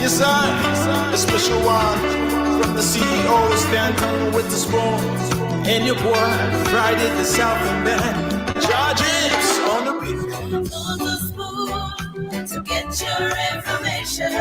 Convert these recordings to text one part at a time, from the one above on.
Yes, a special one from the CEO, Stanton with the spoon. And your boy, Friday the Southern Band. Charges on the beat. On the spoon to get your information.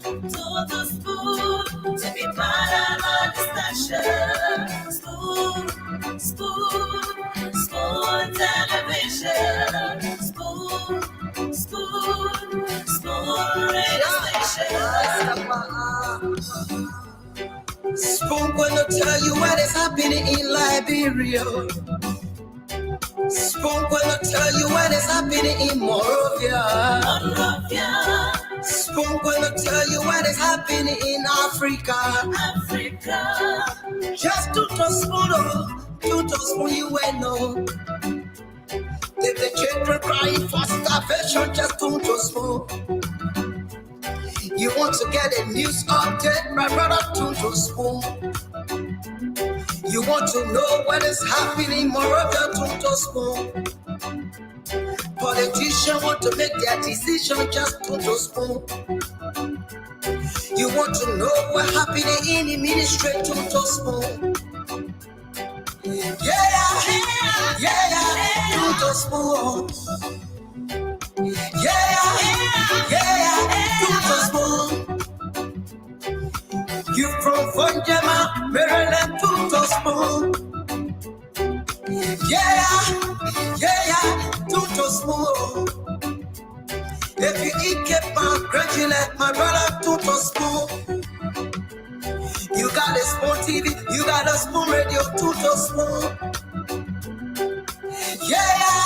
To the spoon to be part of our discussion. Spoon, spoon, spoon television. Spoon, spoon, spoon radio station. Spoon gonna tell you what is happening in Liberia. Spoon gonna tell you what is happening in Monrovia. Spoon gonna tell you what is happening in Africa. Just to spoon you will know. If the children crying for starvation, just to spoon. You want to get a news update, my brother, to spoon. You want to know what is happening, Moravia, to spoon. Politicians want to make their decision, just to spoon. You want to know what's happening in the ministry, to spoon. Yeah, to spoon. Yeah, to spoon. You from Funjama, Maryland, to spoon. Yeah, to spoon. If you eat keep on congratulate my brother, to spoon. You got a spoon TV, you got a spoon radio, to spoon. Yeah,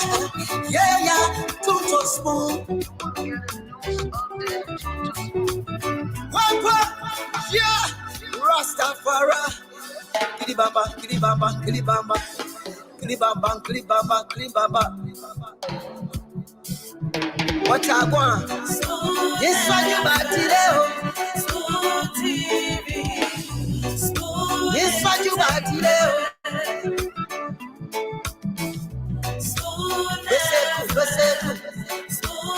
to spoon. Yeah, Rastafari. Kilibamba, kilibamba, kilibamba, kilibamba, kilibamba, kilibamba. What I want? This one you back today. Spoon TV. Spoon. This one you back today. Spoon TV. Spoon.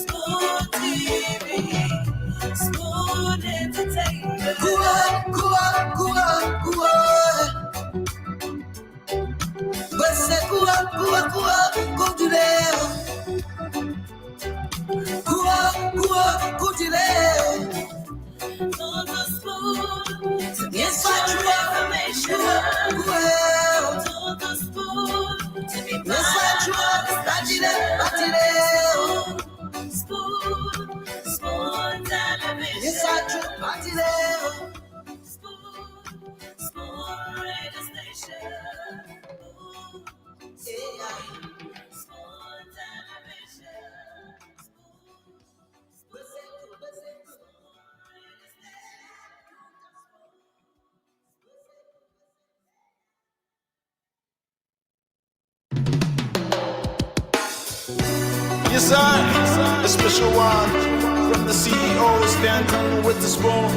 Spoon TV. Spoon entertainment. On the spoon to get your information. On the spoon to be part of the spoon, spoon television. Spoon, spoon radio station. Spoon television. Yes, a special one from the CEO, Stanton with the spoon.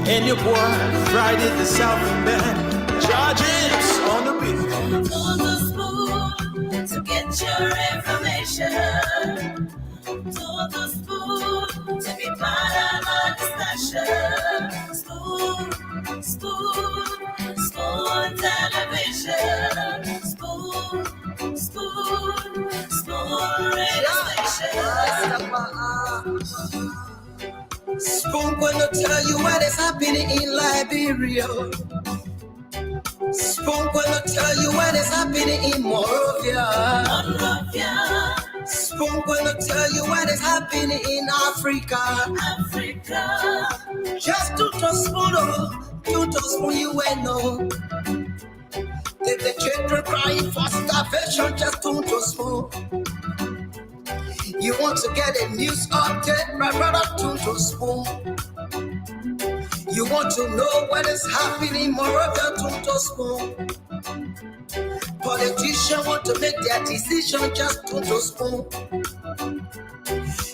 And your boy, Friday the Southern Band. Charges on the beat. On the spoon to get your information. To the spoon to be part of our discussion. Spoon, spoon, spoon television. Spoon, spoon, spoon radio station. Spoon gonna tell you what is happening in Liberia. Spoon gonna tell you what is happening in Monrovia. Spoon gonna tell you what is happening in Africa. Just to spoon you will know. If the children crying for starvation, just to spoon. You want to get a news update, my brother, to spoon. You want to know what is happening, Moravia, to spoon. Politicians want to make their decision, just to spoon.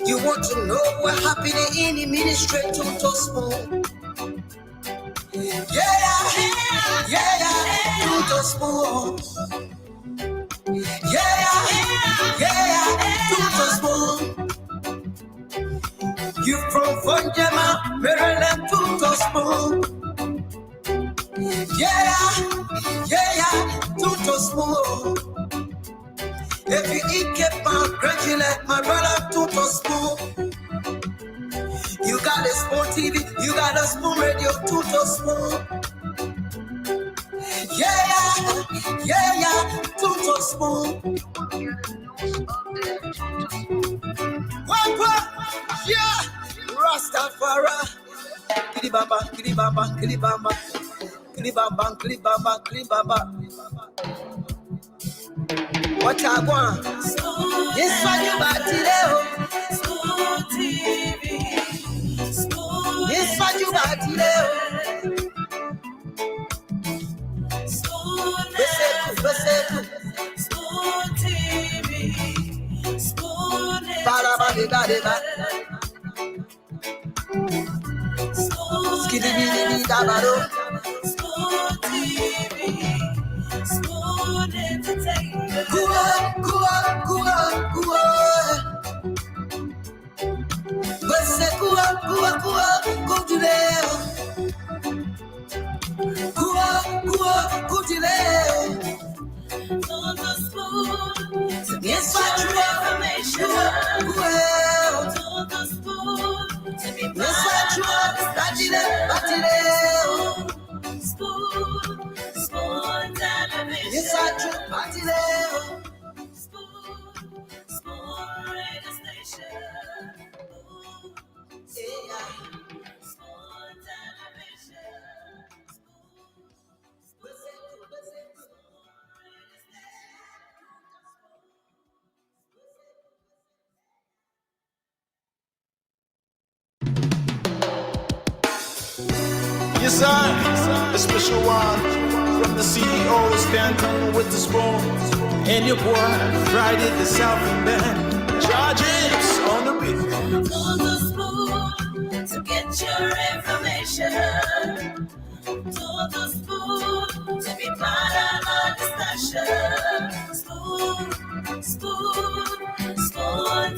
You want to know what's happening in the ministry, to spoon. Yeah, to spoon. Yeah, to spoon. You from Funjama, Maryland, to spoon. Yeah, to spoon. If you eat keep on congratulate my brother, to spoon. You got a spoon TV, you got a spoon radio, to spoon. Yeah, to spoon. What? Yeah, Rastafari. Kilibamba, kilibamba, kilibamba, kilibamba, kilibamba, kilibamba. What I want? This one you got today. School TV. School. This one you got today. School. School TV. School. Ba-da-ba-de-ba-de-ba. Skiddy-biddy-biddy-da-ba-do. School TV. School entertainment. Go to there. Go to there. On the spoon to get Yes, I your do. information. Well, On the spoon to be yes, I do. Spoon television. Yes, I do. Spoon radio station. Spoon television. Yes, I, a special one from the CEO, standing with the spoon. And your boy, Friday the Southern Band. Charges on the beat. On the spoon to get your information. On the spoon to be part of our discussion. Spoon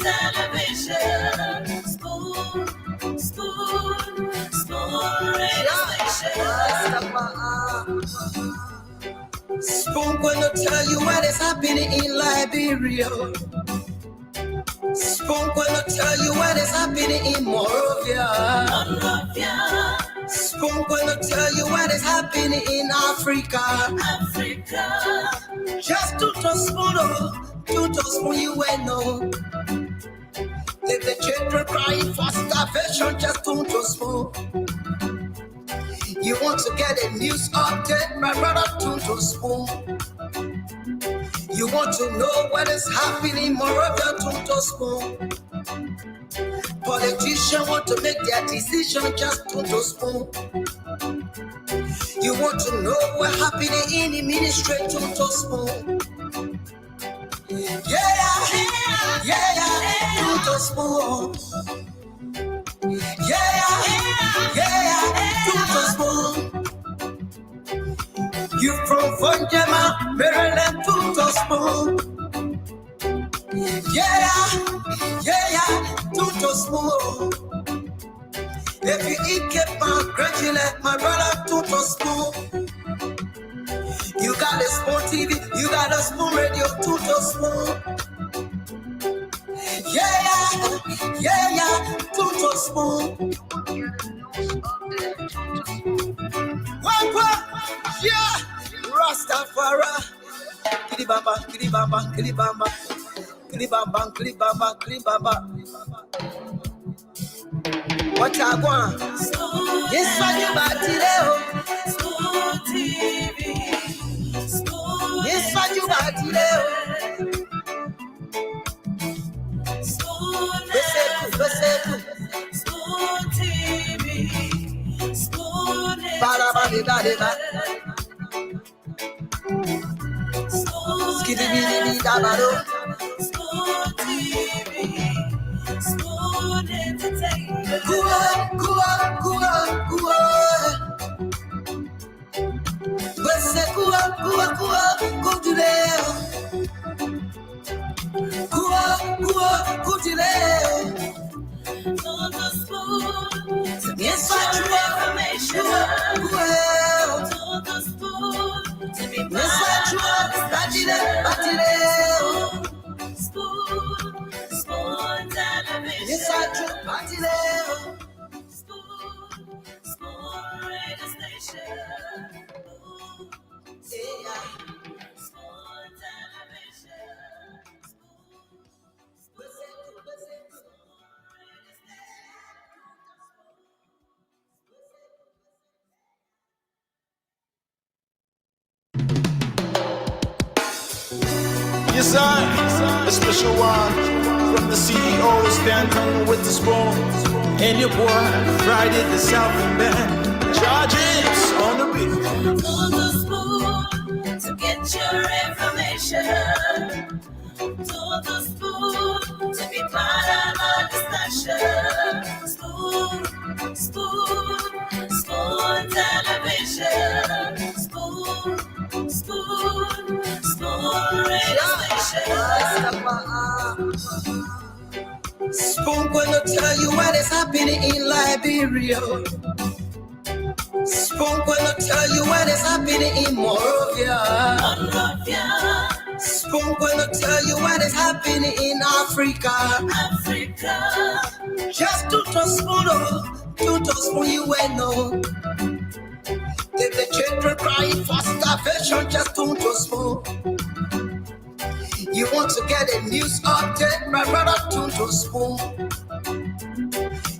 television. Spoon radio station. Spoon gonna tell you what is happening in Liberia. Spoon gonna tell you what is happening in Morovia. Spoon gonna tell you what is happening in Africa. Just to spoon you will know. If the children crying for starvation, just to spoon. You want to get a news update, my brother, to spoon. You want to know what is happening, Moravia, to spoon. Politicians want to make their decision, just to spoon. You want to know what's happening in the ministry, to spoon. Yeah, to spoon. Yeah, to spoon. You from Funjama, Maryland, to spoon. Yeah, to spoon. If you eat keep on congratulate my brother, to spoon. You got a spoon TV, you got a spoon radio, to spoon. Yeah, to spoon. What? Yeah, Rastafari. Kilibamba, kilibamba, kilibamba, kilibamba, kilibamba, kilibamba. What I want? Yes, what you got today? School TV. Yes, what you got today? School TV. School. Ba-da-ba-de-ba-de-ba. Skiddy-biddy-biddy-da-ba-do. School TV. School entertainment. Go on. the spoon to get your information. To the spoon to be part of spoon, spoon television. Spoon, spoon radio station. Spoon television. Yes, I, a special one from the CEO, standing with the spoon. And your boy, Friday the Southern Band, charges on the beat. To the spoon to get your information. To the spoon to be part of our discussion. Spoon, spoon, spoon television. Spoon, spoon, spoon radio station. Spoon gonna tell you what is happening in Liberia. Spoon gonna tell you what is happening in Morovia. Spoon gonna tell you what is happening in Africa. Just to spoon you will know. If the children crying for starvation, just to spoon. You want to get a news update, my brother, to spoon.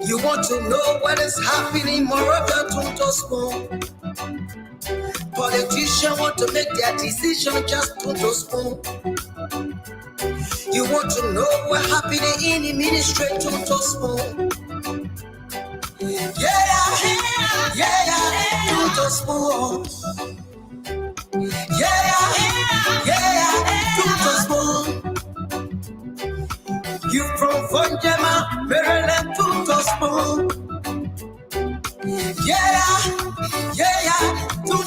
You want to know what is happening, moreover, to spoon. Politicians want to make their decision, just to spoon. You want to know what happening in the ministry, to spoon. To spoon. To spoon. You from Vonjama, Maryland, to spoon.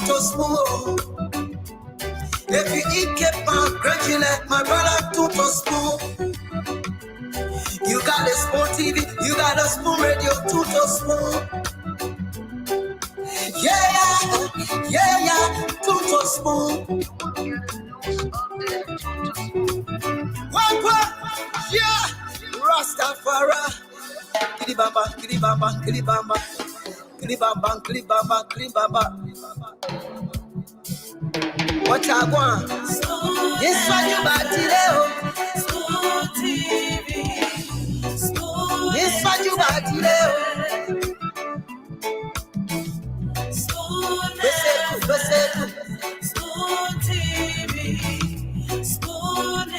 To spoon. If you eat keep on congratulate my brother, to spoon. You got a spoon TV, you got a spoon radio, to spoon. To spoon. What? Yeah, Rastafari. Kilibamba, kilibamba, kilibamba, kilibamba, kilibamba, kilibamba. What I want? This one you got today. Spoon TV. Spoon. This one you got today. Spoon. Spoon TV. Spoon.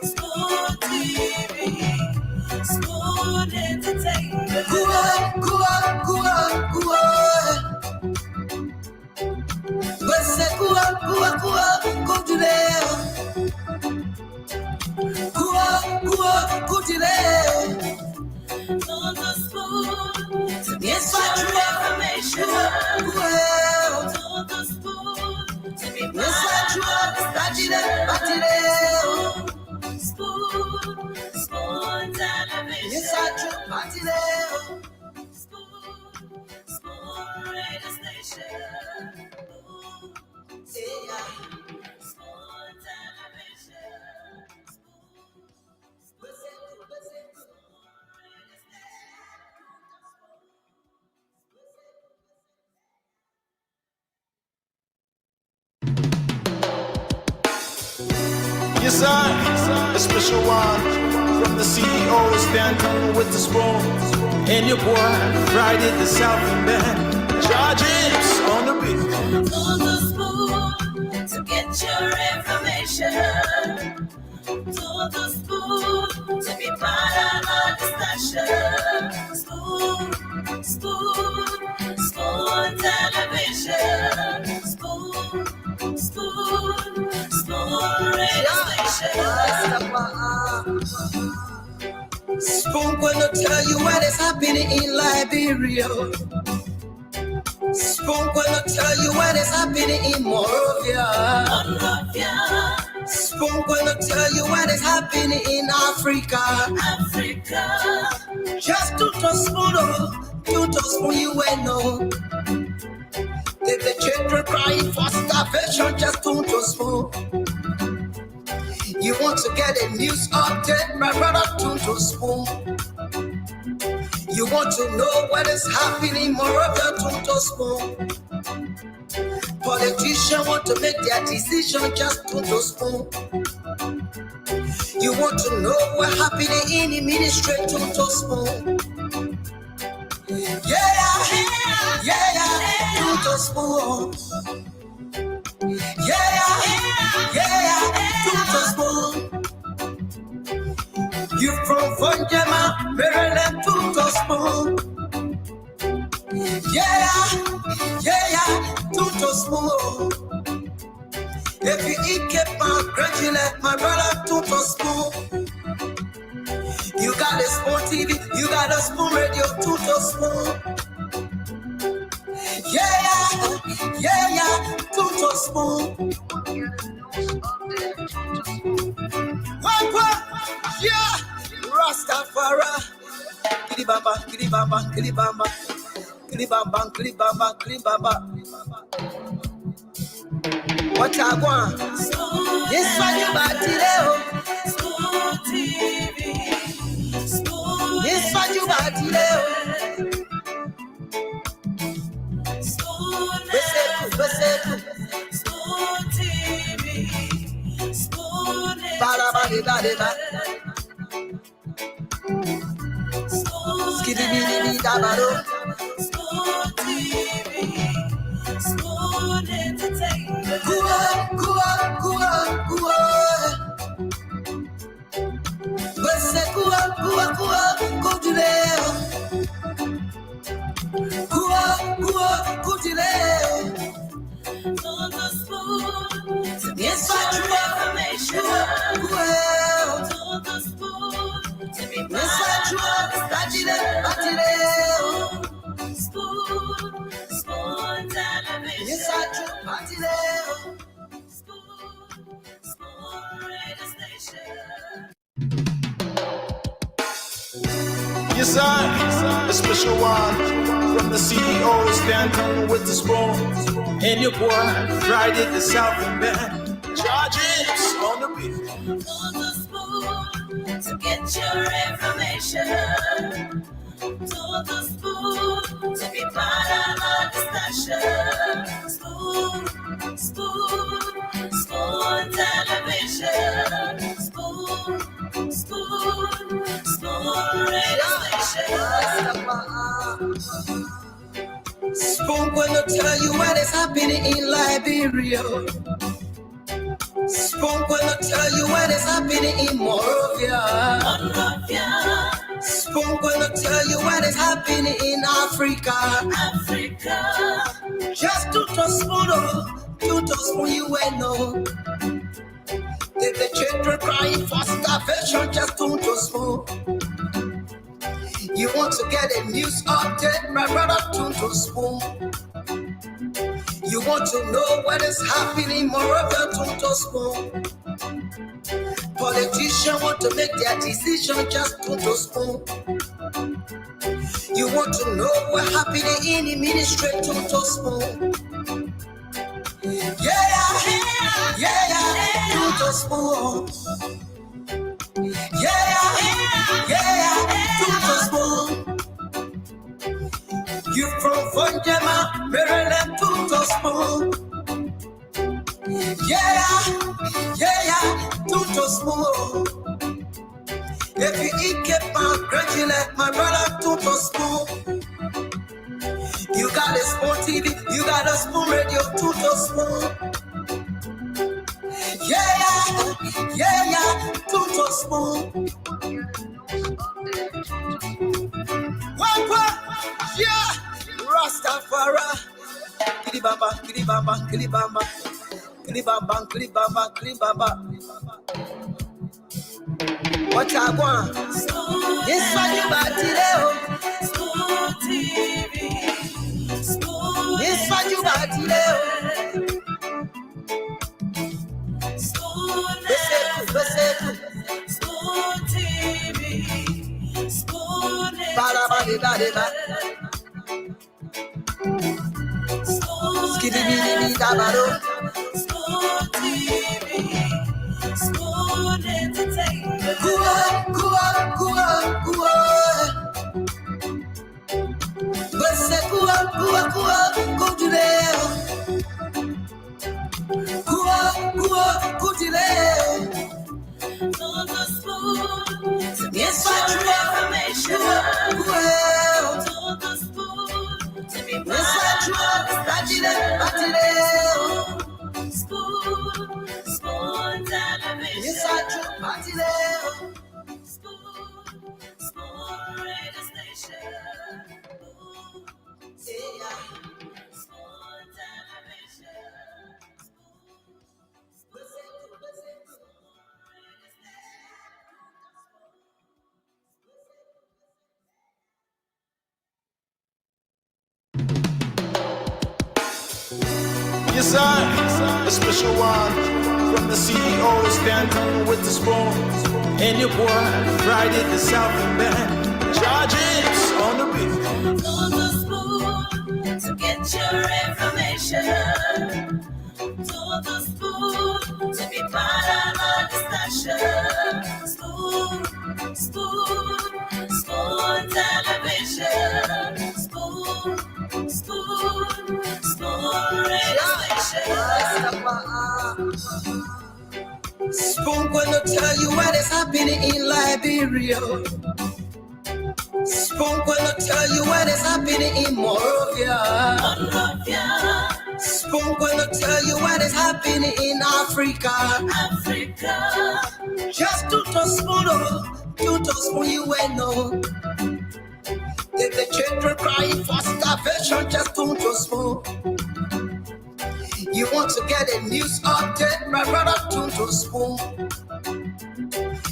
Spoon TV. Spoon entertainment. On the spoon to get your information. On the spoon to be part of spoon, spoon television. Spoon, spoon radio station. Spoon television. Yes, I, a special one from the CEO, standing with the spoon. And your boy, Friday the Southern Band, charges on the beat. On the spoon to get your information. To the spoon to be part of our discussion. Spoon, spoon, spoon television. Spoon, spoon, spoon radio station. Spoon gonna tell you what is happening in Liberia. Spoon gonna tell you what is happening in Monrovia. Spoon gonna tell you what is happening in Africa. Just to spoon, you will know. If the children crying for starvation, just to spoon. You want to get a news update, my brother, to spoon. You want to know what is happening, Moravia, to spoon. Politicians want to make their decision, just to spoon. You want to know what happening in the ministry, to spoon. Yeah, to spoon. Yeah, to spoon. You from Vonjama, Maryland, to spoon. Yeah, to spoon. If you eat kepa, congratulate my brother, to spoon. You got a spoon TV, you got a spoon radio, to spoon. Yeah, to spoon. Yeah, Rastafari. Kilibamba, kilibamba, kilibamba, kilibamba, kilibamba, kilibamba. What I want? This one you back today. This one you back today. Yes, I, a special one from the CEO, standing with the spoon. And your boy, Friday the Southern Band. Charges on the beat. To the spoon to get your information. To the spoon to be part of our discussion. Spoon, spoon, spoon television. Spoon, spoon, spoon radio station. Spoon gonna tell you what is happening in Liberia. Spoon gonna tell you what is happening in Monrovia. Spoon gonna tell you what is happening in Africa. Just to spoon, you will know. If the children crying for starvation, just to spoon. You want to get a news update, my brother, to spoon. You want to know what is happening, Moravia, to spoon. Politicians want to make their decision, just to spoon. You want to know what happening in the ministry, to spoon. Yeah, to spoon. Yeah, to spoon. You from Vonjama, Maryland, to spoon. Yeah, to spoon. If you eat kepa, congratulate my brother, to spoon. You got a spoon TV, you got a spoon radio, to spoon. Yeah, to spoon. Yeah, Rastafari. Kilibamba, kilibamba, kilibamba, kilibamba, kilibamba, kilibamba. What I want? This one you bought today. Spoon TV. Spoon. This one you bought today. Spoon. Spoon TV. Spoon. Spoon TV. Spoon Entertainment. On the spoon to get your information. On the spoon to be part of spoon television. Spoon radio station. Spoon television. Yes, sir. A special one from the CEO, standing with the spoon. And your boy, Friday the Southern Band. Charges on the beat. On the spoon to get your information. On the spoon to be part of our discussion. Spoon television. Spoon radio station. Spoon gonna tell you what is happening in Liberia. Spoon gonna tell you what is happening in Morovia. Spoon gonna tell you what is happening in Africa. Just to spoon, you will know. If the children crying for starvation, just to spoon. You want to get a news update, my brother, to spoon.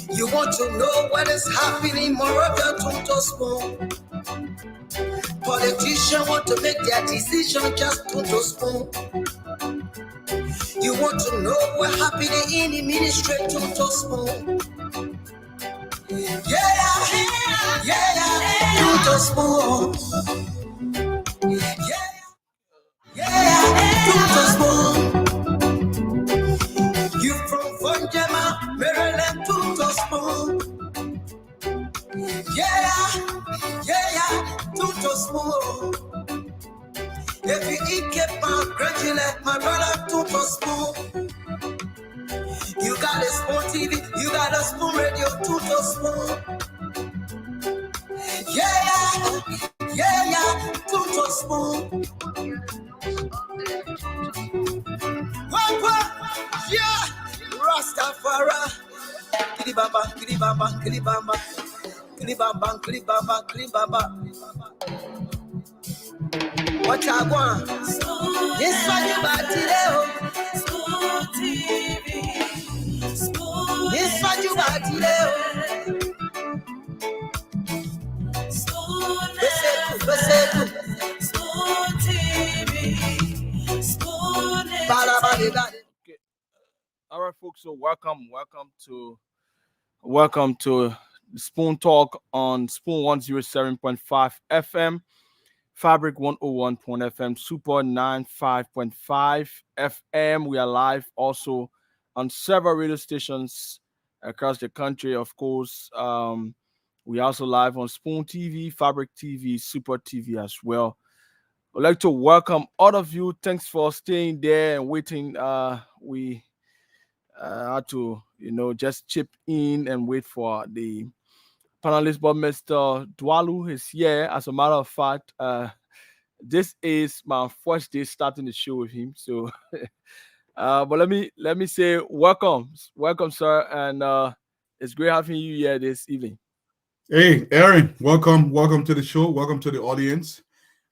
You want to know what is happening, Moravia, to spoon. Politicians want to make their decision, just to spoon. You want to know what happening in the ministry, to spoon. Yeah, to spoon. To spoon. You from Vonjama, Maryland, to spoon. To spoon. If you eat kepa, congratulate my brother, to spoon. You got a spoon TV, you got a spoon radio, to spoon. To spoon. Yeah, Rastafari. Kilibamba. What I want? This one you bought today. Spoon TV. This one you bought today. Spoon TV. Spoon. Okay. All right, folks. So welcome to Spoon Talk on Spoon 107.5 FM, Fabric 101.FM, FM, Super 95.5 FM. We are live also on several radio stations across the country. Of course, we are also live on Spoon TV, Fabric TV, Super TV as well. I'd like to welcome all of you. Thanks for staying there and waiting. We had to, just chip in and wait for the panelist, but Mr. Dwalu is here. As a matter of fact, this is my first day starting the show with him. So, but let me say welcome, sir, and it's great having you here this evening. Hey, Aaron, welcome to the show. Welcome to the audience.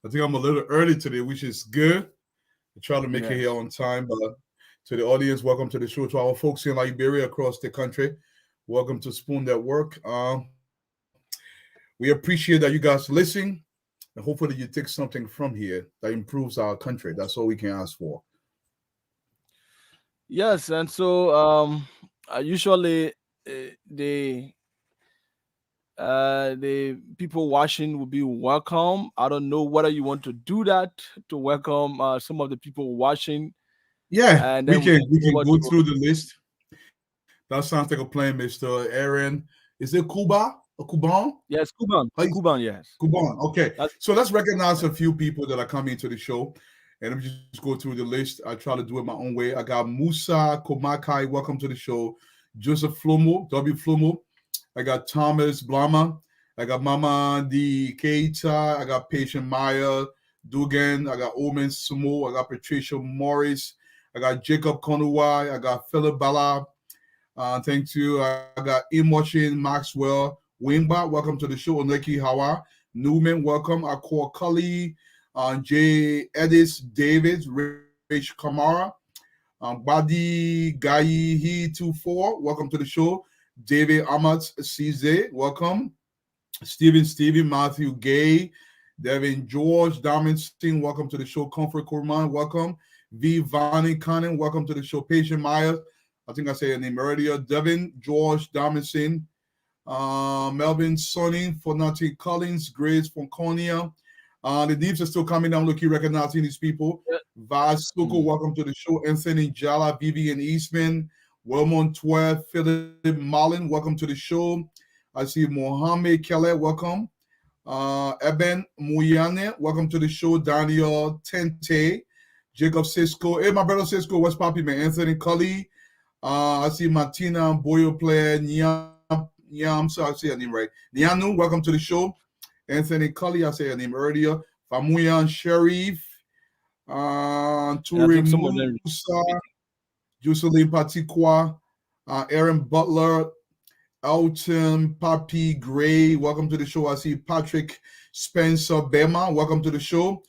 I think I'm a little early today, which is good. I try to make it here on time, but to the audience, welcome to the show. To our folks in Liberia, across the country, Welcome to Spoon Network. We appreciate that you guys listen, and hopefully you take something from here that improves our country. That's all we can ask for. Yes, and so usually the the people watching will be welcome. I don't know whether you want to do that to welcome some of the people watching, Yeah, and we then we can can we go can over go to through the list. That sounds like a plan, Mr. Aaron. Is it Cuba or Cuban? yes, Kuban, How you Kuban, yes. Kuban. Okay. That's So let's recognize yeah. a few people that are coming to the show. And let me just go through the list. I try to do it my own way. I got Musa Komakai. Welcome to the show. Joseph Flomo, W. Flomo. I got Thomas Blama. I got Mama D. Keita. I got Patient Maya Dugan. I got Omen Sumo. I got Patricia Morris. I got Jacob Konuwai. I got Philip Bala. Thank you. I got Imoshin Maxwell Wingba. Welcome to the show. Oneki Hawa Newman. Welcome. Akor Cully. Jay Edis David. Rich Kamara. Badi Gayi 24. Welcome to the show. David Amat Cize. Welcome. Stephen Matthew Gay. Devin George Diamondstein. Welcome to the show. Comfort Kurman. Welcome. V. Vani Cannon. Welcome to the show. Patient Myers. I think I said your name earlier. Devin George Diamondstein. Melvin Sonny, Fornati Collins, Grace Fonconia. The names are still coming down. Look, you recognizing these people. Yeah. Vaz Suko, welcome to the show. Anthony Jala, Vivian Eastman, Wilmon 12, Philip Marlin, welcome to the show. I see Mohammed Kelly, welcome. Eben Muyane, welcome to the show. Daniel Tente, Jacob Cisco. Hey, my brother Cisco, what's popping, man? Anthony Cully. I see Martina Boyo player, Niam, so I say her name right. Nianu, welcome to the show. Anthony Cully, I say her name earlier. Famuyan Sharif, I Turi think some of them. Musa, Jocelyn Patikwa, Aaron Butler, Elton Papi Gray, welcome to the show. I see Patrick Spencer Bema, welcome to the show.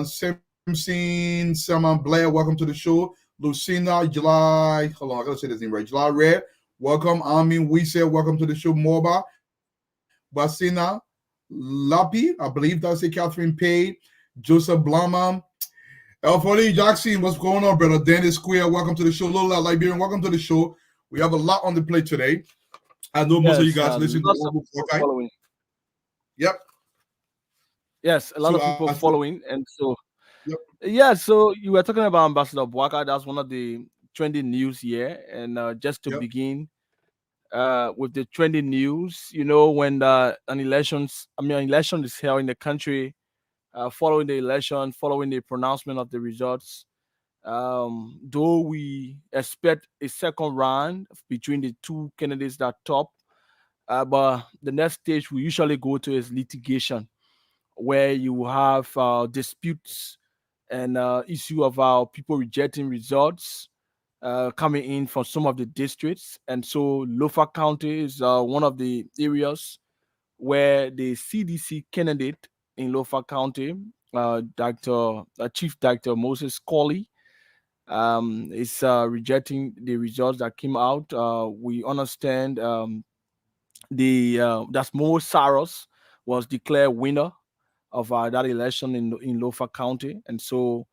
Simpson Selma Blair, welcome to the show. Lucina July, hold on, I gotta say this name right. July Red, welcome. Amin Wise, welcome to the show. Morba Basina Lapi, I believe that's it. Catherine Pay, Joseph Blama, Alfoni Jackson, what's going on, brother? Dennis Square, welcome to the show. Lola Liberian, welcome to the show. We have a lot on the plate today. I know most of you guys listen lots to of people okay? following. Yep. Yes, a lot So of people following, and so yep. yeah. So you were talking about Ambassador Bwaka. That's one of the trending news here, and just to Yep. begin with the trending news, when an election is held in the country, following the election, following the pronouncement of the results, though we expect a second round between the two candidates that top, but the next stage we usually go to is litigation, where you have disputes and issue of people rejecting results coming in from some of the districts. And so Lofa County is one of the areas where the CDC candidate in Lofa County, Chief Dr. Moses Colley, is rejecting the results that came out. We understand that Mo Saros was declared winner of that election in Lofa County, and so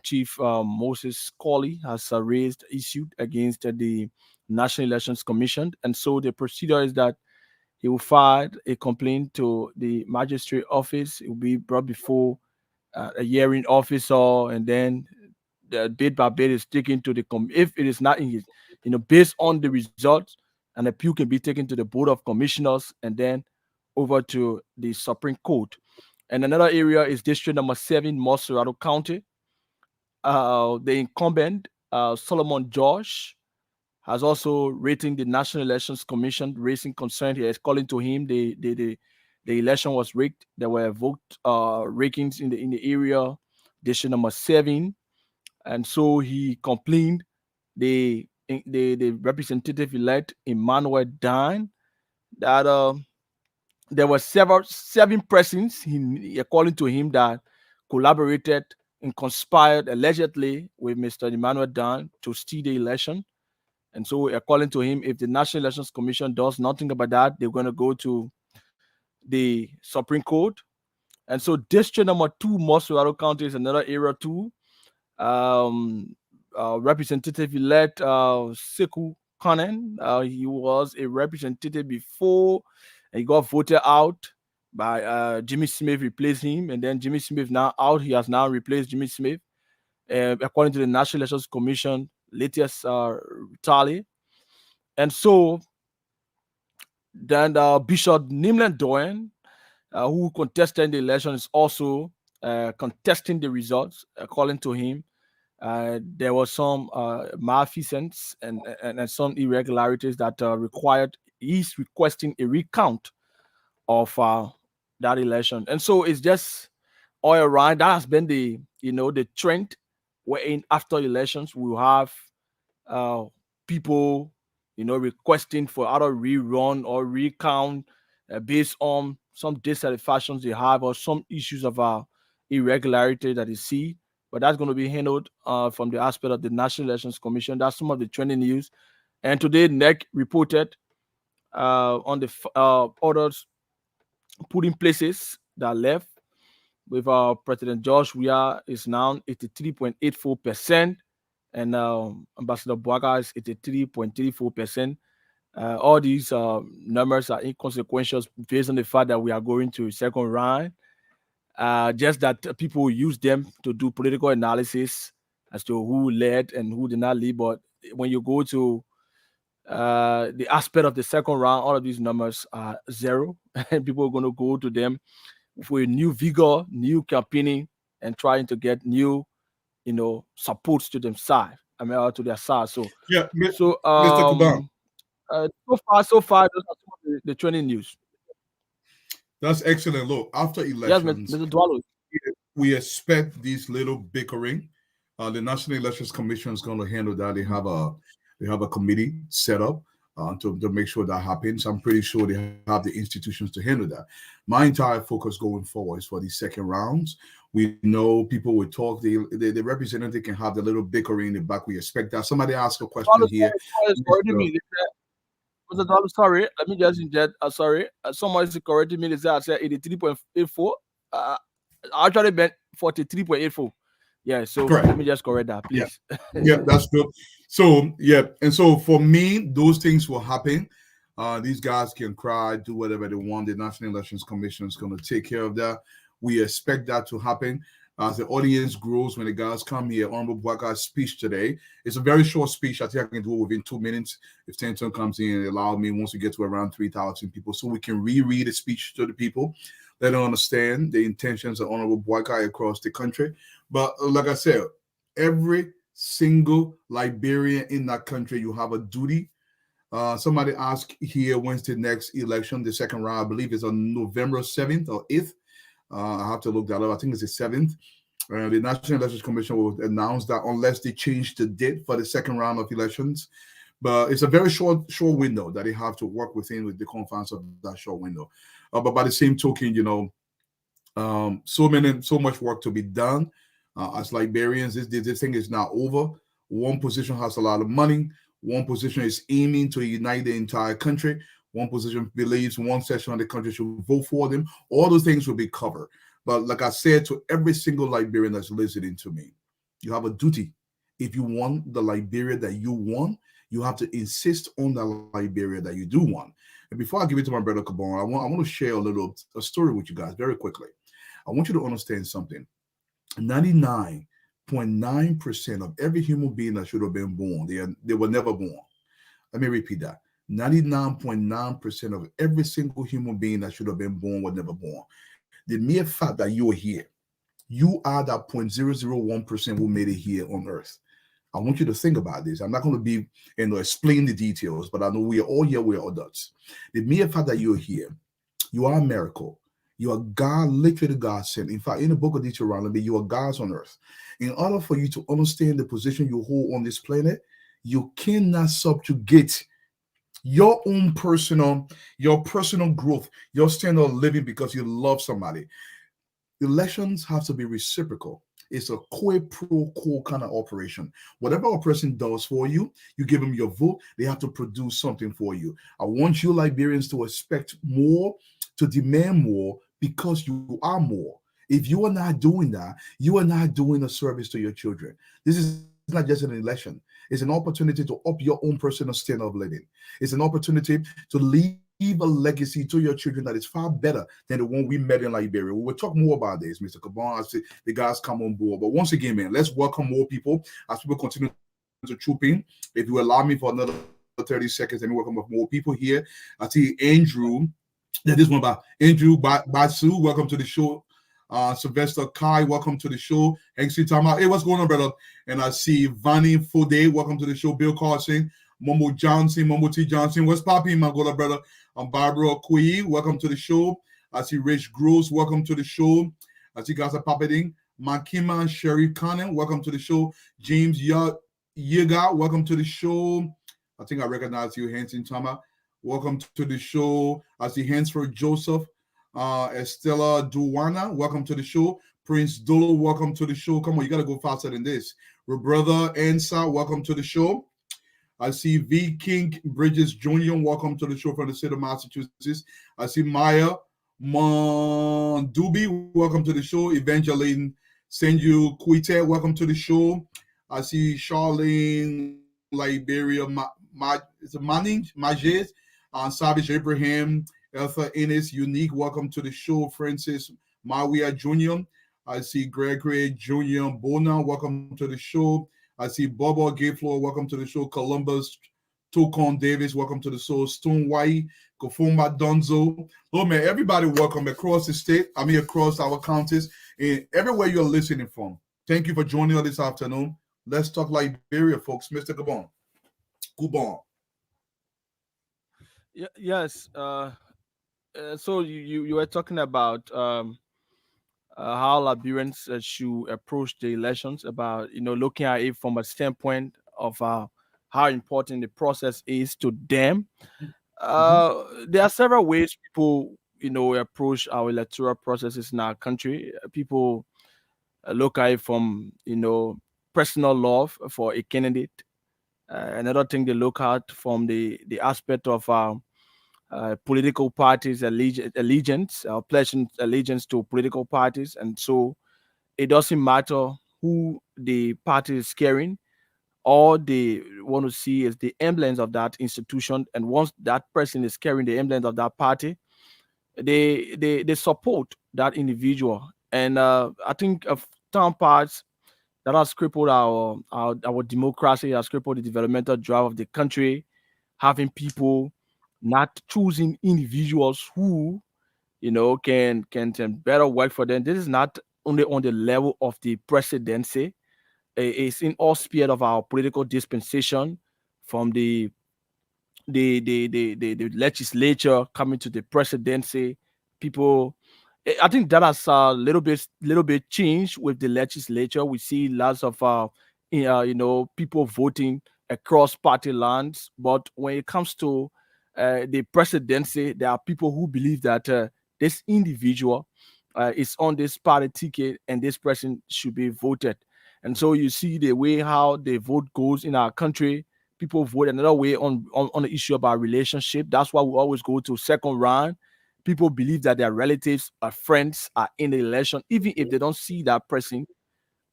Chief Moses Colley has raised issued against the National Elections Commission, and so the procedure is that he will file a complaint to the magistrate office. It will be brought before a hearing officer, and then the bit by bit is taken to the if it is not in his, based on the results, an appeal can be taken to the Board of Commissioners and then over to the Supreme Court. And another area is District Number 7, Moserado County. The incumbent, Solomon Josh, has also rating the National Elections Commission, raising concern. He is calling to him the election was rigged. There were vote rakings in the area, District Number 7, and so he complained the representative elect Emmanuel Dan that there were seven persons, according to him, that collaborated and conspired allegedly with Mr. Emmanuel Dan to steal the election. And so, according to him, if the National Elections Commission does nothing about that, they're going to go to the Supreme Court. And so, District number 2, Mosquito County, is another area too. Representative-elect Sekou Kanen, he was a representative before, and he got voted out by Jimmy Smith, replaced him, and then Jimmy Smith now out. He has now replaced Jimmy Smith, according to the National Elections Commission latest tally. And so then Bishop Nimland Doyen, who contested the election, is also contesting the results. According to him, there was some malfeasance and some irregularities that required. He's requesting a recount of that election, and so it's just all around. That has been the the trend. Wherein after elections we will have people requesting for either rerun or recount based on some dissatisfactions they have or some issues of irregularity that they see. But that's going to be handled from the aspect of the National Elections Commission. That's some of the trending news. And today, NEC reported on the orders put in places that left with President George Weah is now 83.84%, and Ambassador Bouaga is 83.34%. All these numbers are inconsequential based on the fact that we are going to a second round. Just that people use them to do political analysis as to who led and who did not lead. But when you go to the aspect of the second round, all of these numbers are zero, and people are going to go to them for a new vigor, new campaigning, and trying to get new, supports to them side. To their side. So Yeah, so Mr. Kuban. So far, those are some of the trending news. That's excellent. Look, after Yes, elections, Mr. Dwalo. we expect this little bickering. The National Elections Commission is going to handle that. They have a committee set up to make sure that happens. I'm pretty sure they have the institutions to handle that. My entire focus going forward is for these second rounds. We know people will talk. The representative can have the little bickering in the back. We expect that. Somebody asked a question here. Mr. Dwalo, sorry, let me just inject. Sorry, someone is correcting me. They said I said 83.84. I actually meant 43.84. Yeah, so Correct. Let me just correct that, please. Yeah, that's good. So, and so for me, those things will happen. These guys can cry, do whatever they want. The National Elections Commission is going to take care of that. We expect that to happen. As the audience grows, when the guys come here, Honorable Bouaga's speech today, it's a very short speech. I think I can do it within 2 minutes. If Tanton comes in and allow me, once we get to around 3,000 people, so we can reread the speech to the people, let them understand the intentions of Honorable Bouaga across the country. But like I said, every single Liberian in that country, you have a duty. Somebody asked here, when's the next election? The second round, I believe, is on November 7th or 8th. I have to look that up. I think it's the 7th. The National Elections Commission will announce that unless they change the date for the second round of elections. But it's a very short window that they have to work within with the confines of that short window. But by the same token, so much work to be done. As Liberians, this thing is not over. One position has a lot of money. One position is aiming to unite the entire country. One position believes one section of the country should vote for them. All those things will be covered. But like I said to every single Liberian that's listening to me, you have a duty. If you want the Liberia that you want, you have to insist on the Liberia that you do want. And before I give it to my brother Kabon, I want to share a story with you guys very quickly. I want you to understand something. 99.9% of every human being that should have been born, they were never born. Let me repeat that. 99.9% of every single human being that should have been born was never born. The mere fact that you are here, you are that 0.001% who made it here on earth. I want you to think about this. I'm not going to be, explain the details, but I know we are all here, we are adults. The mere fact that you're here, you are a miracle. You are God, literally God sent. In fact, in the book of Deuteronomy, you are God's on earth. In order for you to understand the position you hold on this planet, you cannot subjugate your own personal growth, your standard of living because you love somebody. Elections have to be reciprocal. It's a quid pro quo kind of operation. Whatever a person does for you, you give them your vote, they have to produce something for you. I want you Liberians to expect more, to demand more, because you are more. If you are not doing that, you are not doing a service to your children. This is not just an election. It's an opportunity to up your own personal standard of living. It's an opportunity to leave a legacy to your children that is far better than the one we met in Liberia. We will talk more about this, Mr. Caban, as the guys come on board. But once again, man, let's welcome more people as people continue to troop in. If you allow me for another 30 seconds, let me welcome more people here. I see Andrew. Yeah, this one by Andrew Batsu. Welcome to the show. Sylvester Kai, welcome to the show. Hanksy Tama, hey, what's going on, brother? And I see Vani Fode, welcome to the show. Bill Carson, Momo Johnson, Momo T Johnson, what's popping, my good brother? I'm Barbara Kui, welcome to the show. I see Rich Gross, welcome to the show. I see Gaza Papading, Makima Sherry Cannon, welcome to the show. James Yega, welcome to the show. I think I recognize you, Hanson Tama. Welcome to the show. I see Hansford Joseph. Estella Duwana, welcome to the show. Prince Dolo, welcome to the show. Come on, you got to go faster than this. Brother Ansa, welcome to the show. I see V. King Bridges Jr., welcome to the show from the state of Massachusetts. I see Maya Mondubi, welcome to the show. Evangeline Senju Kuite, welcome to the show. I see Charlene Liberia, Manning, Majes, Savage Abraham, Elsa Ennis, Unique, welcome to the show. Francis Mawia Jr. I see Gregory Jr. Bona, welcome to the show. I see Bobo Gayfloor, welcome to the show. Columbus Tokon Davis, welcome to the show. Stone White, Kofuma Donzo. Oh man, everybody welcome across the state. I mean across our counties and everywhere you're listening from. Thank you for joining us this afternoon. Let's talk Liberia, folks. Mr. Gabon. Gubon. Yes. So you were talking about how Liberians should approach the elections, about looking at it from a standpoint of how important the process is to them. There are several ways people approach our electoral processes in our country. People look at it from personal love for a candidate. Another thing they look at from the aspect of political parties allegiance, pledging allegiance to political parties, and so it doesn't matter who the party is carrying. All they want to see is the emblems of that institution, and once that person is carrying the emblems of that party, they support that individual. And I think of some parts that has crippled our democracy, has crippled the developmental drive of the country, having people not choosing individuals who can better work for them. This is not only on the level of the presidency, it's in all sphere of our political dispensation, from the legislature coming to the presidency. People, I think that has a little bit changed with the legislature. We see lots of people voting across party lines, but when it comes to the presidency, there are people who believe that this individual is on this party ticket and this person should be voted. And so you see the way how the vote goes in our country. People vote another way on the issue about relationship. That's why we always go to second round. People believe that their relatives or friends are in the election, even if they don't see that person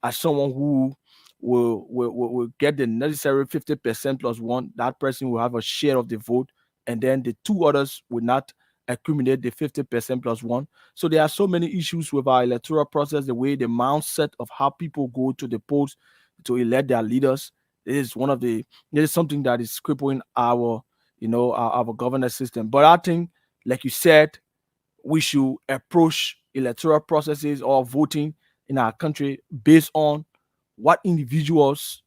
as someone who will get the necessary 50% plus one. That person will have a share of the vote, and then the two others will not accumulate the 50% plus one. So there are so many issues with our electoral process, the way the mindset of how people go to the polls to elect their leaders. This is something that is crippling our our governance system. But I think, like you said, we should approach electoral processes or voting in our country based on what individuals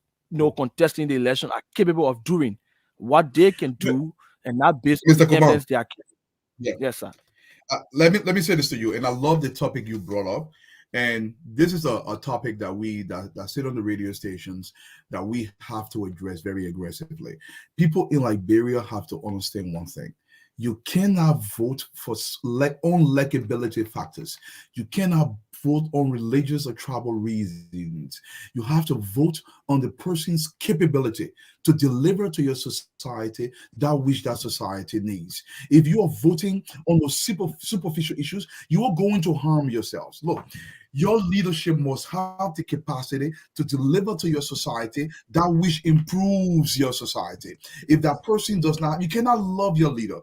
contesting the election are capable of doing, what they can do, and not based on Mr. the evidence Gabon. they are. Yeah. Yes, sir. Let me say this to you, and I love the topic you brought up. And this is a topic that sit on the radio stations that we have to address very aggressively. People in Liberia have to understand one thing. You cannot vote for unlikability factors. You cannot vote on religious or tribal reasons. You have to vote on the person's capability to deliver to your society that which that society needs. If you are voting on those superficial issues, you are going to harm yourselves. Look, your leadership must have the capacity to deliver to your society that which improves your society. If that person does not, you cannot love your leader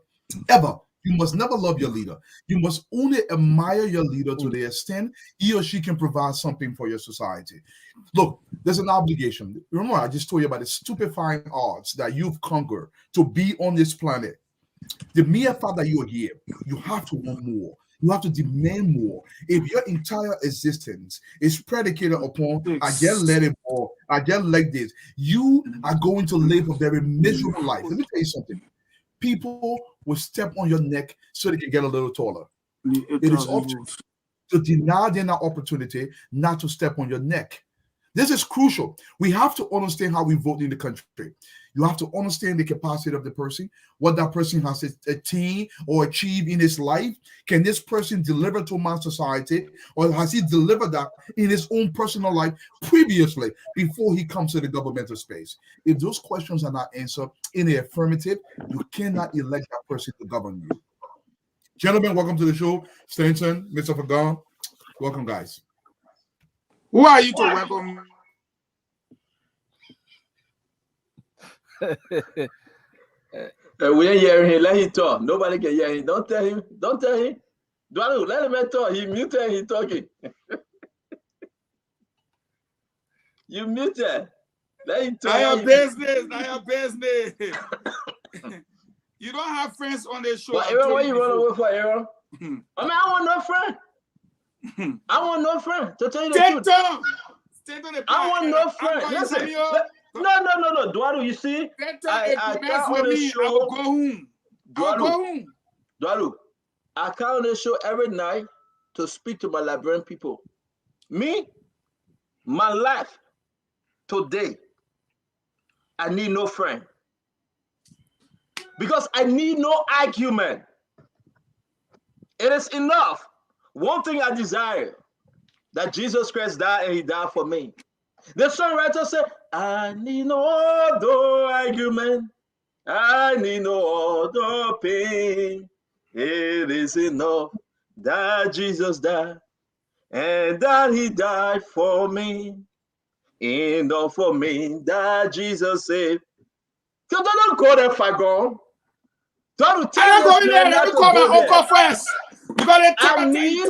ever. You must never love your leader. You must only admire your leader to the extent he or she can provide something for your society. Look, there's an obligation. Remember, I just told you about the stupefying odds that you've conquered to be on this planet. The mere fact that you are here, you have to want more. You have to demand more. If your entire existence is predicated upon, I get let it go, I get like this, you are going to live a very miserable life. Let me tell you something. People will step on your neck so they can get a little taller. It is up to deny them that opportunity not to step on your neck. This is crucial. We have to understand how we vote in the country. You have to understand the capacity of the person, what that person has attained or achieved in his life. Can this person deliver to my society, or has he delivered that in his own personal life previously before he comes to the governmental space? If those questions are not answered in the affirmative, you cannot elect that person to govern you. Gentlemen, welcome to the show. Stanton, Mr. Fagan, welcome, guys. Who are you to welcome? We ain't hearing him. Let him talk. Nobody can hear him. Don't tell him. Don't tell him. Dualu, let him talk. He muted. He talking. You muted. Let him talk. Now your business. Now your business. You don't have friends on this show. But Aaron, what you run away for, Aaron? I mean, I want no friend. I want no friend. To tell you the truth. I want no friend. Listen. No. Dualu, you see? I can't on the show. I will go home. Dualu, I come on the show every night to speak to my Liberian people. Me, my life today, I need no friend. Because I need no argument. It is enough. One thing I desire, that Jesus Christ died and he died for me. The songwriter said, I need no other argument. I need no other pain. It is enough that Jesus died and that he died for me. Enough for me that Jesus saved. So don't go there, Fagon. Don't tell go in there. Let me call my uncle first. I need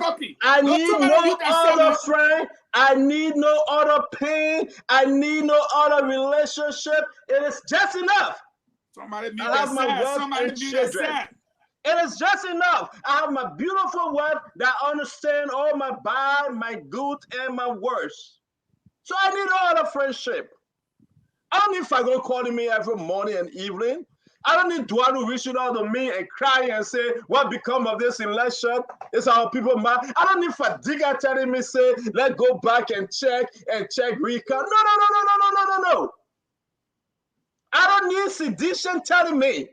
no other friend. I need no other pain. I need no other relationship. It is just enough. Somebody mute that sad. It is just enough. I have my beautiful wife that understands all my bad, my good, and my worst. So I need no other friendship. I don't need Fagon calling me every morning and evening. I don't need Dualu reaching out to me and crying and say, what become of this election? It's our people mad. I don't need Fadiga telling me, say, let's go back and check Rika. No. I don't need sedition telling me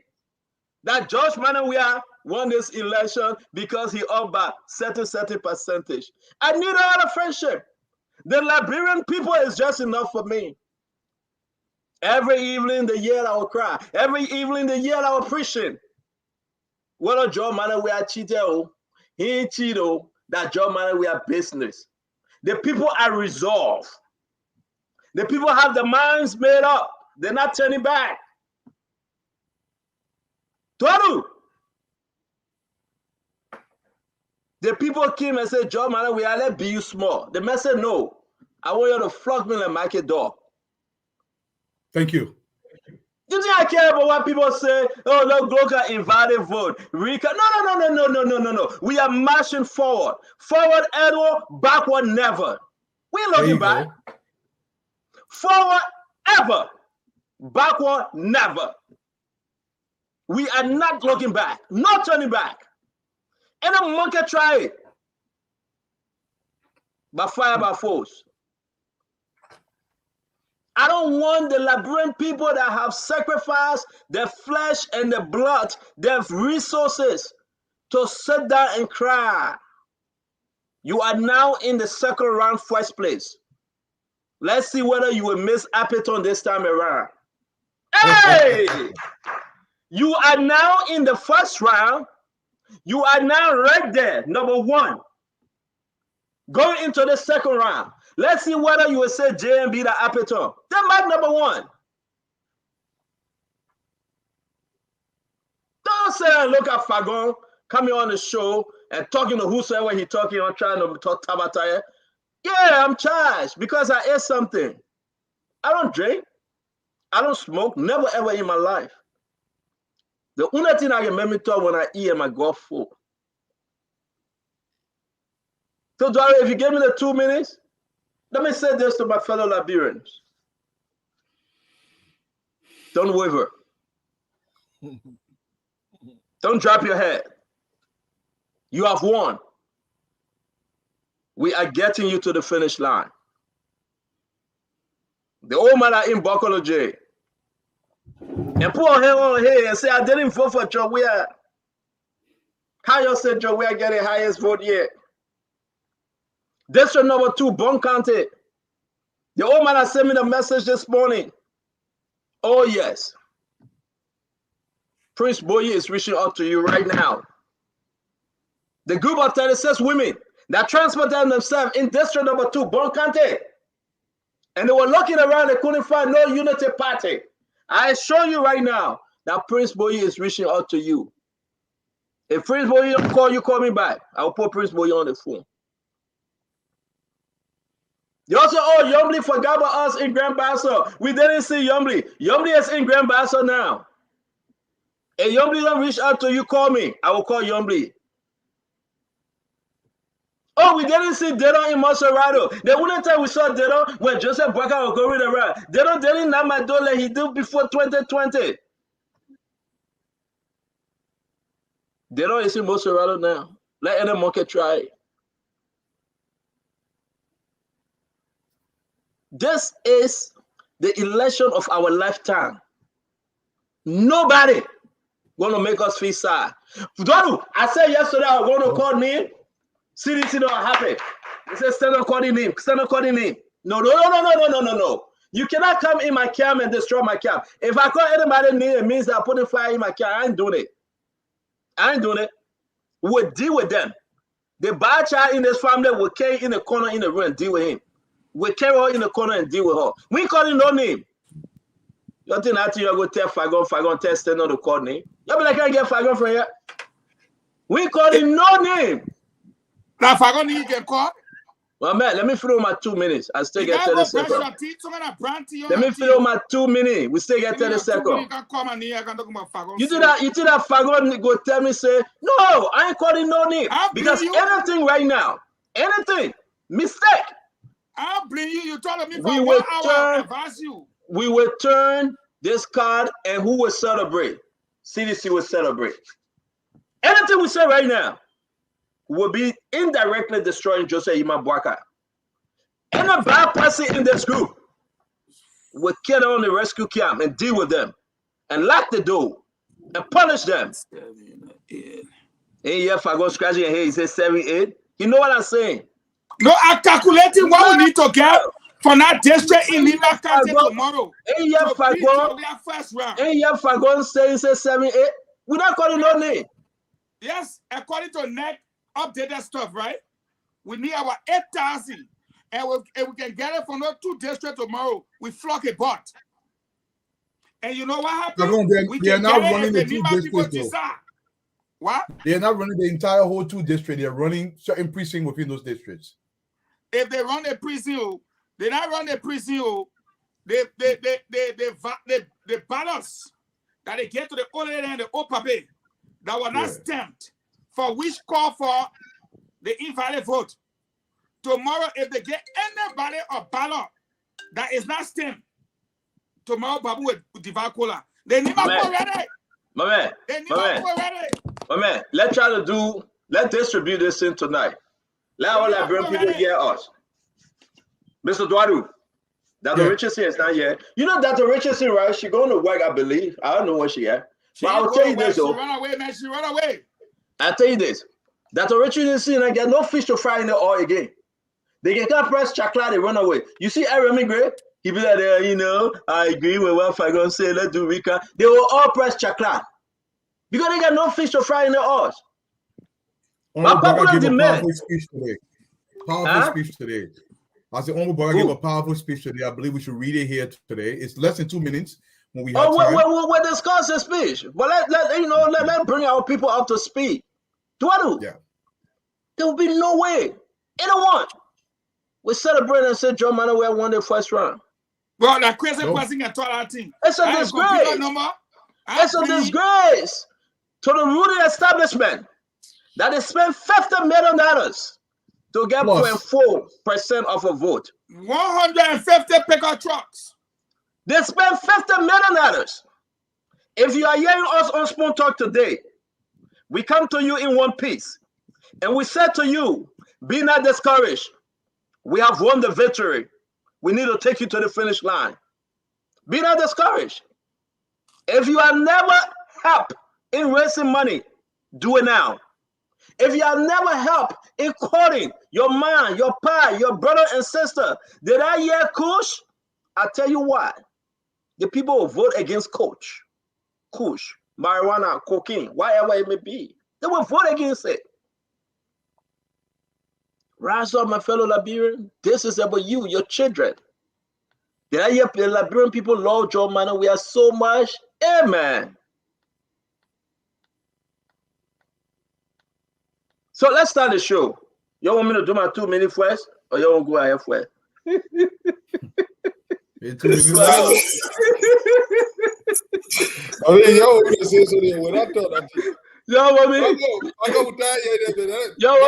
that George Manawia won this election because he up by certain percentage. I need a lot of friendship. The Liberian people is just enough for me. Every evening, the year I will cry. Every evening, the year I will preaching. Whether John Manawia cheated, he ain't cheated, that John Manawia business. The people are resolved. The people have their minds made up. They're not turning back. Toru. The people came and said, John Manawia, let be you small. The man said, no. I want you to flog me like market dog. Thank you. You think I care about what people say? Oh, no, Gloka invited vote. Rika. No. We are marching forward. Forward, Edward, backward, never. We ain't looking back. Forward, ever. Backward, never. We are not looking back. Not turning back. And a monkey try it. By fire, by force. I don't want the Liberian people that have sacrificed their flesh and their blood, their resources, to sit down and cry. You are now in the second round, first place. Let's see whether you will miss Appeton this time around. Hey! You are now in the first round. You are now right there, number 1. Going into the second round. Let's see whether you will say JMB the Appeton. Then mark number 1. Don't say and look at Fagon coming on the show and talking to whosoever he talking on, trying to talk Tabataya. Yeah, I'm charged because I ate something. I don't drink. I don't smoke. Never ever in my life. The only thing I can make me talk when I eat and I go full. So, Dwari, if you give me the 2 minutes, let me say this to my fellow Liberians. Don't waver. Don't drop your head. You have won. We are getting you to the finish line. The old man are in Buckle J. And put on him on here and say, I didn't vote for Joe Weir. How you said Joe Weir get the highest vote yet? District number 2, Bon County. The old man has sent me the message this morning. Oh, yes. Prince Boye is reaching out to you right now. The group of 36 women that transported themselves in district number 2, Bon County. And they were looking around, they couldn't find no unity party. I assure you right now that Prince Boye is reaching out to you. If Prince Boye don't call you, call me back. I will put Prince Boye on the phone. You also, Yombly forgot about us in Grand Bassa. We didn't see Yombly. Yombly is in Grand Bassa now. If Yombly don't reach out to you, call me. I will call Yombly. Oh, we didn't see Dedo in Monserrato. The only time we saw Dedo when Joseph Baka was going around. Dedo didn't knock my door like he did before 2020. Dedo is in Monserrato now. Let any monkey try it. This is the election of our lifetime. Nobody gonna make us feel sad. I said yesterday I was going to call name. CDC not happy. They said stand up calling name. Stand up calling name. No. You cannot come in my camp and destroy my camp. If I call anybody name, it means that I'm putting fire in my camp. I ain't doing it. We'll deal with them. The bad child in this family will carry in the corner in the room and deal with him. We carry her in the corner and deal with her. We ain't calling no name. You think that you're going to tell Fagon, tell stand on the call name? You be like, I get Fagon from here. We ain't calling no name. Now Fagon you can call. Well, man, let me fill my 2 minutes. I still get 30 seconds. Let me fill my 2 minutes. We still get 30 seconds. You think that Fagon go tell me, say, no, I ain't calling no name. Because anything right now, anything, mistake. I'll blame you. You told me for 1 hour. Advise you. We will turn this card, and who will celebrate? CDC will celebrate. Anything we say right now will be indirectly destroying Joseph Imabwaka. Any bad person in this group will kill on the rescue camp and deal with them and lock the door and punish them. And if I go scratching your head, he says 7-8. You know what I'm saying? No, I'm calculating what we need to get for that district in Lima County tomorrow. And if I go say 7-8, we're not calling no name. Yes, according to NEC updated stuff, right? We need our 8,000, and we can get it from those 2 districts tomorrow. We flock a bot. And you know what happened? They are not running the 2 districts. What? They are not running the entire whole 2 districts. They are running certain precincts within those districts. If they run a precinct, they not run a precinct. The ballots that they get to the old lady and the old paper that were not stamped for which call for the invalid vote. Tomorrow, if they get anybody a ballot that is not stamped, tomorrow Babu will divide cola. They need my ready. My man, let's distribute this in tonight. Let all Liberian people hear us. Mr. Dwadu, Dr. Richardson is not here. You know Dr. Richardson, right? She's going to work, I believe. I don't know where she at. But I'll tell you this, though. She run away, man. She run away. I'll tell you this. that originally seen and get no fish to fry in the oil again. They get that press chocolate, they run away. You see Aaron Gray? He be like, I agree with what Fagon say, let's do Rika. They will all press chocolate. Because they got no fish to fry in the oil. Honorable Burger gave a powerful speech today. Speech today. I said, Honorable Burger gave a powerful speech today. I believe we should read it here today. It's less than 2 minutes when we have time. We'll discuss the speech. But let's bring our people up to speed. Yeah. There will be no way. Anyone. We celebrate and say John Manuel won the first round. Well, that crazy person can talk that thing. It's a disgrace. It's a disgrace to the ruling establishment that they spent $50 million to get 0.4% of a vote. 150 pickup trucks. They spent $50 million. If you are hearing us on Spoon Talk today, we come to you in one piece. And we said to you, be not discouraged. We have won the victory. We need to take you to the finish line. Be not discouraged. If you have never helped in raising money, do it now. If you have never helped in calling your mom, your pa, your brother and sister, did I hear Kush? I'll tell you what. The people will vote against Kush, marijuana, cocaine, whatever it may be. They will vote against it. Rise up, my fellow Liberian. This is about you, your children. Did I hear the Liberian people love Joe Mano? We are so much. Amen. So let's start the show. You want me to do my 2 minutes first, or you want to go ahead first? Y'all want me to say something when I thought that. Y'all want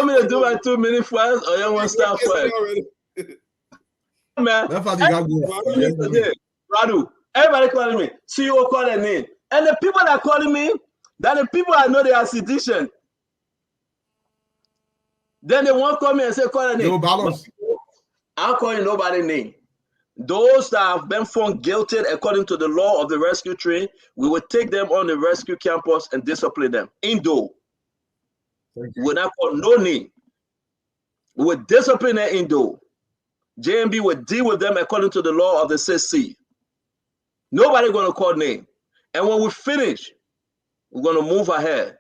me to do my 2 minutes first, or you want to start first? Man, Radu, everybody calling me. CEO calling me. And the people that are calling me, that the people I know they are citizens. Then they won't call me and say, call a name. I'm calling nobody's name. Those that have been found guilty according to the law of the rescue train, we will take them on the rescue campus and discipline them. Indoor. We will not call no name. We will discipline them indoor. JMB will deal with them according to the law of the CC. Nobody going to call name. And when we finish, we're going to move ahead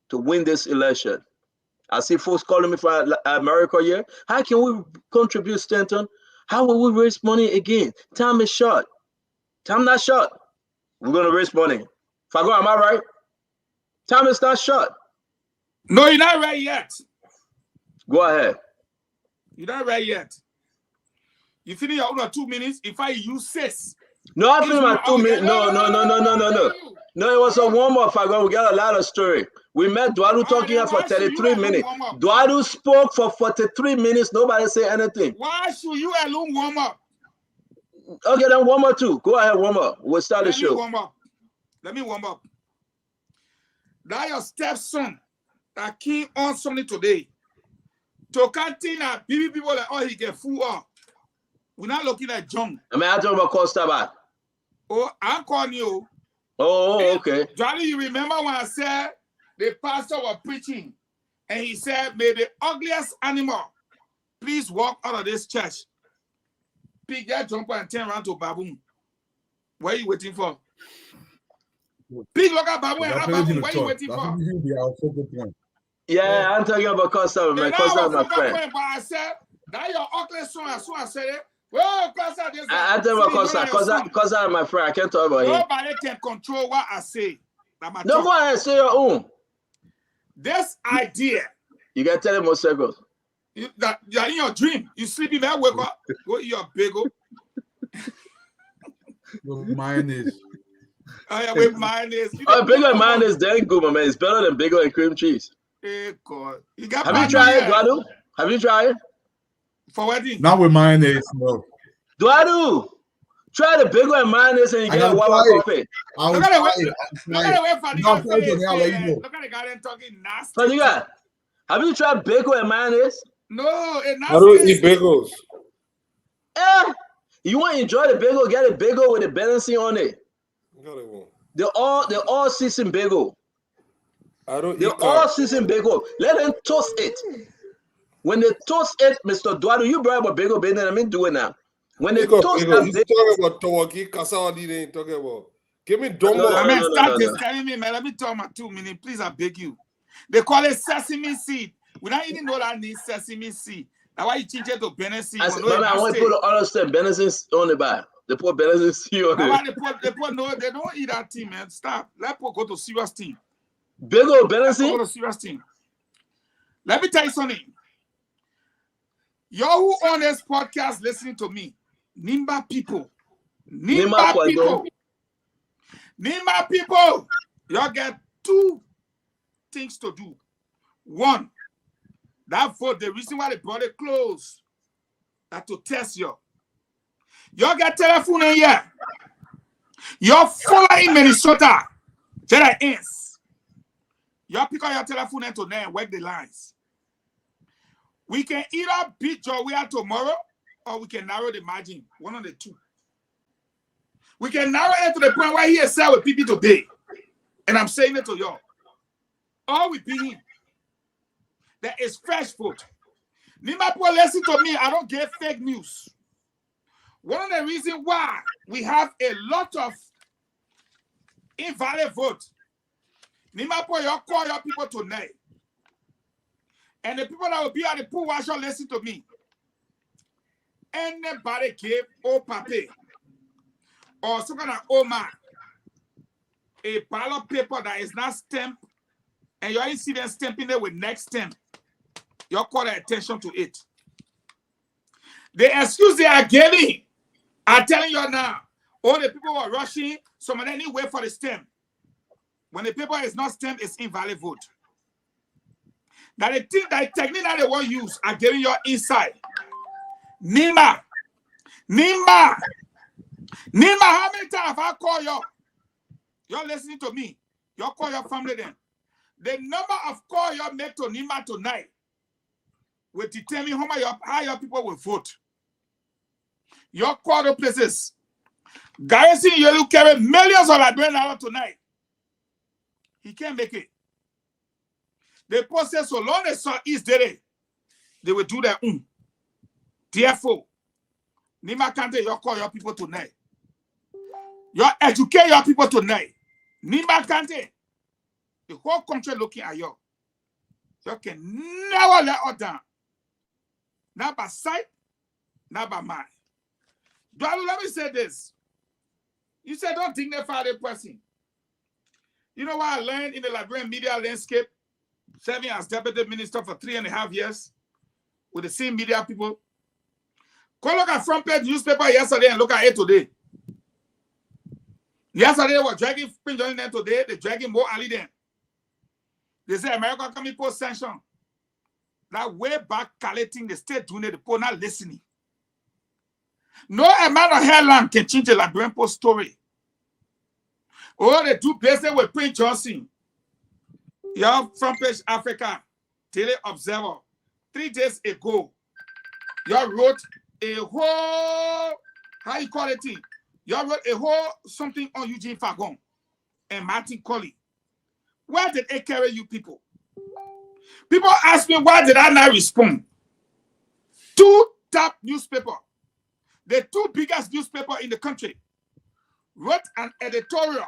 to win this election. I see folks calling me from America here. How can we contribute, Stanton? How will we raise money again? Time is short. Time not short. We're going to raise money. Fago, am I right? Time is not short. No, you're not right yet. Go ahead. You're not right yet. You finish your own 2 minutes. If I use 6. No, I finished my 2 minutes. No. No, it was a warm-up, Fago. We got a lot of story. We met Dwadu talking here for 33 minutes. Dwadu spoke for 43 minutes. Nobody said anything. Why should you alone warm up? Okay, then warm up too. Go ahead, warm up. We'll start the show. Let me warm up. That your stepson that came on something today. To cantina, people like, oh, he get food up. We're not looking at John. I mean, I talking about Costa Bat. Oh, I'm calling you. Oh, okay. Johnny, you remember when I said the pastor was preaching and he said, may the ugliest animal please walk out of this church. Pig that jump and turn around to baboon. What are you waiting for? Pig look at baboon and baboon. What are you waiting for? Yeah, I'm talking about Costa, my Costa, my friend. But I said, that your ugly son, as soon as I said it, well, Costa, this I tell you about Costa, my friend. I can't talk about him. Nobody can control what I say. No, go ahead, say your own. This idea. You can tell him more circles. You're in your dream. You sleeping there, wake up, go eat your bagel. With mayonnaise. Oh, yeah, with mayonnaise. Bagel and mayonnaise, dang good, my man. It's better than bagel and cream cheese. Hey, God. Have you tried it, Duadu? Have you tried it? For wedding? Not with mayonnaise, no. Duadu, try the bagel and mayonnaise and you get a Wawa coffee. Look at the way Fadiga says. Look at the guy talking nasty. Fadiga, have you tried bagel and mayonnaise? No, it's nasty. I don't eat bagels. You want to enjoy the bagel, get a bagel with a balancing on it. No, they won't. The all season bagel. I don't They eat all carb. season bagel. Let them toast it. When they toast it, Mr. Eduardo, you brought up a bagel, baby. Let me do it now. When they Bagel, toast bagel. that He's bagel, talking about Tawaki, Kasawadi, they ain't talking about. Give me no, Dumbo. I mean, stop no. disturbing me, man. Let me talk my 2 minutes, please. I beg you. They call it sesame seed. We don't even know that needs sesame seed. That's why you change it to Benin seed. I want people to understand Benedict's on the bar. They put Benedict's seed on That's why it. they don't eat that thing, man. Stop. Let people go to serious team. Bagel, Let people Benedict's? go to serious team. Let me tell you something. Y'all who on this podcast listening to me, Nimba people. Nimba people. Y'all get 2 things to do. 1, that vote, the reason why they brought it close, that to test you. Y'all get telephone in here. Y'all follow in Minnesota. That ends. Y'all pick up your telephone and to them work the lines. We can either beat Georgia tomorrow or we can narrow the margin. One of the 2. We can narrow it to the point where he is sell with people today. And I'm saying it to y'all. Or we beat him. There is fresh vote. Nimapo, listen to me. I don't get fake news. One of the reasons why we have a lot of invalid vote. Nimapo, you call your people tonight. And the people that will be at the pool, why should listen to me? Anybody gave Opape or some kind of Oma a ballot paper that is not stamped, and you only see them stamping it with next stamp, you call attention to it. The excuse they are giving, I'm telling you now, all the people who are rushing, some of them need wait for the stamp. When the paper is not stamped, it's invalid vote. That the thing, that technique that they want to use are giving your insight. Nima, how many times have I called you? You're listening to me. You call your family then. The number of calls you make to Nima tonight will determine how your people will vote. Your call the places. Garrison, you will carry millions of Liberian tonight. He can't make it. The process, so long as saw East Dere, they will do their own. Therefore, Nima Kante, you call your people tonight. You educate your people tonight. Nima Kante, the whole country looking at you. You can never let us down. Not by sight, not by mind. Let me say this. You said don't dignify the person. You know what I learned in the Liberian media landscape? Serving as deputy minister for 3.5 years with the same media people. Go look at front page newspaper yesterday and look at it today. Yesterday they were dragging Prince Johnny them today. They're dragging more Ali them. They say America coming post sanction. That way back collecting the state doing it, the poor not listening. No amount of hairline can change the Liberian Post story. Oh, they do business with Prince Johnson. Your front page Africa, Daily Observer, 3 days ago, you wrote a whole, how you call it? You wrote a whole something on Eugene Fagon and Martin Colley. Where did it carry you people? People ask me, why did I not respond? 2 top newspapers, the 2 biggest newspapers in the country, wrote an editorial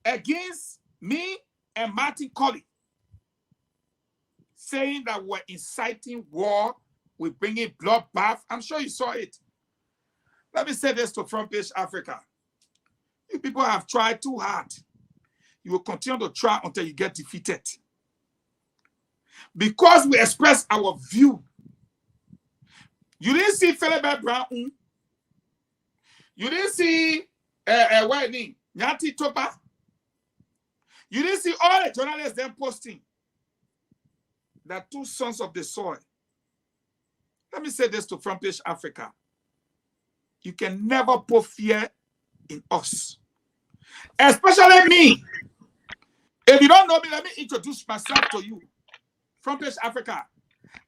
against me and Martin Colley, saying that we're inciting war, we're bringing bloodbath. I'm sure you saw it. Let me say this to Front Page Africa. You people have tried too hard. You will continue to try until you get defeated. Because we express our view. You didn't see Philip Brown. You didn't see what name? Nyati Topa. You didn't see all the journalists then posting that 2 sons of the soil. Let me say this to Front Page Africa. You can never put fear in us. Especially me. If you don't know me, let me introduce myself to you. Front Page Africa.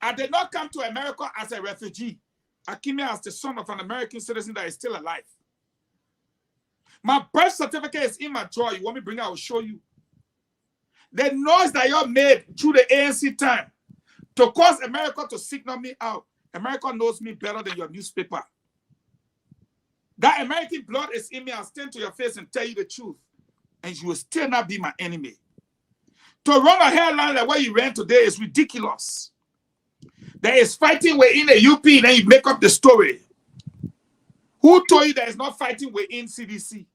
I did not come to America as a refugee. I came here as the son of an American citizen that is still alive. My birth certificate is in my drawer. You want me to bring it? I will show you. The noise that y'all made through the ANC time to cause America to signal me out. America knows me better than your newspaper. That American blood is in me. I'll stand to your face and tell you the truth. And you will still not be my enemy. To run a hairline like what you ran today is ridiculous. There is fighting within the UP, then you make up the story. Who told you there is not fighting within CDC?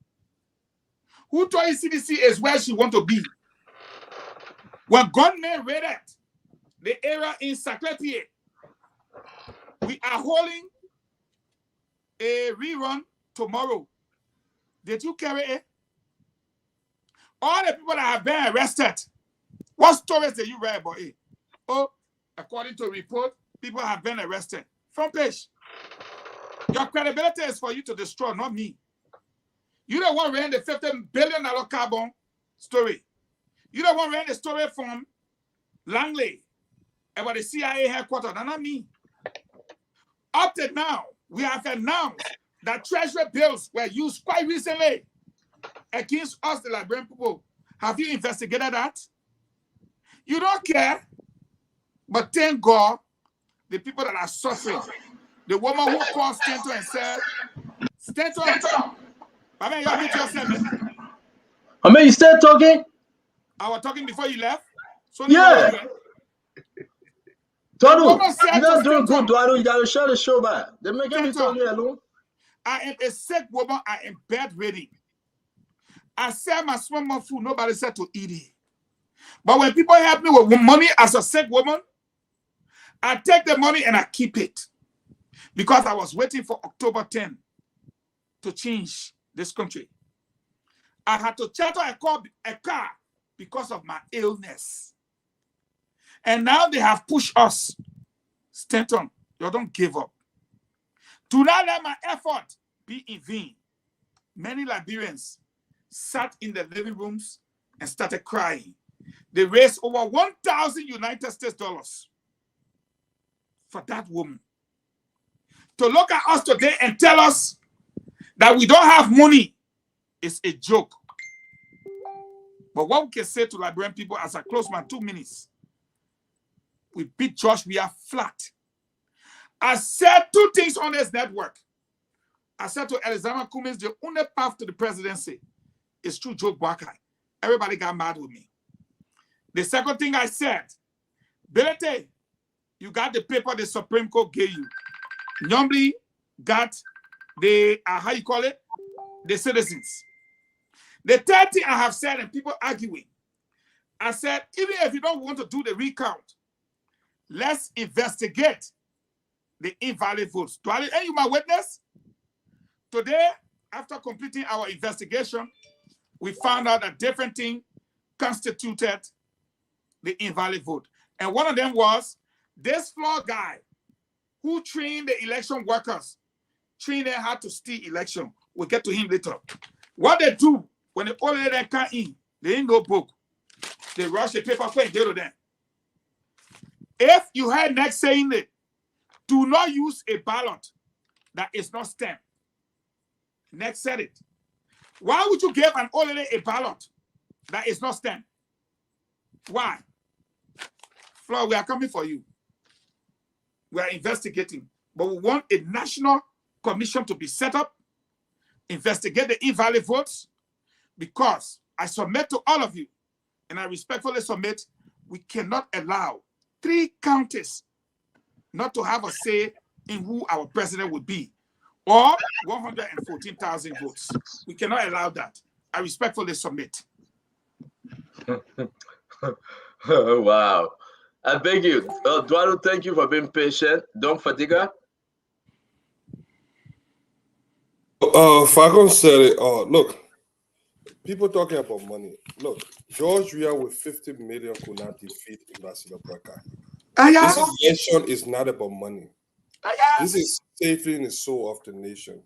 Who told you CDC is where she want to be? When gunmen raided the area in Saclay, we are holding a rerun tomorrow. Did you carry it? All the people that have been arrested, what stories did you write about it? Oh, according to a report, people have been arrested. Front page. Your credibility is for you to destroy, not me. You don't want to run the $50 billion carbon story. You don't want to run the story from Langley about the CIA headquarters. That's not me. Up to now, we have announced that treasury bills were used quite recently against us, the Liberian people. Have you investigated that? You don't care. But thank God, the people that are suffering, the woman who called Stanton and said, Stanton, I mean, you meet yourself. I mean, you still talking? I was talking before you left. So Yeah. Tonu, said you don't to do Stanton, good, Dwadu. You gotta shut the show back. They make me talk you alone. I am a sick woman. I am bedridden. I sell my small food. Nobody said to eat it. But when people help me with money as a sick woman, I take the money and I keep it. Because I was waiting for October 10 to change this country. I had to charter a car because of my illness. And now they have pushed us. Stanton, you don't give up. Do not let my effort be in vain. Many Liberians sat in their living rooms and started crying. They raised over 1,000 United States dollars for that woman. To look at us today and tell us that we don't have money is a joke. But what we can say to Liberian people as I close my 2 minutes, we beat Josh, we are flat. I said 2 things on this network. I said to Alexander Cummings, the only path to the presidency is through Joe Boakai. Everybody got mad with me. The second thing I said, Belete, you got the paper the Supreme Court gave you. Nyombi got the, how you call it? The citizens. The third thing I have said, and people arguing, I said, even if you don't want to do the recount, let's investigate the invalid votes. Do I and you my witness? Today, after completing our investigation, we found out that different things constituted the invalid vote. And one of them was this floor guy who trained the election workers, trained them how to steal election. We'll get to him later. What they do when the old lady come in, they ain't no book. They rush the paper and get to them. If you heard next saying it, do not use a ballot that is not stamped. Next said it. Why would you give an old lady a ballot that is not stamped? Why? Flo, we are coming for you. We are investigating. But we want a national commission to be set up, investigate the invalid votes, because I submit to all of you, and I respectfully submit, we cannot allow 3 counties not to have a say in who our president would be, or 114,000 votes. We cannot allow that. I respectfully submit. Oh, wow. I beg you. Dwadu, thank you for being patient. Don't fatigue. Falcon said it. Look, people talking about money. Look, George Weah with 50 million could not defeat Ambassador Braca. This election is not about money. This is saving the soul of the nation.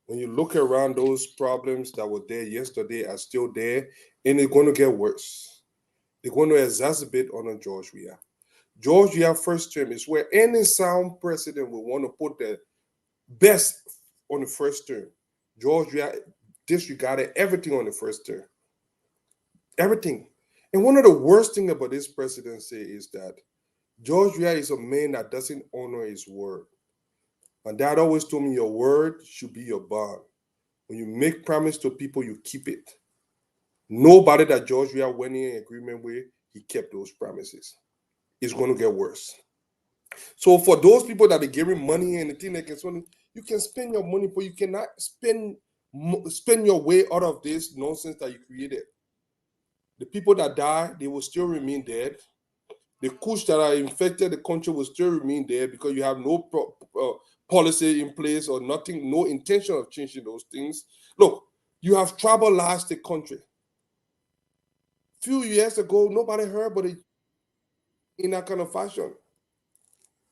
When you look around, those problems that were there yesterday are still there, and it's going to get worse. They're going to exacerbate on George Weah. George Weah first term is where any sound president will want to put the best on the first term. George Weah disregarded everything on the first term. Everything. And one of the worst things about this presidency is that George Weah is a man that doesn't honor his word. My dad always told me your word should be your bond. When you make promise to people, you keep it. Nobody that George Weah went in agreement with, he kept those promises. It's going to get worse. So for those people that are giving money and the thing they can spend, you can spend your money, but you cannot spend your way out of this nonsense that you created. The people that die, they will still remain dead. The coups that are infected the country will still remain there because you have no policy in place or nothing, no intention of changing those things. Look, you have tribalized the country. Few years ago, nobody heard about it in that kind of fashion.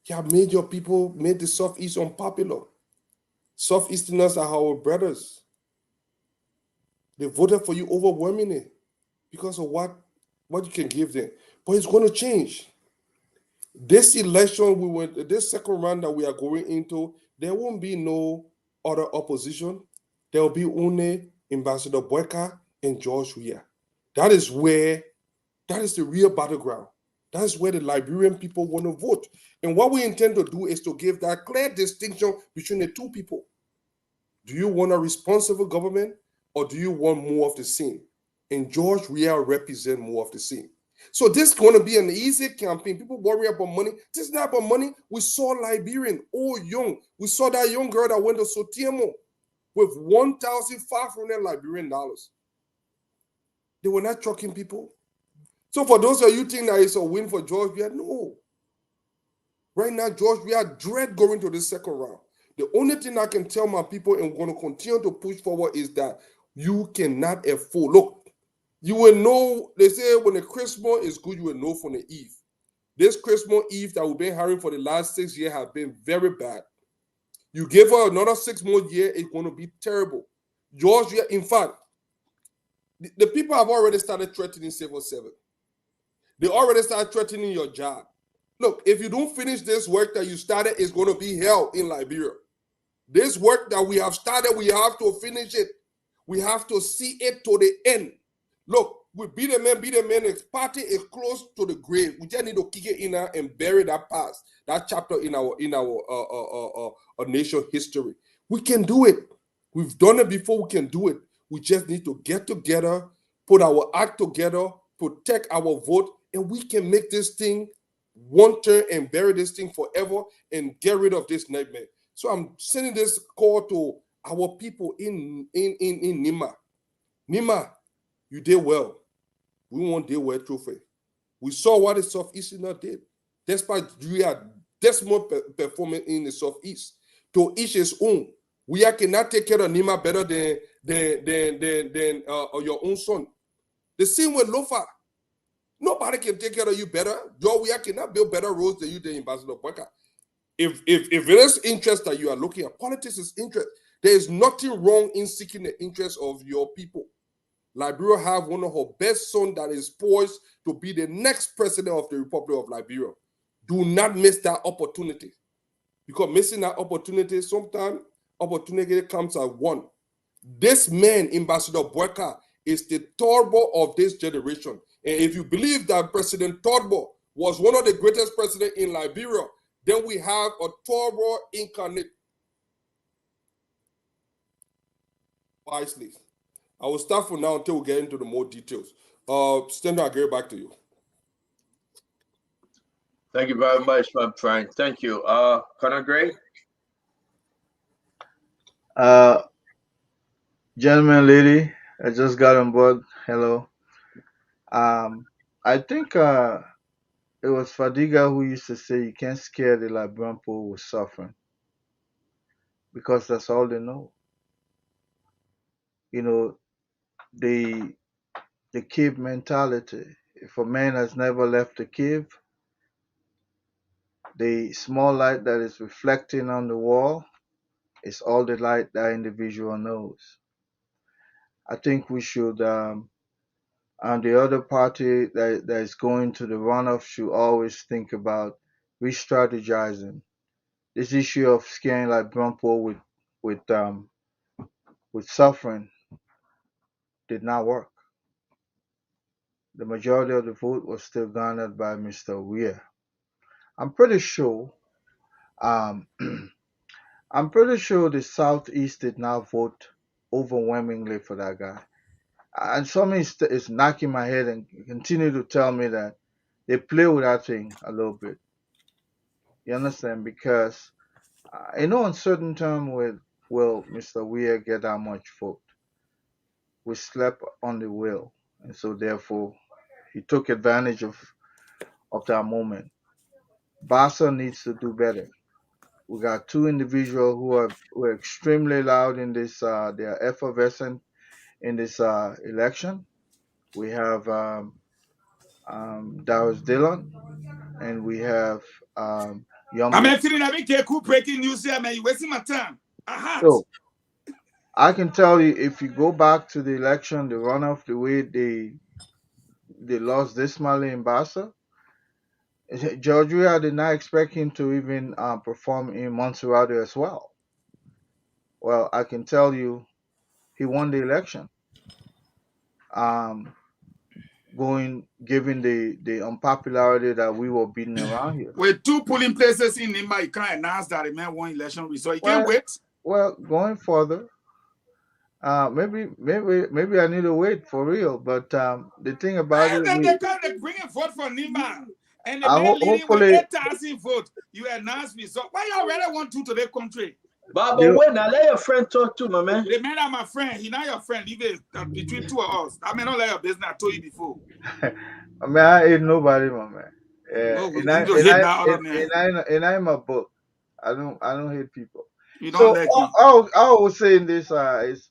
You have made your people, made the Southeast unpopular. Southeasterners are our brothers. They voted for you overwhelmingly because of what you can give them. But it's going to change. This election, this second round that we are going into, there won't be no other opposition. There will be only Ambassador Boyka and George Weah. That is the real battleground. That is where the Liberian people want to vote. And what we intend to do is to give that clear distinction between the two people. Do you want a responsible government or do you want more of the same? And George Weah represents more of the same. So this is going to be an easy campaign. People worry about money. This is not about money. We saw Liberian, old, young. We saw that young girl that went to Sotiemo with 1,500 Liberian dollars. They were not trucking people. So for those of you think that it's a win for George Weah, no. Right now, George Weah dread going to the second round. The only thing I can tell my people and we're going to continue to push forward is that you cannot afford. Look, you will know, they say when the Christmas is good, you will know from the Eve. This Christmas Eve that we've been having for the last 6 years has been very bad. You give her another 6 more years, it's going to be terrible. George Weah, in fact, the people have already started threatening Civil 7. They already started threatening your job. Look, if you don't finish this work that you started, it's going to be hell in Liberia. This work that we have started, we have to finish it. We have to see it to the end. Look, we beat a man. His party is close to the grave. We just need to kick it in there and bury that past, that chapter in our nation history. We can do it. We've done it before. We can do it. We just need to get together, put our act together, protect our vote, and we can make this thing one turn and bury this thing forever and get rid of this nightmare. So I'm sending this call to our people in Nima. Nima, you did well. We won't deal with trophy. We saw what the Southeasterner did. Despite we are dismal performance in the Southeast. To each his own. We cannot take care of Nima better than your own son. The same with Lofa. Nobody can take care of you better. We cannot build better roads than you did in Ambassador Boyka. If it is interest that you are looking at, politics is interest. There is nothing wrong in seeking the interest of your people. Liberia have one of her best sons that is poised to be the next president of the Republic of Liberia. Do not miss that opportunity. Because missing that opportunity, sometimes opportunity comes at one. This man, Ambassador Boyka, is the turbo of this generation. And if you believe that President Todbo was one of the greatest presidents in Liberia, then we have a turbo incarnate. Wisely. I will start from now until we get into the more details. Stendo, I'll get back to you. Thank you very much, my friend. Thank you. Conor Gray? Gentlemen, lady, I just got on board. Hello. I think it was Fadiga who used to say you can't scare the Liberian people with suffering because that's all they know. You know, the cave mentality. If a man has never left the cave, the small light that is reflecting on the wall is all the light that individual knows. I think we should, and the other party that is going to the runoff should always think about re-strategizing. This issue of scaring like Brumpo with suffering did not work. the majority of the vote was still garnered by Mr. Weir. I'm pretty sure um, I'm pretty sure the Southeast did not vote overwhelmingly for that guy. And something is knocking my head and continue to tell me that they play with that thing a little bit. You understand? Because in no uncertain term will Mr. Weir get that much vote. We slept on the wheel, and so therefore he took advantage of that moment. Barca needs to do better. We got two individuals who are extremely loud in this. They are effervescent in this election. We have Darius Dillon, and we have I'm Young. feeling a bit cool breaking news here, man. You're wasting my time. I had. So I can tell you, if you go back to the election, the runoff, the way they lost dismally in Barca, Georgia did not expect him to even perform in Montserrat as well. Well, I can tell you, he won the election. Um, given the unpopularity that we were beating around here. With two polling places in Nima, you can't announce that the man won election result. You can't wait. Well, going further, maybe I need to wait for real. But the thing about it, they bring a vote for Nima, and the man leading with 8,000 votes. You announce result. Why you already want to the country? But when I let your friend talk to my man. The man are my friend. He not your friend. Leave it between two of us. I may not let your business. I told you before. I mean, I hate nobody, my man. And I'm a book. I don't hate people. You don't like me. All I was saying this is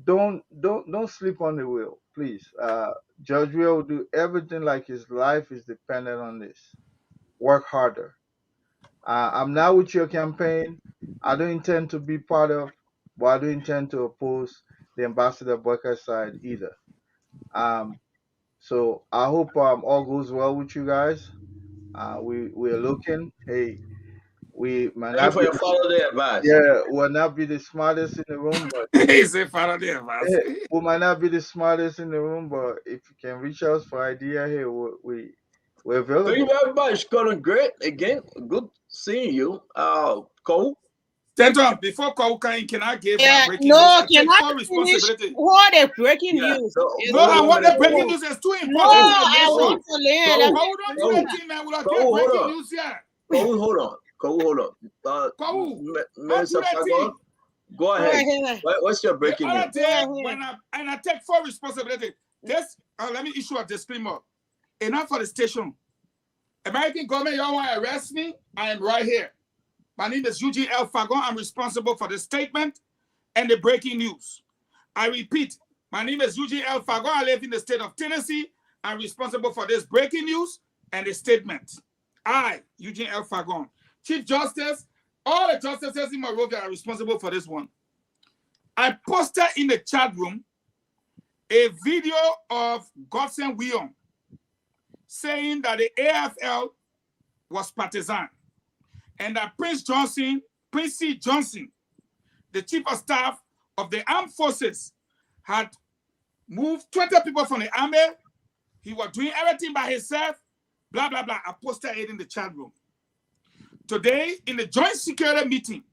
don't sleep on the wheel, please. Judge will do everything like his life is dependent on this. Work harder. I'm not with your campaign. I don't intend to be part of, but I don't intend to oppose the Ambassador Boycott side either. So I hope all goes well with you guys. We're looking. Hey, we might not be follow the advice. Yeah, we'll not be the smartest in the room, but he said follow the advice. We might not be the smartest in the room, but if you can reach us for idea here, we're available. Thank you very much, Colin. Great again. Good seeing you. Cole. Stenton, before Cole can I give my breaking news? I cannot finish what the breaking news. No, I want the breaking news. It's too important. No, I want to learn. Cole, don't do that thing, man. We'll get breaking news here. Cole, hold on. Cole, Minister Fagon, go ahead. What's your breaking news? When I take full responsibility. This, let me issue a disclaimer. Enough for the station. American government, y'all want to arrest me? I am right here. My name is Eugene L. Fagon. I'm responsible for the statement and the breaking news. I repeat, my name is Eugene L. Fagon. I live in the state of Tennessee. I'm responsible for this breaking news and the statement. I, Eugene L. Fagon, Chief Justice, all the justices in Monrovia are responsible for this one. I posted in the chat room a video of Godson Wion saying that the AFL was partisan and that Prince C. Johnson, the chief of staff of the armed forces, had moved 20 people from the army. He was doing everything by himself, blah, blah, blah. I posted it in the chat room. Today, in the joint security meeting,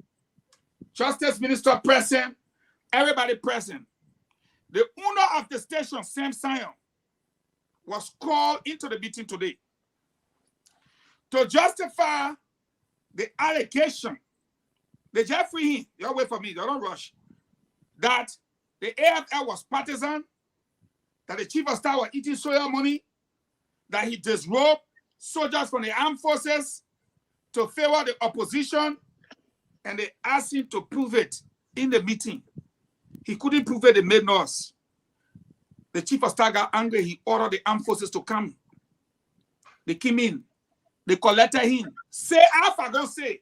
Justice Minister present, everybody present, the owner of the station, Sam Sion, was called into the meeting today to justify the allegation. They just free him. Y'all wait for me. Don't rush. That the AFL was partisan, that the chief of staff was eating soya money, that he disrobed soldiers from the armed forces to favor the opposition, and they asked him to prove it in the meeting. He couldn't prove it, they made noise. The chief of staff got angry. He ordered the armed forces to come. They came in. They collected him. Say, Alpha, go say.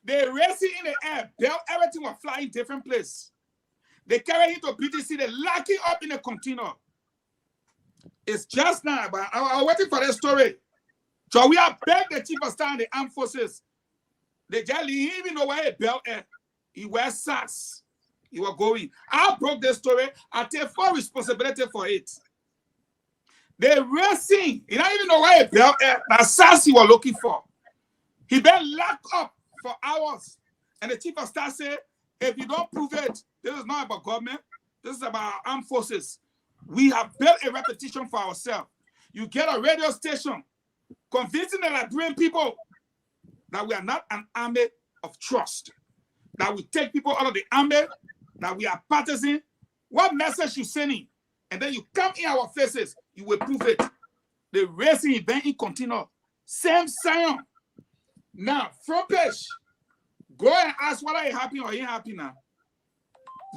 They raised him in the air. Bell, everything was flying different place. They carried him to BTC. They locked him up in a container. It's just now, but I'm waiting for that story. So we have begged the chief of staff and the armed forces. They just didn't even know where he Bell at. He wears socks. He was going. I broke the story. I take full responsibility for it. They racing. He don't even know why the assassin was looking for. He been locked up for hours. And the chief of staff said, if you don't prove it, this is not about government. This is about our armed forces. We have built a reputation for ourselves. You get a radio station convincing the Liberian people that we are not an army of trust, that we take people out of the army, that we are partisan. What message you sending? And then you come in our faces, you will prove it. The racing event in continue. Same sign. Now, front page. Go and ask whether you're happy or ain't happy now.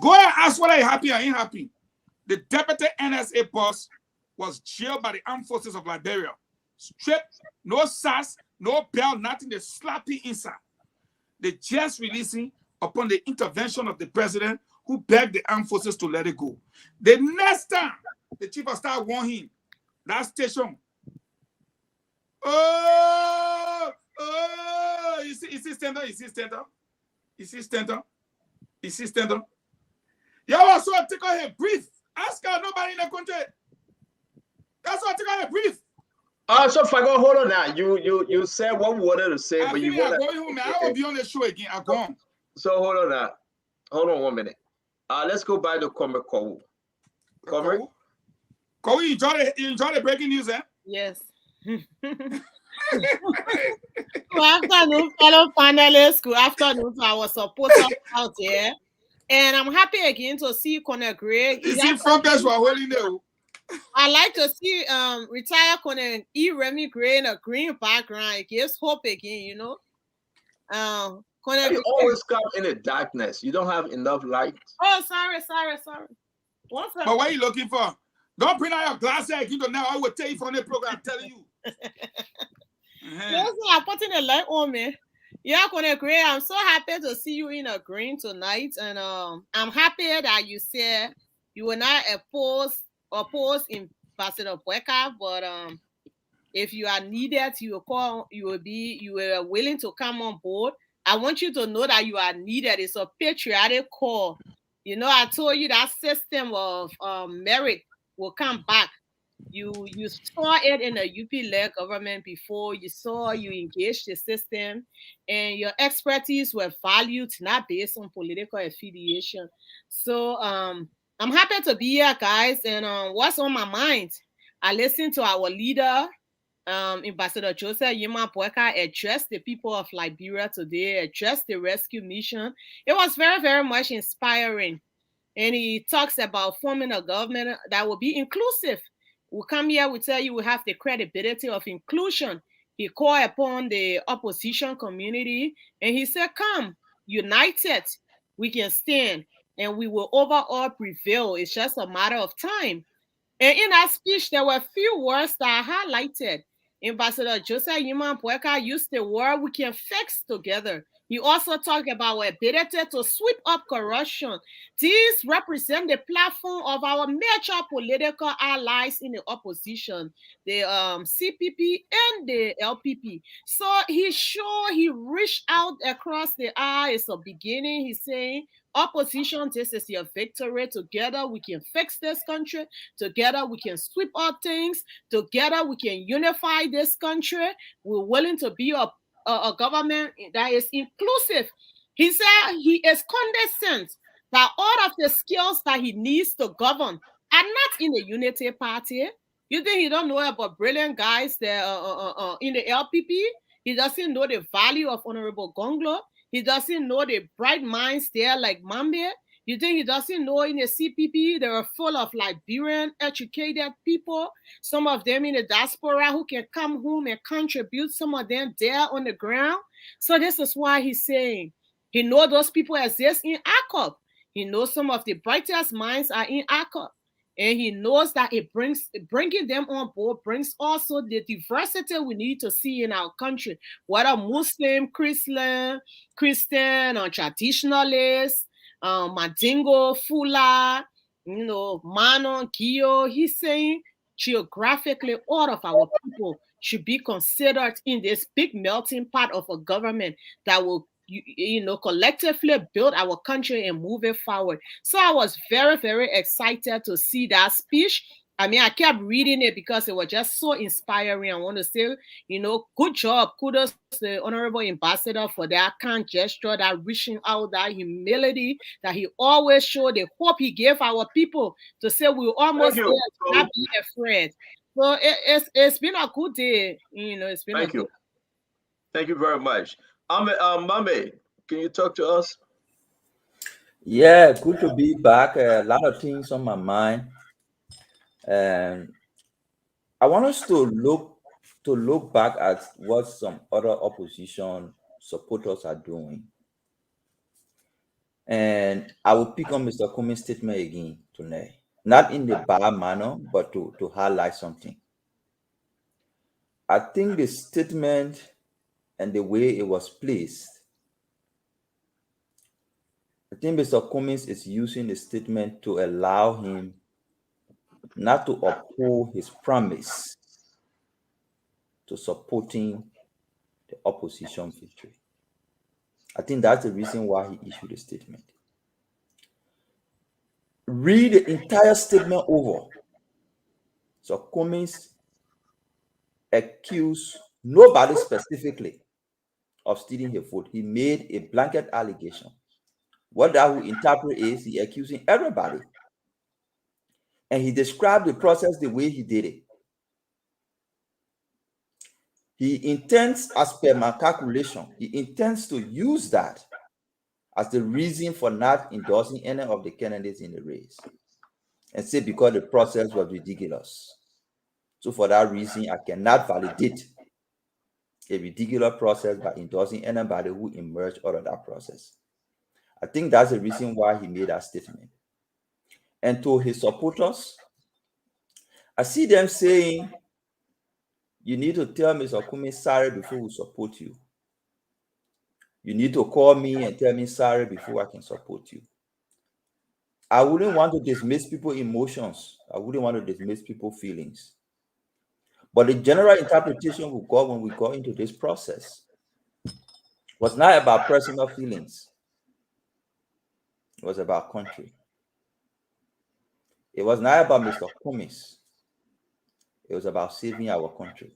Go and ask whether you're happy or ain't happy. The deputy NSA boss was jailed by the armed forces of Liberia. Stripped, no SAS, no bail, nothing. They slapped him inside. They just released him upon the intervention of the president, who begged the armed forces to let it go. The next time the chief of staff warned him, that station. You see, stand up. Y'all also take out a brief. Ask her, nobody in the country. That's what I take out a brief. So if I go, hold on now. You said what we wanted to say, but you want to. I will be on the show again. I'm gone. So hold on now. Hold on 1 minute. Let's go back to Comrade Kowu. Comrade? Kowu, you enjoy the breaking news, eh? Yes. Good afternoon, fellow panelists. Good afternoon to our supporters out there. And I'm happy again to see Colonel Greg. You see, front page we're holding there. I like to see retired Colonel E. Remy Gray in a green background. It gives hope again, you know. Colonel you always come in the darkness. You don't have enough light. Oh, sorry. What's up? But what are you looking for? Don't bring out your glasses again. Now I will tell you from the program. I'm telling you. Yes, I'm putting the light on me. Yeah, Colonel Gray, I'm so happy to see you in a green tonight, and I'm happy that you said you were not oppose Ambassador Boyka, but if you are needed, you were willing to come on board. I want you to know that you are needed. It's a patriotic call. You know, I told you that system of merit will come back. You saw it in the UP-led government before. You engaged the system, and your expertise were valued, not based on political affiliation. So I'm happy to be here, guys. And what's on my mind? I listened to our leader, Ambassador Joseph Yima Boyka, address the people of Liberia today, address the rescue mission. It was very, very much inspiring. And he talks about forming a government that will be inclusive. We come here, we tell you we have the credibility of inclusion. He called upon the opposition community and he said, come, united, we can stand and we will overall prevail. It's just a matter of time. And in that speech, there were a few words that I highlighted. Ambassador Joseph Yima Boyka used the word we can fix together. He also talked about our ability to sweep up corruption. These represent the platform of our major political allies in the opposition, the CPP and the LPP. So he reached out across the aisle. It's a beginning. He's saying, opposition, this is your victory. Together we can fix this country. Together we can sweep up things. Together we can unify this country. We're willing to be a government that is inclusive. He said he is condescending that all of the skills that he needs to govern are not in the Unity Party. You think he don't know about brilliant guys there in the LPP? He doesn't know the value of Honorable Gonglo. He doesn't know the bright minds there like Mambe. You think he doesn't know in the CPP they are full of Liberian educated people, some of them in the diaspora who can come home and contribute, some of them there on the ground. So this is why he's saying he knows those people exist in ACOP. He knows some of the brightest minds are in ACOP. And he knows that bringing them on board brings also the diversity we need to see in our country, whether Muslim, Christian, or traditionalists, Mandingo, Fula, Mano, Gio. He's saying geographically all of our people should be considered in this big melting pot of a government that will collectively build our country and move it forward. So I was very, very excited to see that speech. I mean, I kept reading it because it was just so inspiring. I want to say, good job. Kudos to the Honorable Ambassador for that kind gesture, that reaching out, that humility that he always showed, the hope he gave our people to say we're almost there, not be afraid. So it's been a good day. It's been Thank you. Thank you very much. Mame, can you talk to us? Yeah, good to be back. A lot of things on my mind. And I want us to look back at what some other opposition supporters are doing. And I will pick on Mr. Cummings' statement again tonight. Not in the bad manner, but to highlight something. I think the statement and the way it was placed, I think Mr. Cummings is using the statement to allow him not to uphold his promise to supporting the opposition victory. I think that's the reason why he issued a statement. Read the entire statement over. So Cummings accused nobody specifically of stealing his vote. He made a blanket allegation. What that will interpret is he accusing everybody. And he described the process the way he did it. He intends, as per my calculation, he intends to use that as the reason for not endorsing any of the candidates in the race. And say because the process was ridiculous. So for that reason, I cannot validate a ridiculous process by endorsing anybody who emerged out of that process. I think that's the reason why he made that statement. And to his supporters, I see them saying, you need to tell Mr. Cummings sorry before we support you. You need to call me and tell me sorry before I can support you. I wouldn't want to dismiss people's emotions. I wouldn't want to dismiss people's feelings. But the general interpretation we got when we got into this process was not about personal feelings. It was about country. It was not about Mr. Cummings. It was about saving our country.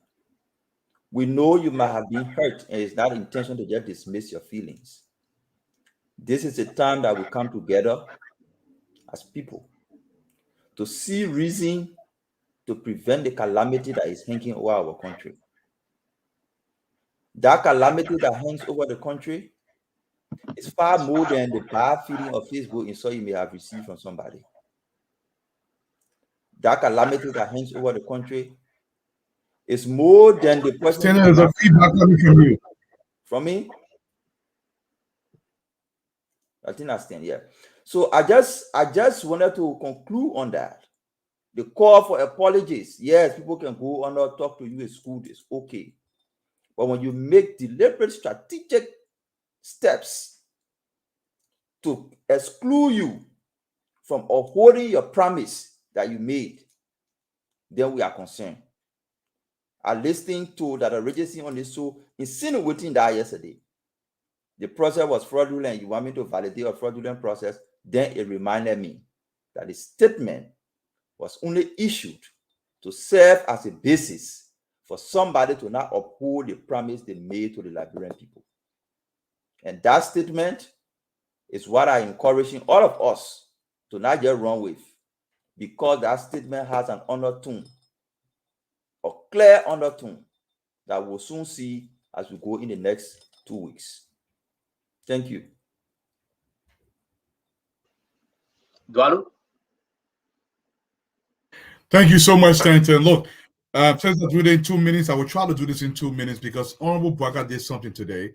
We know you might have been hurt, and it's not intention to just dismiss your feelings. This is the time that we come together as people to see reason to prevent the calamity that is hanging over our country. That calamity that hangs over the country is far more than the bad feeling of Facebook insult you may have received from somebody. That calamity that hangs over the country is more than the person. There's a feedback coming from you. From me? I think I stand, yeah. So I just wanted to conclude on that. The call for apologies. Yes, people can go on or talk to you in school, it's okay. But when you make deliberate strategic steps to exclude you from upholding your promise that you made, then we are concerned. I listened to that originally on this show insinuating that yesterday. The process was fraudulent. You want me to validate a fraudulent process? Then it reminded me that the statement was only issued to serve as a basis for somebody to not uphold the promise they made to the Liberian people. And that statement is what I'm encouraging all of us to not just run with, because that statement has an undertone, a clear undertone that we'll soon see as we go in the next 2 weeks. Thank you. Dualu? Thank you so much, Stanton. Look, since I do it in 2 minutes, I will try to do this in 2 minutes because Honorable Braga did something today.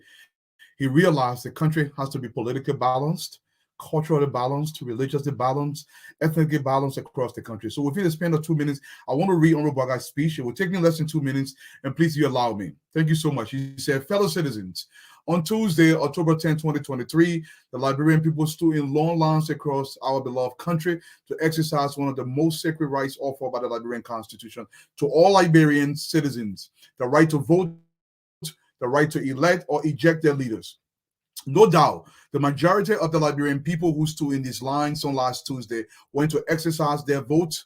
He realized the country has to be politically balanced, culturally balanced, religiously balanced, ethnically balanced across the country. So within the span of 2 minutes, I want to read Honorable Braga's speech. It will take me less than 2 minutes, and please you allow me. Thank you so much. He said, fellow citizens, on Tuesday, October 10, 2023, the Liberian people stood in long lines across our beloved country to exercise one of the most sacred rights offered by the Liberian Constitution to all Liberian citizens, the right to vote, the right to elect or eject their leaders. No doubt, the majority of the Liberian people who stood in these lines on last Tuesday went to exercise their vote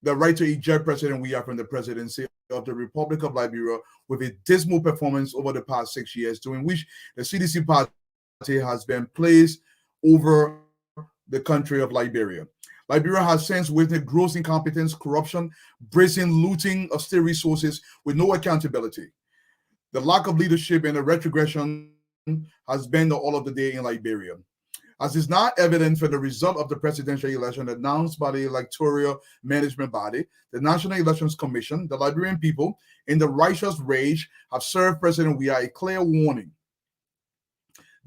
the right to eject President Weah from the presidency of the Republic of Liberia with a dismal performance over the past 6 years, during which the CDC party has been placed over the country of Liberia. Liberia has since witnessed gross incompetence, corruption, brazen looting of state resources with no accountability. The lack of leadership and the retrogression has been the all of the day in Liberia. As is not evident for the result of the presidential election announced by the electoral management body, the National Elections Commission, the Liberian people, in the righteous rage, have served President Weah a clear warning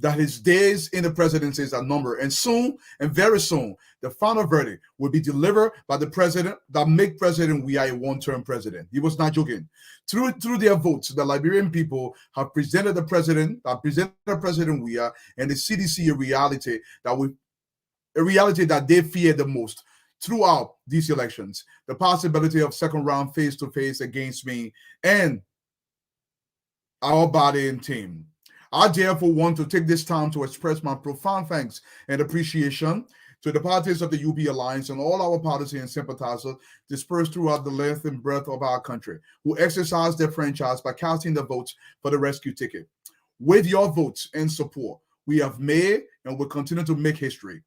that his days in the presidency are numbered, and soon, and very soon, the final verdict will be delivered by the president that make President Weah a one-term president. He was not joking. Through their votes, the Liberian people have presented President Weah and the CDC a reality that they fear the most throughout these elections. The possibility of second round face-to-face against me and our body and team. I therefore want to take this time to express my profound thanks and appreciation to the parties of the UB Alliance and all our partisans and sympathizers dispersed throughout the length and breadth of our country who exercised their franchise by casting their votes for the rescue ticket. With your votes and support, we have made and will continue to make history.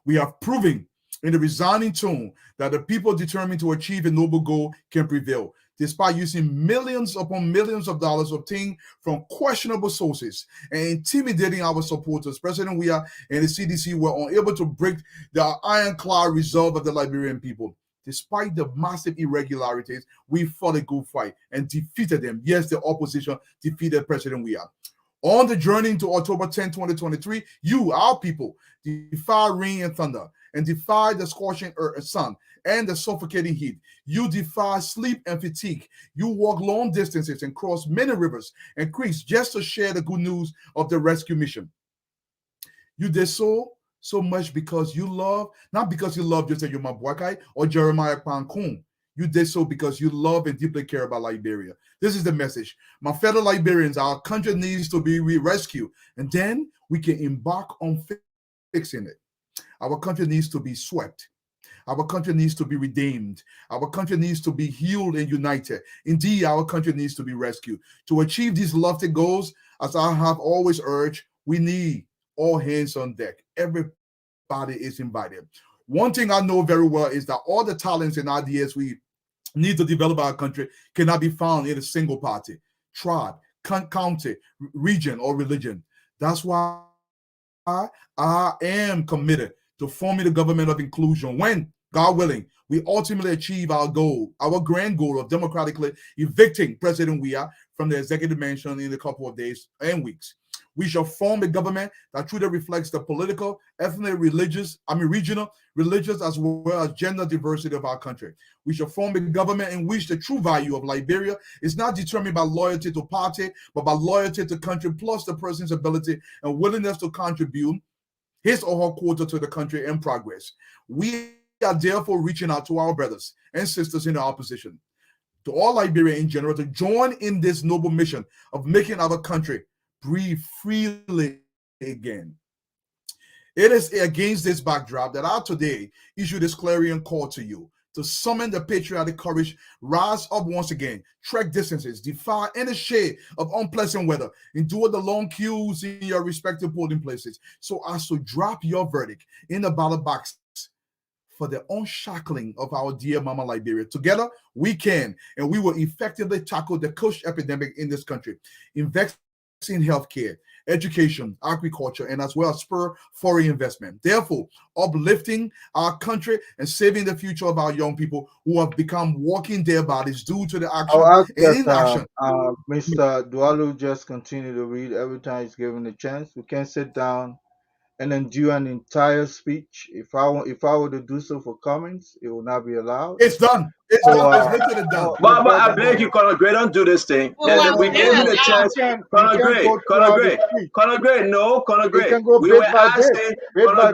We have proven in the resounding tone that the people determined to achieve a noble goal can prevail, despite using millions upon millions of dollars obtained from questionable sources and intimidating our supporters. President Weah and the CDC were unable to break the ironclad resolve of the Liberian people. Despite the massive irregularities, we fought a good fight and defeated them. Yes, the opposition defeated President Weah. On the journey to October 10, 2023, you, our people, defy rain and thunder and defy the scorching sun and the suffocating heat. You defy sleep and fatigue. You walk long distances and cross many rivers and creeks just to share the good news of the rescue mission. You did so much because you love, not because you love just like Yoma Bwakai or Jeremiah Pankun. You did so because you love and deeply care about Liberia. This is the message. My fellow Liberians, our country needs to be rescued, and then we can embark on fixing it. Our country needs to be swept. Our country needs to be redeemed. Our country needs to be healed and united. Indeed, our country needs to be rescued. To achieve these lofty goals, as I have always urged, we need all hands on deck. Everybody is invited. One thing I know very well is that all the talents and ideas we need to develop our country cannot be found in a single party, tribe, county, region, or religion. That's why I am committed to forming the government of inclusion when, God willing, we ultimately achieve our goal, our grand goal of democratically evicting President Weah from the executive mansion in a couple of days and weeks. We shall form a government that truly reflects the political, ethnic, regional, religious, as well as gender diversity of our country. We shall form a government in which the true value of Liberia is not determined by loyalty to party, but by loyalty to country, plus the person's ability and willingness to contribute his or her quota to the country and progress. We are therefore reaching out to our brothers and sisters in the opposition, to all Liberia in general, to join in this noble mission of making our country breathe freely again. It is against this backdrop that I today issue this clarion call to you to summon the patriotic courage, rise up once again, trek distances, defy any shade of unpleasant weather, endure the long queues in your respective polling places, so as to drop your verdict in the ballot box for the unshackling of our dear Mama Liberia. Together, we can, and we will effectively tackle the kush epidemic in this country, invest in healthcare, education, agriculture, and as well as spur foreign investment. Therefore, uplifting our country and saving the future of our young people who have become walking dead bodies due to the action and inaction. Mr. Dualu just continue to read every time he's given a chance. We can't sit down and then do an entire speech. If I were to do so for comments, it will not be allowed. It's done. It's literally done. But I beg you, Conor Gray, don't do this thing. We gave you the chance. Conor Gray, Conor Gray. We were asking, Conor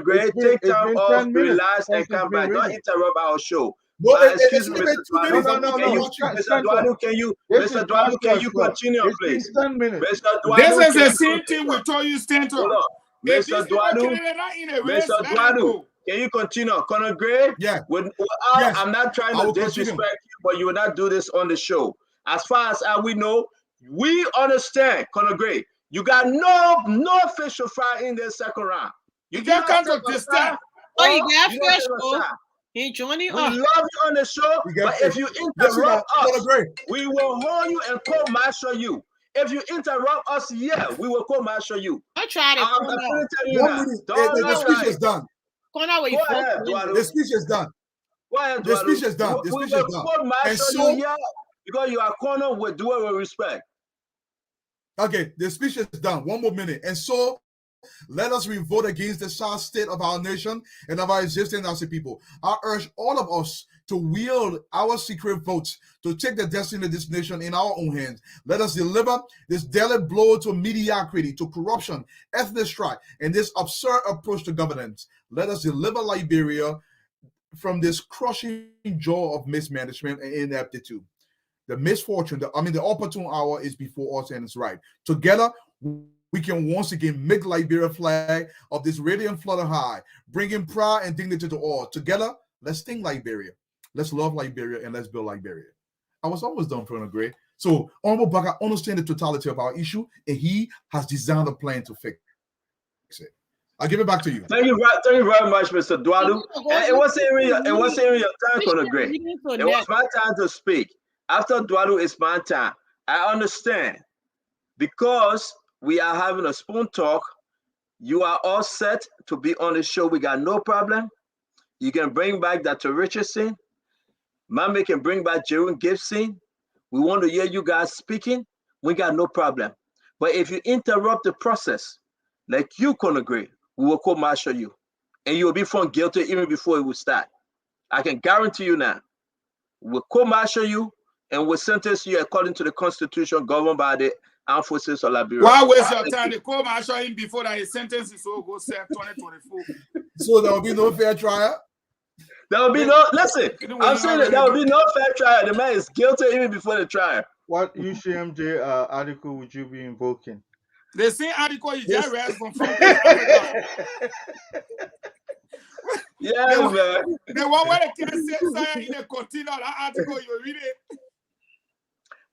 Gray, take time off, relax, and come back. Don't interrupt our show. Excuse me, Mr. Dualu, can you continue, please? Mr. Dualu, this is the same thing we told you, Stanton. Mr. Dualu, Can you continue, Conor Gray? Yeah. Yes. I'm not trying to disrespect you, but you will not do this on the show. As far as we know, we understand, Conor Gray. You got no official fight in the second round. You can't come to this time. Oh, you got fish, He joining us. We love you on the show, but if you interrupt us, we will hold you and court-martial you. If you interrupt us, we will court-martial you. I tried it. I'm telling you now. The speech is done. The speech is done. The speech is done. The speech is done. And so, because you are cornered with dual respect. Okay, the speech is done. One more minute. And so, let us revolt against the sad state of our nation and of our existence as a people. I urge all of us to wield our secret votes to take the destiny of this nation in our own hands. Let us deliver this deadly blow to mediocrity, to corruption, ethnic strife, and this absurd approach to governance. Let us deliver Liberia from this crushing jaw of mismanagement and ineptitude. The misfortune, the opportune hour is before us and it's right. Together, we can once again make Liberia flag of this radiant flutter high, bringing pride and dignity to all. Together, let's think Liberia. Let's love Liberia and let's build Liberia. I was almost done, Colonel Gray. So, Honorable Baka understands the totality of our issue, and he has designed a plan to fix it. I'll give it back to you. Thank you very much, Mr. Duadu. It wasn't even your turn, Colonel Gray. It was my time to speak. After Duadu, it's my time. I understand. Because we are having a spoon talk, you are all set to be on the show. We got no problem. You can bring back Dr. Richardson. Mami can bring back Jerome Gibson. We want to hear you guys speaking. We got no problem. But if you interrupt the process, like you, Conor Gray, we will court-martial you. And you will be found guilty even before it will start. I can guarantee you now. We'll court-martial you and we'll sentence you according to the Constitution governed by the Armed Forces of Liberia. Why waste your time? The court-martial him before that his sentence is over, go serve 2024. So there will be no fair trial? There will be no, listen, I'm saying that there will be no fair trial. The man is guilty even before the trial. What UCMJ article would you be invoking? The same article you just read from Africa. Yeah, man. The one where they can say in the container, that article, you read it.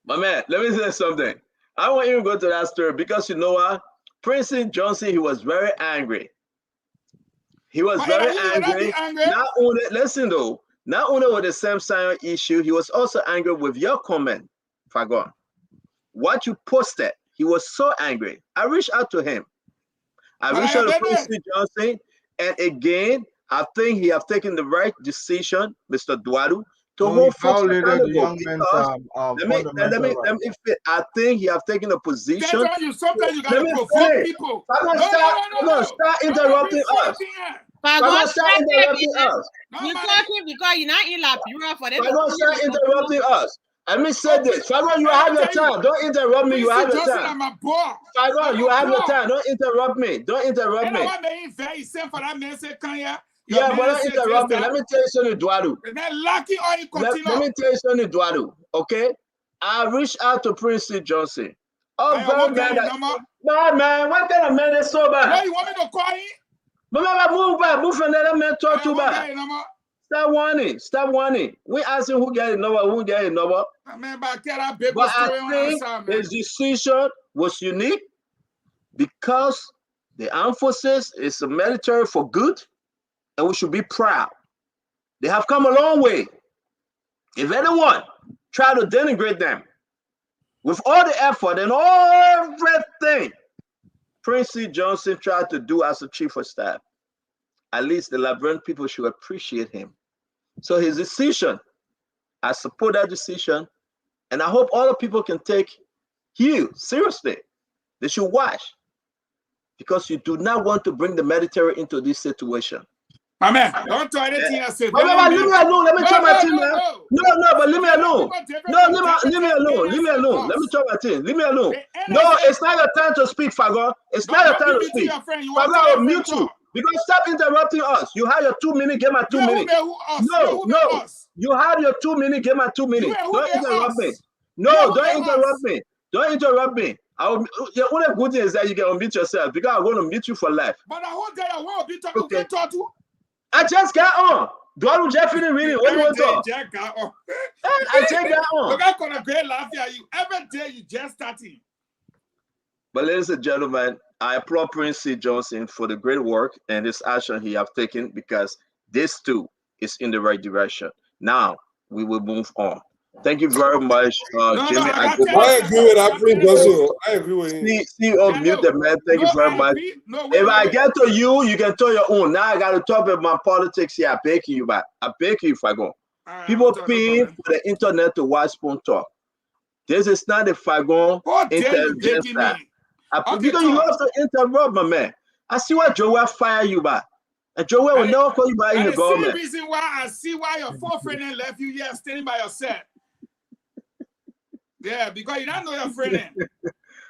My man, let me say something. I won't even go to that story because you know what? Prince Johnson, he was very angry. He was very angry. Not only, listen though, not only with the Samsung issue, he was also angry with your comment, Fagon. What you posted, he was so angry. I reached out to him. I reached out to Prince Johnson, and again, I think he have taken the right decision, Mr. Duadu, to hold folks accountable. I think he have taken a position. Sometimes you gotta provoke people. Start interrupting us. Start interrupting us. You talking because you're not in Liberia for that. Start interrupting us. Let me say this. Fagon, you have your time. Don't interrupt me. You have your time. Fagon, you have your time. Don't interrupt me. Don't interrupt me. Yeah, but don't interrupt me. Let me tell you something, Duadu. Let me tell you something, Duadu. Okay? I reached out to Prince Johnson. Oh, very bad. Man, what kind of man is so bad? Why you want me to call him? Move back. Move from there. Man, talk too bad. Stop warning. We asking who get it number, who get it number. But I think his decision was unique because the armed forces is a military for good, and we should be proud. They have come a long way. If anyone try to denigrate them, with all the effort and everything Prince Johnson tried to do as a chief of staff, at least the Liberian people should appreciate him. So his decision, I support that decision, and I hope other people can take you seriously. They should watch, because you do not want to bring the military into this situation. My man, don't try anything I said. Leave me alone. Let me talk my team, man. No, but leave me alone. No, leave me alone. Leave me alone. Let me talk my team. Leave me alone. No, it's not your time to speak, Fagon. It's not your time to speak. Fagon, I'll mute you. Because stop interrupting us. You have your 2 minutes, get my 2 minutes. No. You have your 2 minutes, get my 2 minutes. Don't interrupt me. No, don't interrupt me. Don't interrupt me. Your only good thing is that you can unmute yourself, because I'm going to mute you for life. But I won't tell you what be talking to. I just got on. Dualu Jeff in the meeting. What do you want to talk? Jack got on. I just got on. Look, I'm gonna great laugh at you. Every day you just starting. But ladies and gentlemen, I applaud Prince C. Johnson for the great work and this action he have taken, because this too is in the right direction. Now we will move on. Thank you very much, Jimmy. I agree with that, Prince Johnson. I agree with him. CEO muted, man. Thank you very much. If I get to you, you can tell your own. Now I got to talk about my politics here. I beg you back. I beg you if I go. People paying for the internet to watch Spoon Talk. This is not a Fagon intelligence side. Because you have to interrupt, my man. I see why Joel fire you back. And Joel will never call you back in the government. The reason why I see why your four friend left you here standing by yourself. Yeah, because you don't know your friend.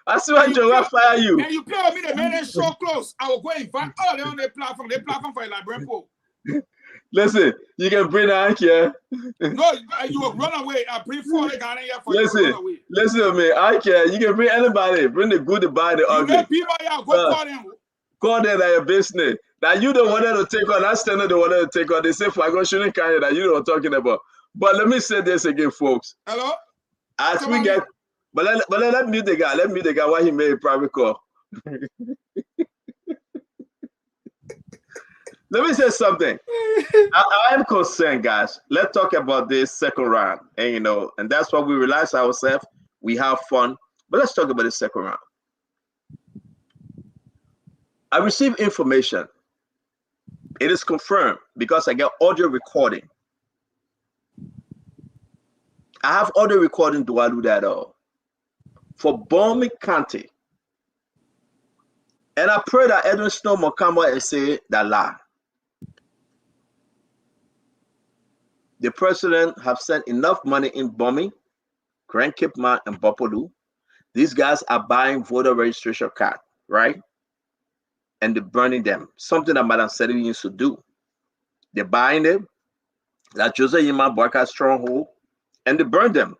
I see why Joel fire you. And you play with me the minute show close. I will go invite all them on the platform. The platform for a Liberian pool. Listen, you can bring that here. No, you will run away. I bring 4 Ghana here for you to run away. Listen to me. I care. You can bring anybody. Bring the good, the bad, the ugly. People here, go call them. Call them at your business. Now you don't want them to take on. That's standard the one to take on. They say Fagon shouldn't carry that. You know what I'm talking about. But let me say this again, folks. Hello? As we get, but let mute the guy. Let mute the guy while he made a private call. Let me say something. I am concerned, guys. Let's talk about this second round. And and that's why we relax ourselves. We have fun. But let's talk about the second round. I received information. It is confirmed because I got audio recording. I have audio recording. Do I do that all? For Bomi County. And I pray that Edwin Snow Mokamba and say that lie. The president have sent enough money in Bomi, Grand Kipman, and Bopolu. These guys are buying voter registration card, right? And they're burning them. Something that Madam Sedi used to do. They're buying them. That Jose Yima Barca stronghold. And they burn them.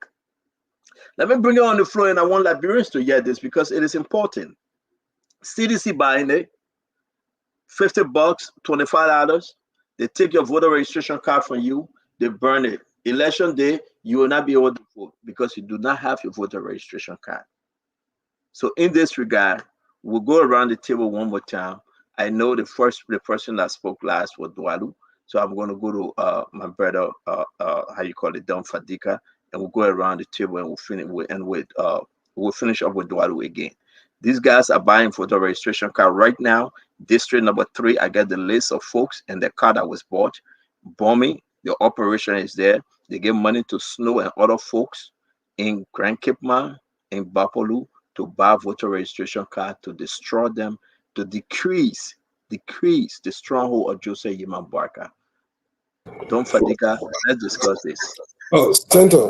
Let me bring it on the floor, and I want Liberians to hear this because it is important. CDC buying it, $50, $25. They take your voter registration card from you. They burn it. Election day, you will not be able to vote because you do not have your voter registration card. So in this regard, we'll go around the table one more time. I know the person that spoke last was Dualu. So I'm going to go to my brother, Don Fadika, and we'll go around the table and we'll finish up with Dualu again. These guys are buying voter registration card right now. District number 3, I got the list of folks and the car that was bought. Bombing, the operation is there. They give money to Snow and other folks in Grand Kipman, in Bapolu, to buy voter registration card, to destroy them, to decrease the stronghold of Jose Yiman Barca. Don't Fadika, let's discuss this. Oh, Senator,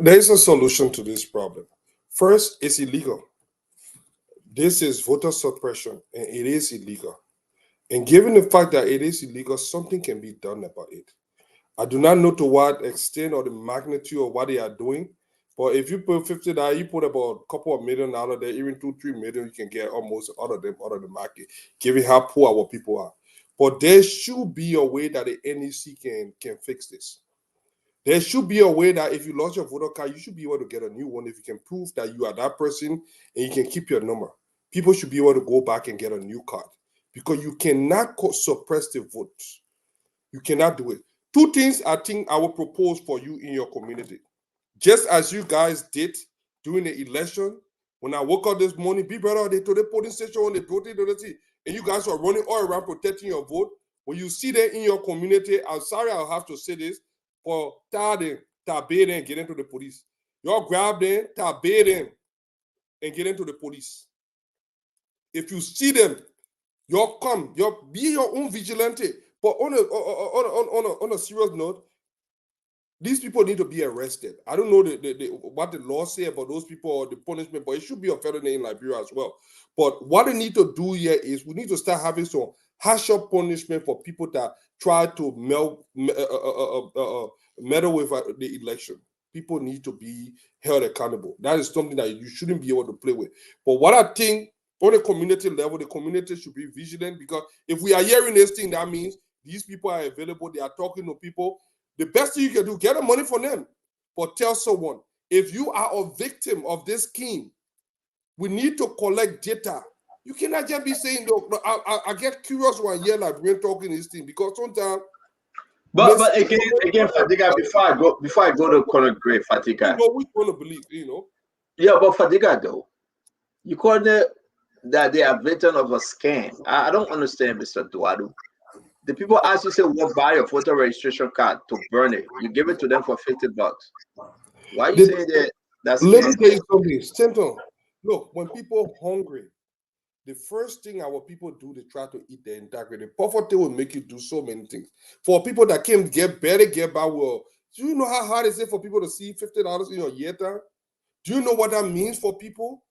there is a solution to this problem. First, it's illegal. This is voter suppression, and it is illegal. And given the fact that it is illegal, something can be done about it. I do not know to what extent or the magnitude of what they are doing, but if you put $50, you put about a couple of $1 million there, even $2-3 million, you can get almost all of them out of the market, given how poor our people are. But there should be a way that the NEC can fix this. There should be a way that if you lost your voter card, you should be able to get a new one if you can prove that you are that person and you can keep your number. People should be able to go back and get a new card because you cannot suppress the votes. You cannot do it. 2 things I think I will propose for you in your community. Just as you guys did during the election, when I woke up this morning, be brother, they told the polling station on the voting, and you guys are running all around protecting your vote. When you see that in your community, I'm sorry I'll have to say this, for Tade, Tabere, and get into the police. Y'all grab them, Tabere, and get into the police. If you see them, y'all come, y'all be your own vigilante. But on a serious note, these people need to be arrested. I don't know what the law say about those people or the punishment, but it should be a felony in Liberia as well. But what they need to do here is we need to start having some harsher punishment for people that try to meddle with the election. People need to be held accountable. That is something that you shouldn't be able to play with. But what I think On a community level, the community should be vigilant, because if we are hearing this thing, that means these people are available, they are talking to people. The best thing you can do, get the money from them. But tell someone, if you are a victim of this scheme, we need to collect data. You cannot just be saying, no, I get curious when I hear like we're talking this thing, because sometimes. But again, Fadiga, before I go to Conor Gray, Fadiga. You know which one to believe, you know. Yeah, but Fadiga though, you call it that they are victim of a scam. I don't understand, Mr. Duadu. The people ask you, say, "What, buy a photo registration card to burn it?" You give it to them for $50. Why are you saying that? That's let me tell you something, Stanton. Look, when people are hungry, the first thing our people do, they try to eat their integrity. Poverty will make you do so many things. For people that can get by, well, do you know how hard is it for people to see $50 in your year time? Do you know what that means for people?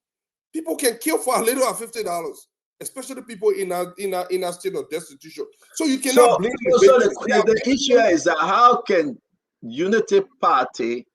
People can kill for a little at $50, especially people in a state of destitution. So you cannot blame the issue is that how can Unity Party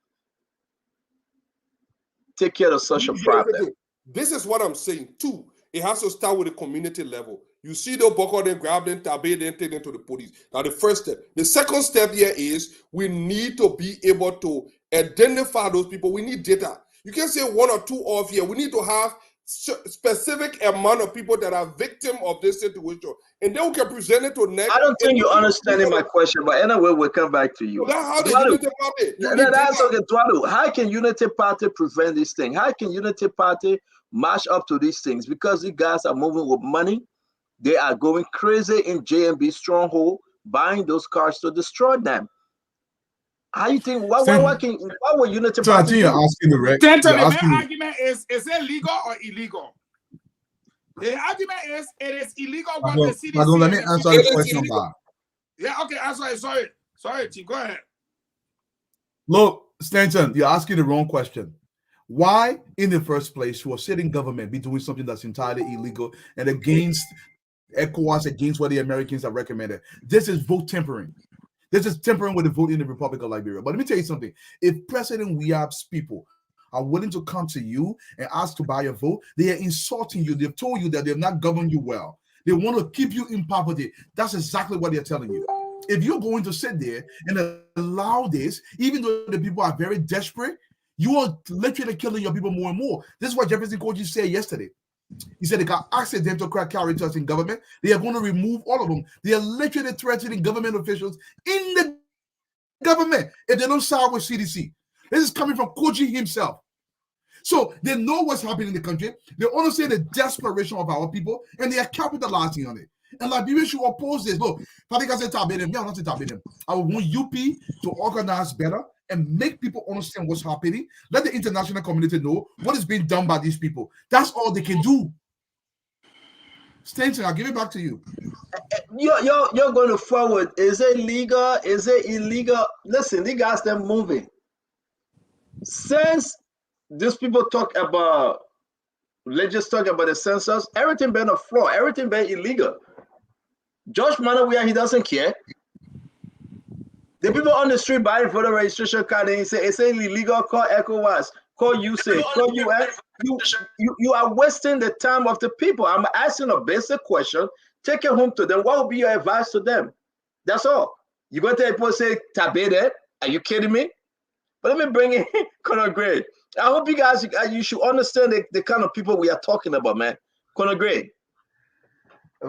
take care of such a problem? This is what I'm saying too. It has to start with the community level. You see the buckle, then grab them, tabby, then take them to the police. Now, the first step. The second step here is we need to be able to identify those people. We need data. You can't say one or two off here. We need to have specific amount of people that are victim of this situation, and then we can present it to next. I don't think you're understanding my question, but anyway, we'll come back to you. So that's how the Unity Party. That's okay, how can Unity Party prevent this thing? How can Unity Party match up to these things? Because these guys are moving with money. They are going crazy in JMB stronghold, buying those cars to destroy them. How you think? Why would Unity So Party? I think you're asking the right. The main argument is it legal or illegal? The argument is it is illegal what the CDC. Let me answer the question, Bob. Yeah, okay, I'm sorry, Chief, go ahead. Look, Stanton, you're asking the wrong question. Why, in the first place, will a sitting government be doing something that's entirely illegal and against ECOWAS, against what the Americans have recommended? This is vote tampering. This is tampering with the vote in the Republic of Liberia. But let me tell you something. If President Weab's people are willing to come to you and ask to buy your vote, they are insulting you. They've told you that they've not governed you well. They want to keep you in poverty. That's exactly what they're telling you. If you're going to sit there and allow this, even though the people are very desperate, you are literally killing your people more and more. This is what Jefferson Koji said yesterday. He said they got accidental characters in government. They are going to remove all of them. They are literally threatening government officials in the government if they don't side with CDC. This is coming from Koji himself. So they know what's happening in the country. They understand the desperation of our people, and they are capitalizing on it. And Liberia should oppose this. Look, Fadiga said Tabedim. Yeah, I'm not Tabedim. I want UP to organize better and make people understand what's happening. Let the international community know what is being done by these people. That's all they can do. Stanton, I'll give it back to you. You're going to forward. Is it legal? Is it illegal? Listen, these guys, they're moving. Since these people talk about, let's just talk about the census, everything been a fraud, everything been illegal. Josh Manawia, he doesn't care. The people on the street buying voter registration card, and he say it's illegal, call ECOWAS, call USAID, call UN. You are wasting the time of the people. I'm asking a basic question. Take it home to them. What would be your advice to them? That's all. You go to people say, Tabede, are you kidding me? But let me bring in Conor Gray. I hope you guys, you should understand the kind of people we are talking about, man. Conor Gray.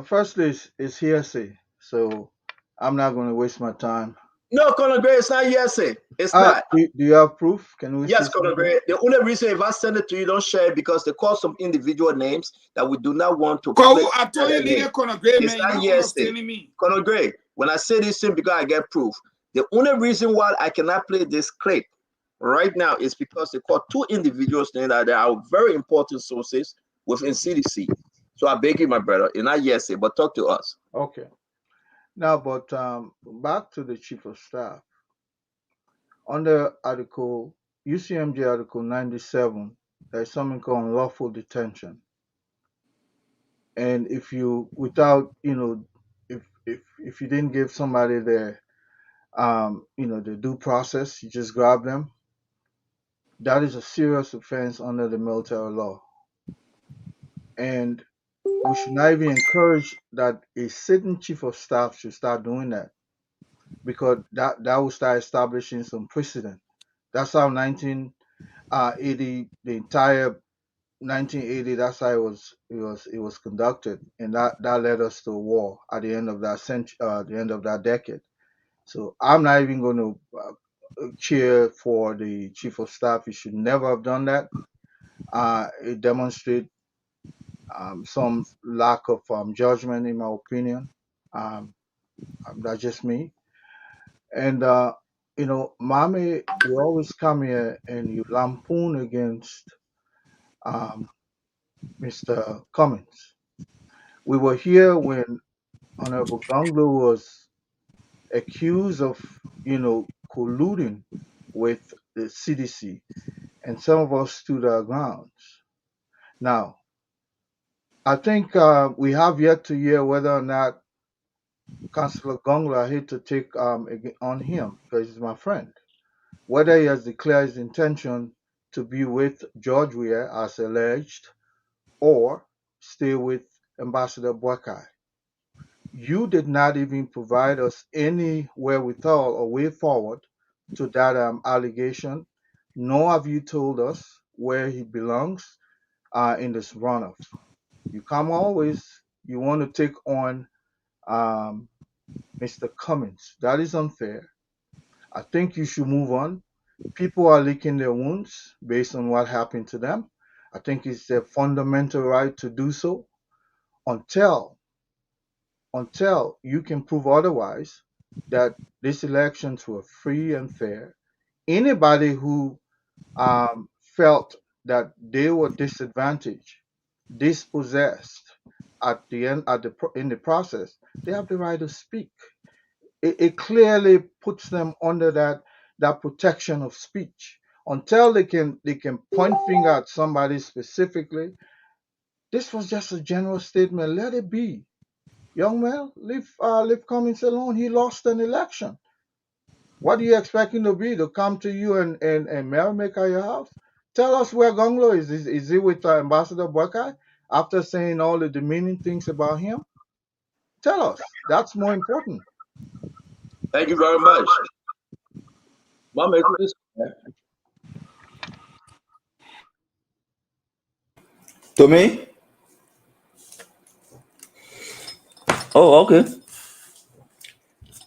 Firstly, it's hearsay, so I'm not going to waste my time. No, Conor Gray, it's not hearsay. It's not. Do you have proof? Can we? Yes, Conor Gray. The only reason if I send it to you, don't share it because they call some individual names that we do not want to. I told you, Conor Gray, it's man. Not hearsay. Conor Gray, when I say this thing because I get proof, the only reason why I cannot play this clip right now is because they call two individuals names that are very important sources within CDC. So I beg you, my brother, it's not hearsay, but talk to us. Okay. Now, but back to the Chief of Staff. Under Article UCMJ Article 97, there's something called unlawful detention. And if you, without, if you didn't give somebody the, the due process, you just grab them, that is a serious offense under the military law. And we should not even encourage that a sitting chief of staff should start doing that, because that will start establishing some precedent. That's how 1980, the entire 1980, that's how it was conducted, and that led us to a war at the end of that century, the end of that decade. So I'm not even going to cheer for the chief of staff. He should never have done that. It demonstrates some lack of judgment, in my opinion. Um, that's just me. And Mami, you always come here and you lampoon against um, Mr. Cummins. We were here when Honorable Ganglo was accused of, colluding with the CDC, and some of us stood our grounds. Now, I think we have yet to hear whether or not Councillor Ganglo, I hate to take on him because he's my friend, whether he has declared his intention to be with George Weah as alleged or stay with Ambassador Boakai. You did not even provide us any wherewithal or way forward to that allegation, nor have you told us where he belongs in this runoff. You come always, you want to take on um, Mr. Cummins. That is unfair. I think you should move on. People are licking their wounds based on what happened to them. I think it's their fundamental right to do so until you can prove otherwise, that these elections were free and fair. Anybody who felt that they were disadvantaged, dispossessed in the process, they have the right to speak. It clearly puts them under that protection of speech. Until they can point finger at somebody specifically, this was just a general statement. Let it be. Young man, leave Cummings alone. He lost an election. What do you expect him to be? To come to you and merrymake at your house? Tell us where Gonglo is. Is he with Ambassador Boakai after saying all the demeaning things about him? Tell us. That's more important. Thank you very much. Mama, this To me? Oh, okay.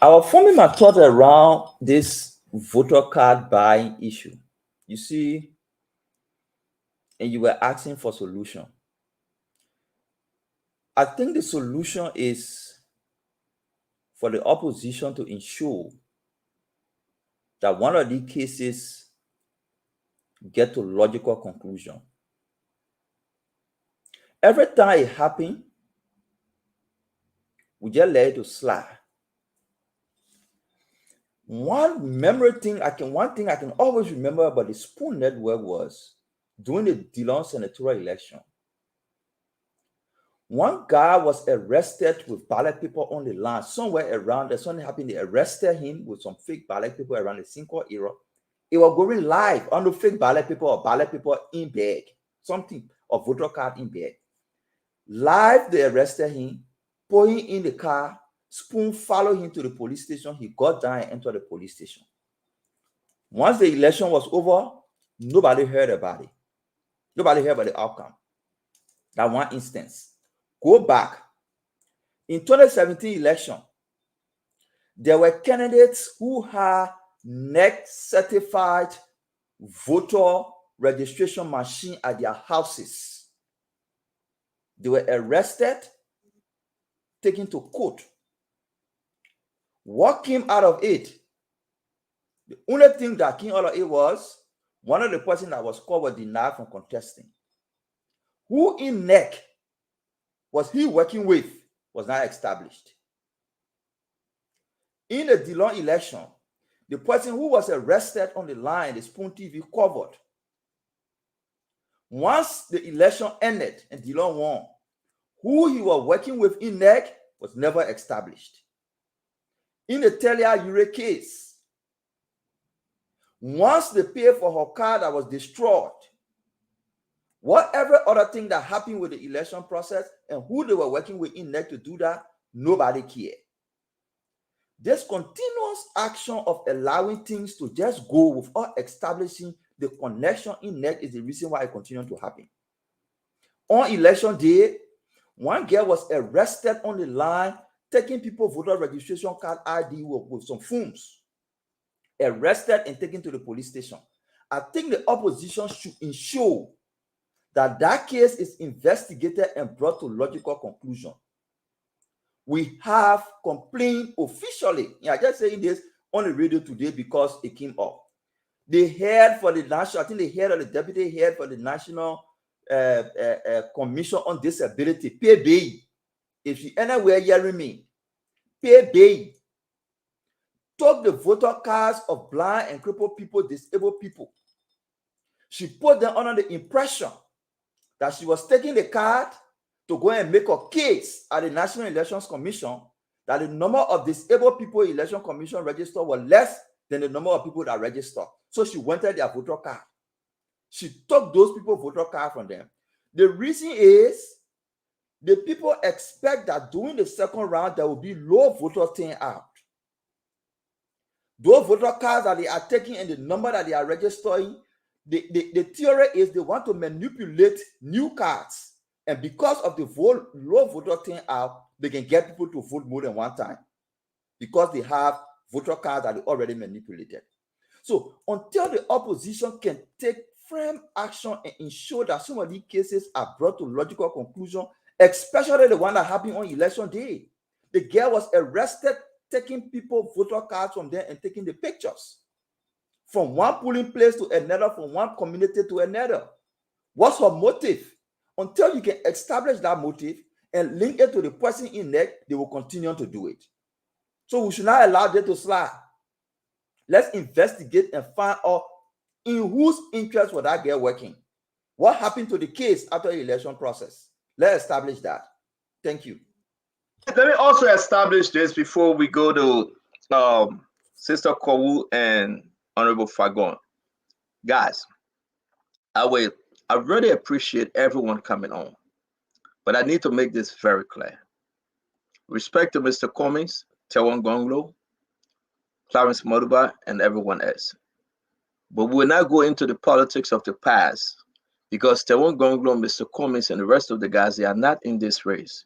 I was forming my thought around this voter card buying issue. You see, and you were asking for solution. I think the solution is for the opposition to ensure that one of these cases get to logical conclusion. Every time it happens, we just let it to slide. One thing I can always remember about the Spoon Network was during the Dillon senatorial election. One guy was arrested with ballot paper on the line somewhere around there. Something happened. They arrested him with some fake ballot paper around the Cinco era. It was going live on the fake ballot paper or ballot paper in bag, something, or voter card in bag. Live, they arrested him, put him in the car. Spoon followed him to the police station. He got down and entered the police station. Once the election was over, nobody heard about it. Nobody heard about the outcome. That one instance. Go back. In 2017 election, there were candidates who had NEC certified voter registration machine at their houses. They were arrested, taken to court. What came out of it? The only thing that came out of it was one of the persons that was called was denied from contesting. Who in NEC was he working with was not established. In the Dillon election, the person who was arrested on the line, the Spoon TV covered. Once the election ended and Dillon won, who he was working with in NEC was never established. In the Telia Ure case, once they paid for her car that was destroyed, Whatever other thing that happened with the election process and who they were working with in NEC to do that, nobody cared. This continuous action of allowing things to just go without establishing the connection in NEC is the reason why it continued to happen. On election day, one girl was arrested on the line, taking people voter registration card ID with some fumes. Arrested and taken to the police station. I think the opposition should ensure that that case is investigated and brought to logical conclusion. We have complained officially. Yeah, just saying this on the radio today because it came up. The head for the national, I think the head or the deputy head for the National Commission on Disability, pay bail. If you anywhere hearing me, pay bail. Took the voter cards of blind and crippled people, disabled people. She put them under the impression that she was taking the card to go and make a case at the National Elections Commission that the number of disabled people in Election Commission registered were less than the number of people that registered. So she wanted their voter card. She took those people voter card from them. The reason is the people expect that during the second round, there will be low voter turnout. Those voter cards that they are taking and the number that they are registering, the theory is they want to manipulate new cards. And because of the low voter turnout, they can get people to vote more than one time because they have voter cards that are already manipulated. So until the opposition can take firm action and ensure that some of these cases are brought to logical conclusion, especially the one that happened on election day, the girl was arrested taking people voter cards from them and taking the pictures from one polling place to another, from one community to another. What's her motive? Until you can establish that motive and link it to the person in NEC, they will continue to do it. So we should not allow them to slide. Let's investigate and find out in whose interest was that girl working. What happened to the case after the election process? Let's establish that. Thank you. Let me also establish this before we go to Sister Kowu and Honorable Fagon. Guys, I really appreciate everyone coming on, but I need to make this very clear. Respect to Mr. Cummings, Tewon Gonglo, Clarence Moduba, and everyone else. But we will not go into the politics of the past because Tewon Gonglo, Mr. Cummings, and the rest of the guys, they are not in this race.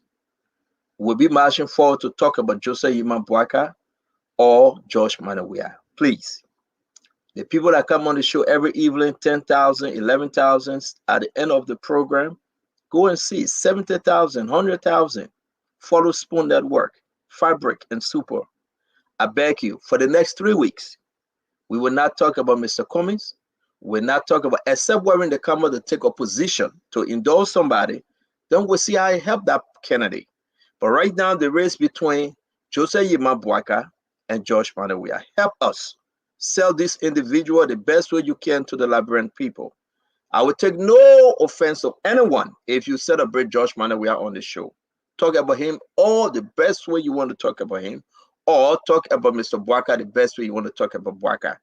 We'll be marching forward to talk about Joseph Yiman Bwaka or George Manawia. Please. The people that come on the show every evening, 10,000, 11,000, at the end of the program, go and see 70,000, 100,000. Follow Spoon Network, Fabric, and Super. I beg you, for the next 3 weeks, we will not talk about Mr. Cummings. We will not talk about, except when they come out to take a position to endorse somebody, then we'll see how I help that candidate. But right now, the race between Joseph Yiman Bwaka and George Manawia. Help us sell this individual the best way you can to the Liberian people. I will take no offense of anyone if you celebrate George Manawia on the show. Talk about him all the best way you want to talk about him, or talk about Mr. Bwaka the best way you want to talk about Bwaka.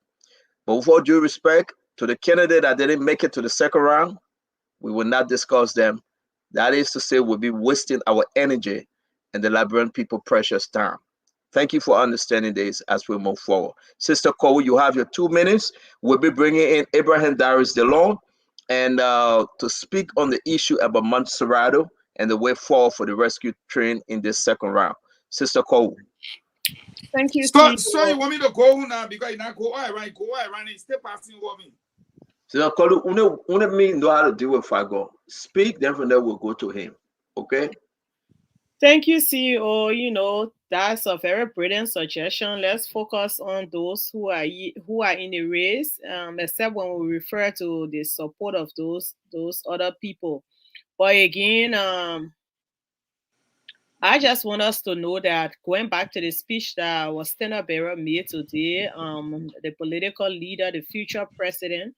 But with all due respect to the candidate that didn't make it to the second round, we will not discuss them. That is to say, we'll be wasting our energy and the Liberian people precious time. Thank you for understanding this as we move forward. Sister Kowu, you have your 2 minutes. We'll be bringing in Abraham Darius DeLong and to speak on the issue about Montserrado and the way forward for the rescue train in this second round. Sister Kowu. Thank you. So you want me to go now because you not go all right, stay passing over me. Sister Kowu, only me know how to deal with Fago. Speak, then from there we'll go to him. Okay? Thank you, CEO. You know, that's a very brilliant suggestion. Let's focus on those who are in the race, except when we refer to the support of those other people. But again, I just want us to know that going back to the speech that was Standard Bearer made today, the political leader, the future president,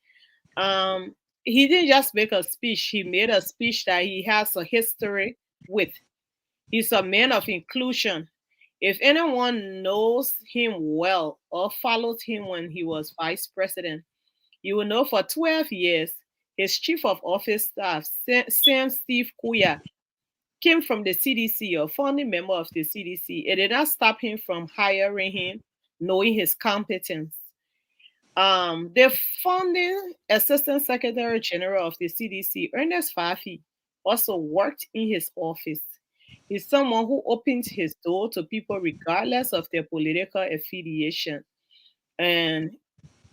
he didn't just make a speech. He made a speech that he has a history with. He's a man of inclusion. If anyone knows him well or followed him when he was vice president, you will know for 12 years, his chief of office staff, Sam Steve Kuya, came from the CDC, a founding member of the CDC. It did not stop him from hiring him, knowing his competence. The founding Assistant Secretary General of the CDC, Ernest Fafi, also worked in his office. He's someone who opens his door to people regardless of their political affiliation. And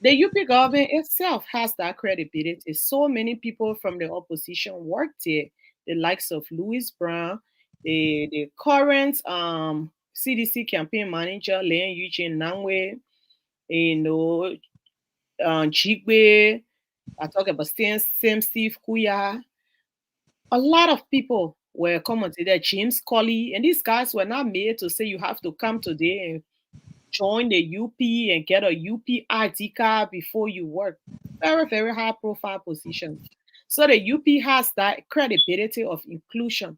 the UP government itself has that credibility. So many people from the opposition worked there, the likes of Louis Brown, the current CDC campaign manager, Leon Eugene Nangwe, Jigwe, I talk about Sam Steve Kuya. A lot of people were coming to there, James Colley, and these guys were not made to say you have to come today and join the UP and get a UP ID card before you work. Very, very high profile positions. So the UP has that credibility of inclusion.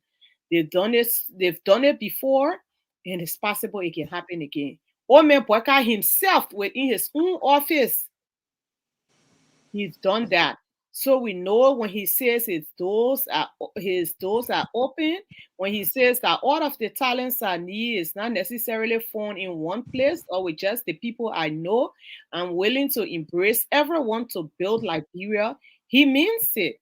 They've done it before, and it's possible it can happen again. Omen Boyka himself within his own office, he's done that. So we know when he says his doors are open, when he says that all of the talents I need is not necessarily found in one place or with just the people I know, I'm willing to embrace everyone to build Liberia, he means it.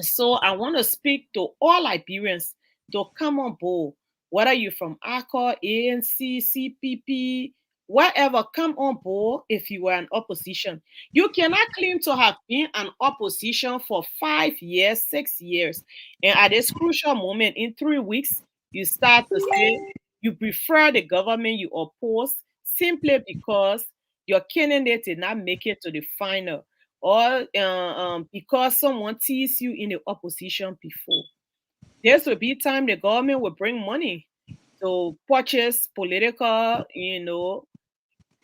So I want to speak to all Liberians to come on board, whether you're from ACA, ANC, CPP, whatever, come on board if you were an opposition. You cannot claim to have been an opposition for 5 years, 6 years, and at this crucial moment in 3 weeks, you start to say you prefer the government you oppose simply because your candidate did not make it to the final, or because someone teased you in the opposition before. This will be time the government will bring money to purchase political,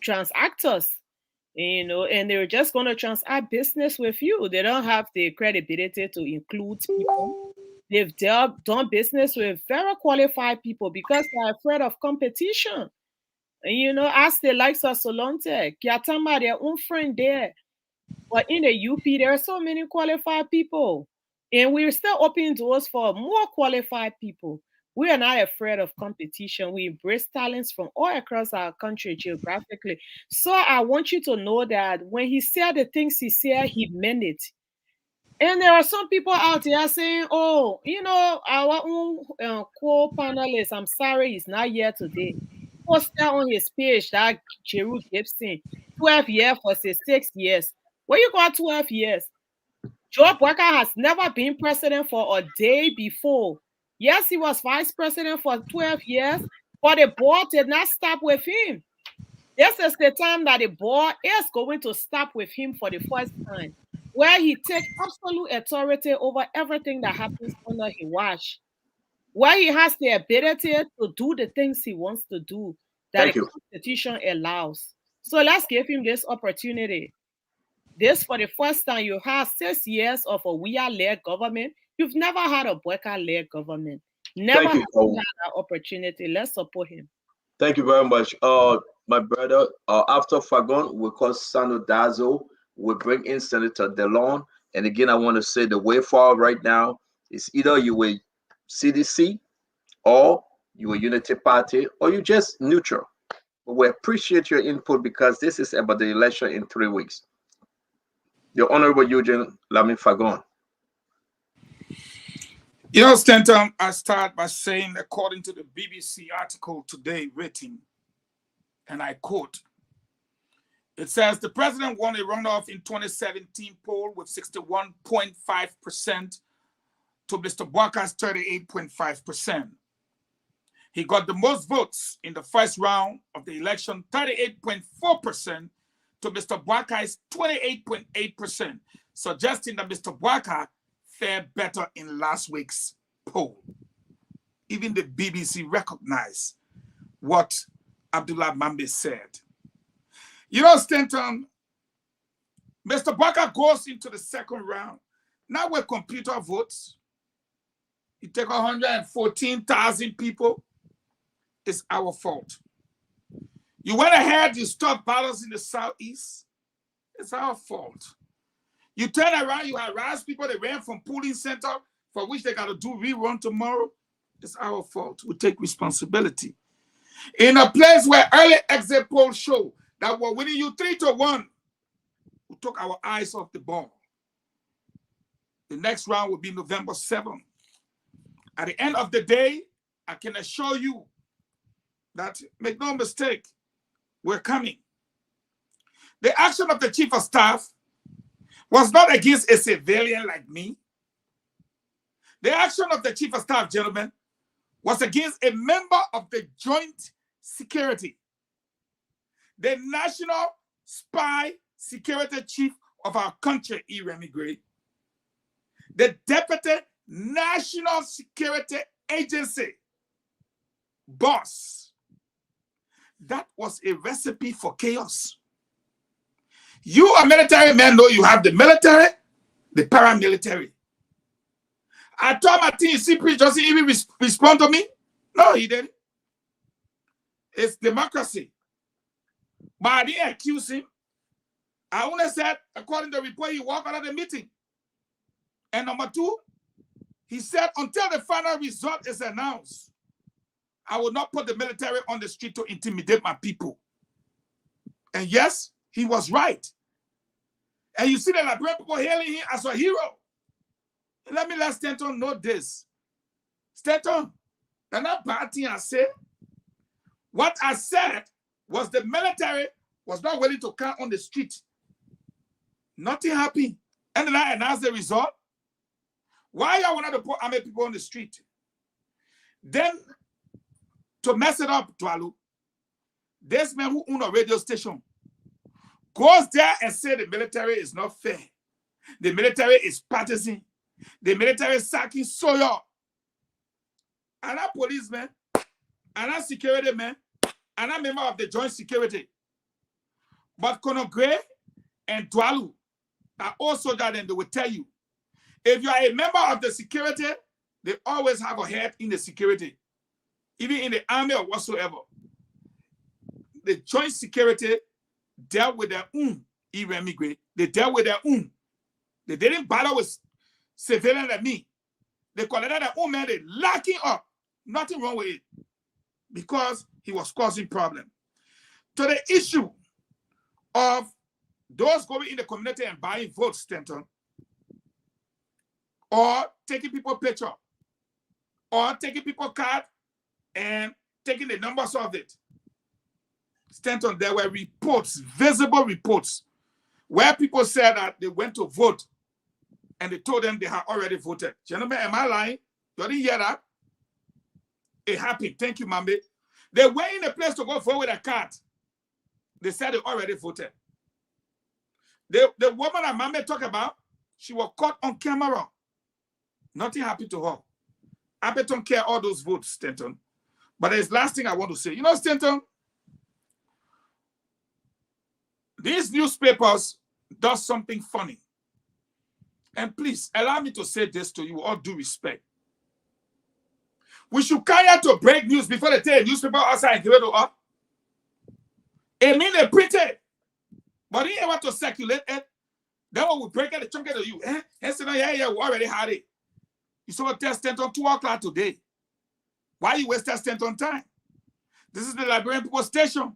transactors, and they're just going to transact business with you. They don't have the credibility to include people. They've done business with very qualified people because they're afraid of competition. And, ask the likes of Solonte, Kiatama, their own friend there. But in the UP, there are so many qualified people. And we're still opening doors for more qualified people. We are not afraid of competition. We embrace talents from all across our country geographically. So I want you to know that when he said the things he said, he meant it. And there are some people out there saying, oh, our own co-panelist, I'm sorry he's not here today. Posted on his page that Jeru Gibson, 12 years for 6 years. Where you got 12 years? Joe Boyka has never been president for a day before. Yes, he was vice president for 12 years, but the board did not stop with him. This is the time that the board is going to stop with him for the first time, where he takes absolute authority over everything that happens under his watch, where he has the ability to do the things he wants to do that the Constitution allows. So let's give him this opportunity. This, for the first time, you have 6 years of a WIA-led government. You've never had a Boyka-led government. Never had that opportunity. Let's support him. Thank you very much. My brother, after Fagon, we call Sano Dazo. We bring in Senator DeLon. And again, I want to say the way forward right now is either you were CDC or you were Unity Party or you just neutral. But we appreciate your input because this is about the election in 3 weeks. The Honorable Eugene Lamin Fagon. Stanton, I start by saying, according to the BBC article today written, and I quote, it says, the president won a runoff in 2017 poll with 61.5% to Mr. Boyka's 38.5%. He got the most votes in the first round of the election, 38.4%. to Mr. Boyka's 28.8%, suggesting that Mr. Boyka fared better in last week's poll. Even the BBC recognized what Abdullah Mambe said. Stanton, Mr. Boyka goes into the second round. Now with computer votes, you take 114,000 people. It's our fault. You went ahead, you stopped ballots in the Southeast. It's our fault. You turn around, you harass people that ran from polling center for which they got to do rerun tomorrow. It's our fault. We take responsibility. In a place where early exit polls show that we're winning you 3-1, we took our eyes off the ball. The next round will be November 7th. At the end of the day, I can assure you that, make no mistake, we're coming. The action of the chief of staff was not against a civilian like me. The action of the chief of staff, gentlemen, was against a member of the joint security, the national spy security chief of our country, Remy Gray, the deputy national security agency boss. That was a recipe for chaos. You, a military man, know you have the military, the paramilitary. I told my team, CP doesn't even respond to me. No, he didn't. It's democracy. But I didn't accuse him. I only said, according to the report, he walked out of the meeting. And number two, he said, until the final result is announced, I will not put the military on the street to intimidate my people. And yes, he was right. And you see the Liberian people hailing him as a hero. And let Stanton know this. Stanton, that's not bad thing I said. What I said was the military was not willing to come on the street. Nothing happened. And then I announced the result. Why y'all wanted to put army people on the street? Then, to mess it up, Dwalu, this man who owns a radio station goes there and says the military is not fair. The military is partisan. The military is sacking Soyo. And that policeman, and that security man, and that member of the joint security. But Colonel Gray and Dwalu are also that, and they will tell you, if you are a member of the security, they always have a head in the security, even in the army or whatsoever. The joint security dealt with their own immigrant. They dealt with their own. They didn't bother with civilians like me. They collected their own man, they locking up. Nothing wrong with it. Because he was causing problem. To the issue of those going in the community and buying votes, Stanton, or taking people picture, or taking people card and taking the numbers of it. Stanton, there were reports, visible reports, where people said that they went to vote and they told them they had already voted. Gentlemen, am I lying? You didn't hear that? It happened. Thank you, Mambe. They went in a place to go vote with a card. They said they already voted. The woman that Mambe talked about, she was caught on camera. Nothing happened to her. I don't care all those votes, Stanton. But there's last thing I want to say. You know, Stanton, these newspapers do something funny. And please, allow me to say this to you, all due respect. We should carry out to break news before they take a newspaper outside and give it up. It means they print it. But they ain't want to circulate it. Then when we break it, they chunk it to you. And say, yeah, we already had it. You saw a test tent on 2 o'clock today. Why you waste test tent on time? This is the Liberian People Station.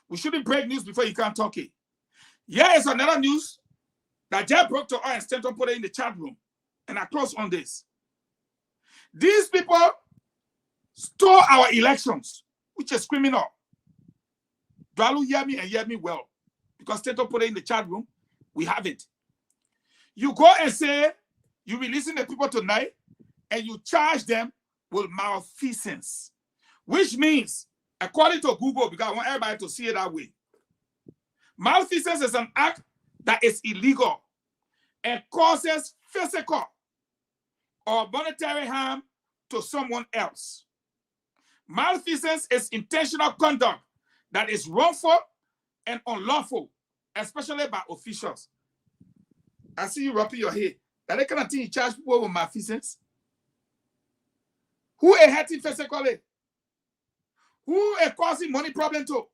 We shouldn't break news before you can't talk it. Yeah, it's another news that Jeff broke to us and Stanton put it in the chat room. And I close on this. These people stole our elections, which is criminal. Dwalu, hear me and hear me well. Because Stanton put it in the chat room, we have it. You go and say, you're releasing the people tonight, and you charge them with malfeasance, which means, according to Google, because I want everybody to see it that way, malfeasance is an act that is illegal and causes physical or monetary harm to someone else. Malfeasance is intentional conduct that is wrongful and unlawful, especially by officials. I see you rubbing your head. That they cannot think you charge people with malfeasance. Who are hurting physically? Who are causing money problem to?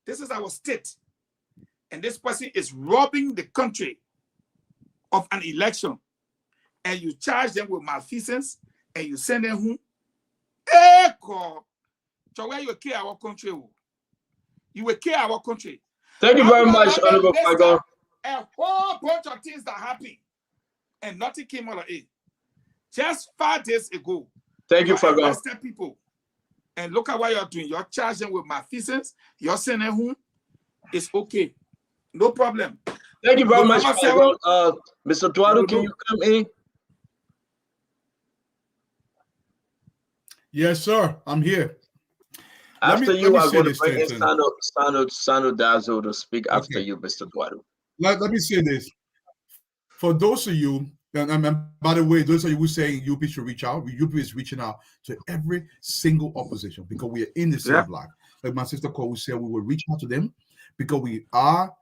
This is our state. And this person is robbing the country of an election and you charge them with malfeasance and you send them home, so where you care our country, you will care our country. Thank you very much, Honorable Fagon. A whole bunch of things that happened and nothing came out of it. Just 5 days ago, thank you, Fagon. Arrested people. And look at what you're doing. You're charging with malfeasance. You're sending home. It's okay. No problem. Thank you very much, Fagon. Mr. Tuado, can you come in? Yes, sir. I'm here. After you, I'm going to bring in Sano Dazo to speak after you, Mr. Tuado. Let me say this. For those of you, and by the way, those of you who say UP should reach out, UP is reaching out to every single opposition because we are in the same block. Like my sister Cole said, we will reach out to them because we are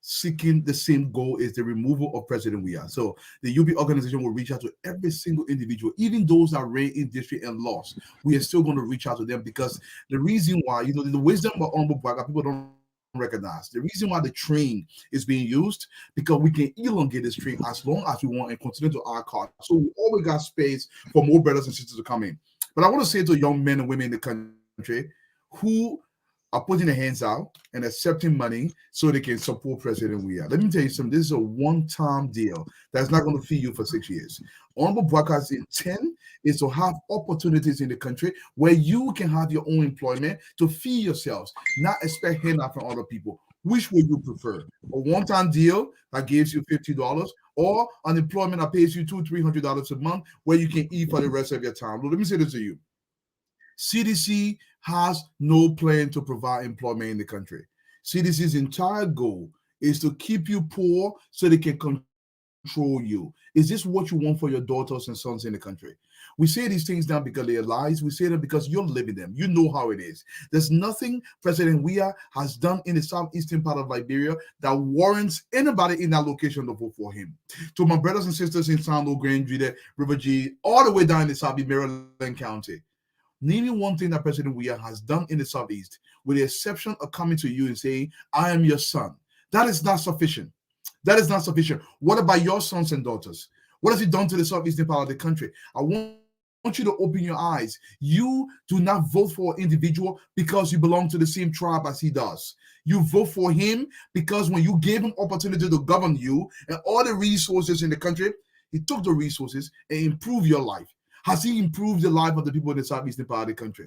seeking the same goal is the removal of President Weah. So the UP organization will reach out to every single individual, even those that ran in district and lost. We are still going to reach out to them because the reason why, the wisdom of Honorable Braga, people don't recognize. The reason why the train is being used because we can elongate this train as long as we want and continue to our card. So we always got space for more brothers and sisters to come in. But I want to say to young men and women in the country who are putting their hands out and accepting money so they can support President Weah. Let me tell you something. This is a one-time deal that's not going to feed you for 6 years. Honorable Braka's intent is to have opportunities in the country where you can have your own employment to feed yourselves, not expect handout from other people. Which would you prefer? A one-time deal that gives you $50 or unemployment that pays you $200-300 a month where you can eat for the rest of your time? Well, let me say this to you. CDC has no plan to provide employment in the country. CDC's entire goal is to keep you poor so they can control you. Is this what you want for your daughters and sons in the country? We say these things now because they are lies. We say them because you're living them. You know how it is. There's nothing President Weah has done in the southeastern part of Liberia that warrants anybody in that location to vote for him. To my brothers and sisters in Sando, Grand Vita, River G, all the way down in South Maryland County, name me one thing that President Weah has done in the Southeast, with the exception of coming to you and saying, I am your son. That is not sufficient. That is not sufficient. What about your sons and daughters? What has he done to the southeastern part of the country? I want you to open your eyes. You do not vote for an individual because you belong to the same tribe as he does. You vote for him because when you gave him opportunity to govern you and all the resources in the country, he took the resources and improved your life. Has he improved the life of the people in the southeastern part of the country?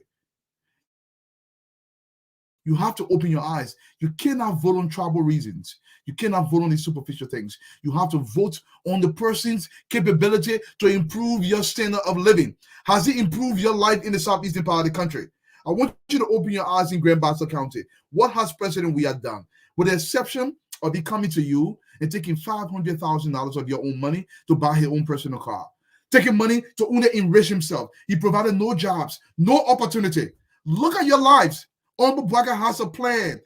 You have to open your eyes. You cannot vote on tribal reasons. You cannot vote on these superficial things. You have to vote on the person's capability to improve your standard of living. Has he improved your life in the southeastern part of the country? I want you to open your eyes in Grand Bassa County. What has President Weah done? With the exception of he coming to you and taking $500,000 of your own money to buy his own personal car. Taking money to only enrich himself. He provided no jobs, no opportunity. Look at your lives. Honorable Braga has a plan.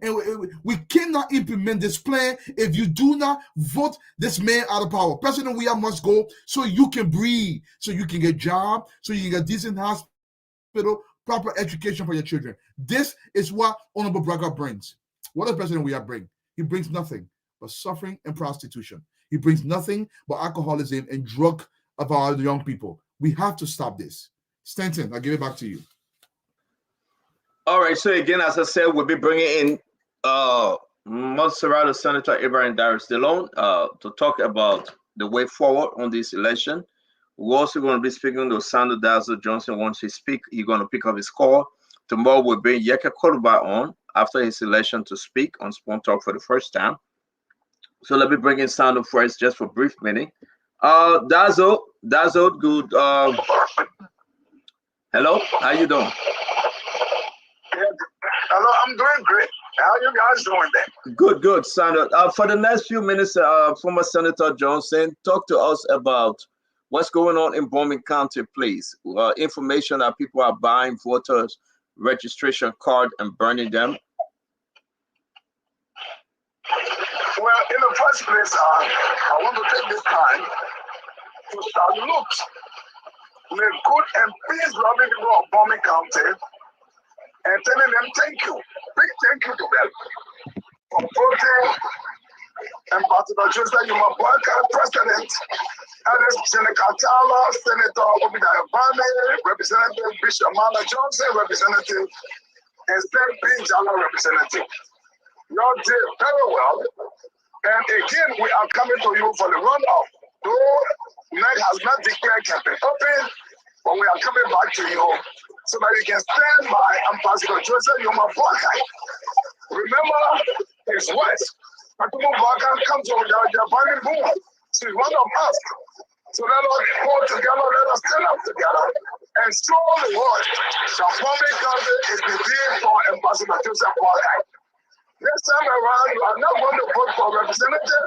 And we cannot implement this plan if you do not vote this man out of power. President Weah must go so you can breathe, so you can get a job, so you can get a decent hospital, proper education for your children. This is what Honorable Braga brings. What does President Weah bring? He brings nothing but suffering and prostitution. He brings nothing but alcoholism and drug of our young people. We have to stop this. Stanton, I'll give it back to you. All right. So again, as I said, we'll be bringing in Montserrat Senator Ibrahim Darius Delon to talk about the way forward on this election. We're also going to be speaking to Sandra Dazzle Johnson. Once he speaks, he's going to pick up his call. Tomorrow we'll bring Yeka Koruba on after his election to speak on Spawn Talk for the first time. So let me bring in Sandra first, just for a brief minute. Dazzle, good. Hello, how you doing? Hello, I'm doing great. How you guys doing there? Good, Senator. For the next few minutes, former Senator Johnson, talk to us about what's going on in Bowman County, please. Information that people are buying voters' registration card and burning them. Well, in the first place, I want to take this time to salute the good and peace-loving people of Bowman County and telling them thank you, big thank you to them for voting Ambassador Joseph Yumabwaka, President, Alice Senator Katala, Senator Obadiah Bane, Representative Bishop Mala Johnson, Representative, and State Pinjala, Representative. You all did very well. And again, we are coming to you for the runoff. Though NEC has not declared campaign open, but we are coming back to you so that you can stand by Ambassador Joseph Yumabwaka. Remember his words. Akumu Bwaka comes over the burning boom. She's one of us. So let us pull together, let us stand up together, and show the world that public government is the deal for Ambassador Joseph Bwaka. This time around, you are not going to vote for representative.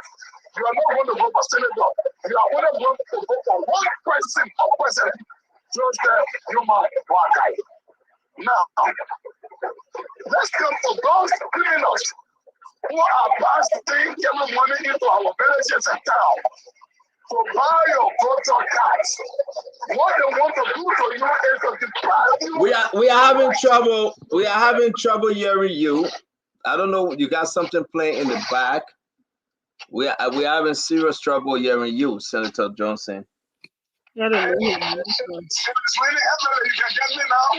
You are not going to vote for senator. You are going to vote for one person for president. Joseph Yumabwaka. Now, let's come to those criminals who are passing every money into our villages and towns to buy your voter cards. What they want to do to you is to deprive you. We are having trouble. We are having trouble hearing you. I don't know. You got something playing in the back. We are having serious trouble hearing you, Senator Johnson.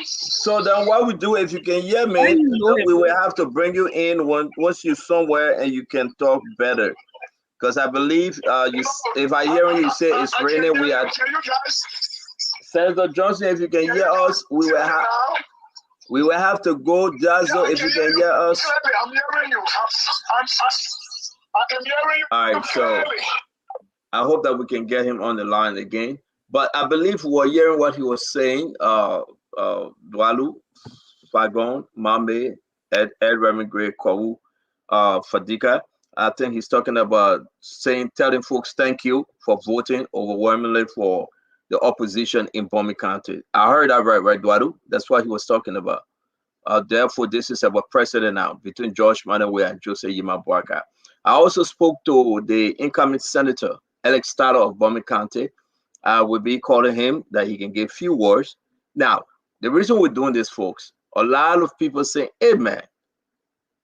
So then what we do, if you can hear me, we will have to bring you in once you're somewhere and you can talk better. Because I believe if I hear you say it's raining, we are. Senator Johnson, if you can hear us, we will have to go. Dazzle, if you can hear us. I'm hearing you. I am hearing you. All right, so I hope that we can get him on the line again. But I believe we're hearing what he was saying. Dwalu, Fagon, Mambe, Ed Remingray, Kwawu, Fadika. I think he's talking about telling folks thank you for voting overwhelmingly for the opposition in Bomi County. I heard that right, Dwalu? That's what he was talking about. Therefore, this is about precedent now between George Manawe and Joseph Yumabwaka. I also spoke to the incoming senator, Alex Starter of Bomi County. I will be calling him that he can give few words. Now, the reason we're doing this, folks, a lot of people say, hey, man,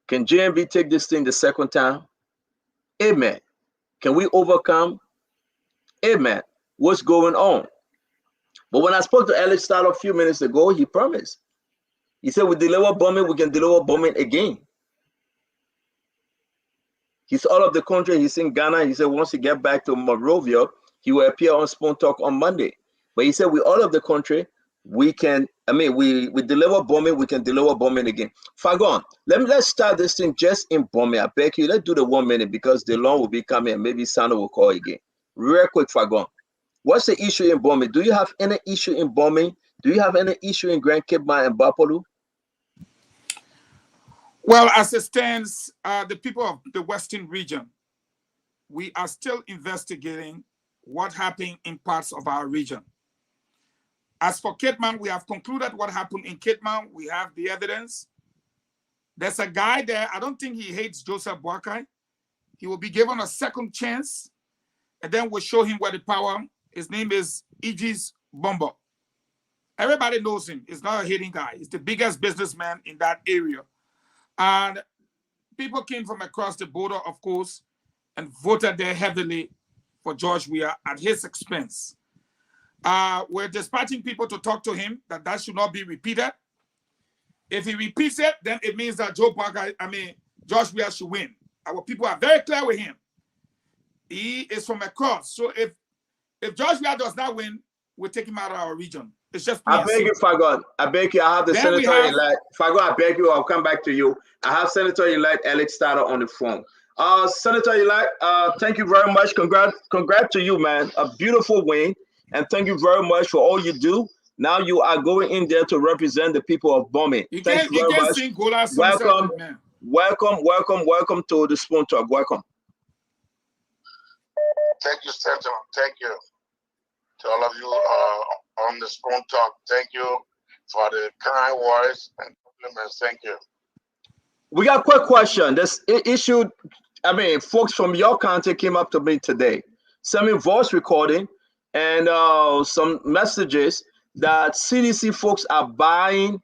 can JMB take this thing the second time? Hey, man, can we overcome? Hey, man, what's going on? But when I spoke to Alex Starter a few minutes ago, he promised. He said, we deliver bombing, we can deliver bombing again. He's all of the country. He's in Ghana. He said, once he get back to Monrovia, he will appear on Spoon Talk on Monday. But he said, we all of the country, we can, we deliver bombing, we can deliver bombing again. Fagon, let's start this thing just in bombing. I beg you, let's do the 1 minute because the long will be coming and maybe Sandra will call again. Real quick, Fagon. What's the issue in bombing? Do you have any issue in bombing? Do you have any issue in Grand Kidman and Bapolu? Well, as it stands, the people of the Western region, we are still investigating what happened in parts of our region. As for Kidman, we have concluded what happened in Kidman. We have the evidence. There's a guy there. I don't think he hates Joseph Bwaka. He will be given a second chance, and then we'll show him where the power. His name is Aegis Bombo. Everybody knows him. He's not a hating guy. He's the biggest businessman in that area. And people came from across the border, of course, and voted there heavily for George Weah at his expense. We're dispatching people to talk to him that should not be repeated. If he repeats it, then it means that George Weah should win. Our people are very clear with him. He is from across. So if George Weah does not win, we'll take him out of our region. It's just I beg you, Fagon. I beg you. I have the Then senator-elect. Fagon, I beg you. I'll come back to you. I have Senator-elect Alex Starter on the phone. Senator-elect, thank you very much. Congrats to you, man. A beautiful win. And thank you very much for all you do. Now you are going in there to represent the people of Bomi. Thank you very much. Welcome to the Spoon Talk. Welcome. Thank you, Senator. Thank you to all of you on the Spoon Talk. Thank you for the kind words and compliments. Thank you. We got a quick question. This issue, folks from your county came up to me today, sent me voice recording and some messages that CDC folks are buying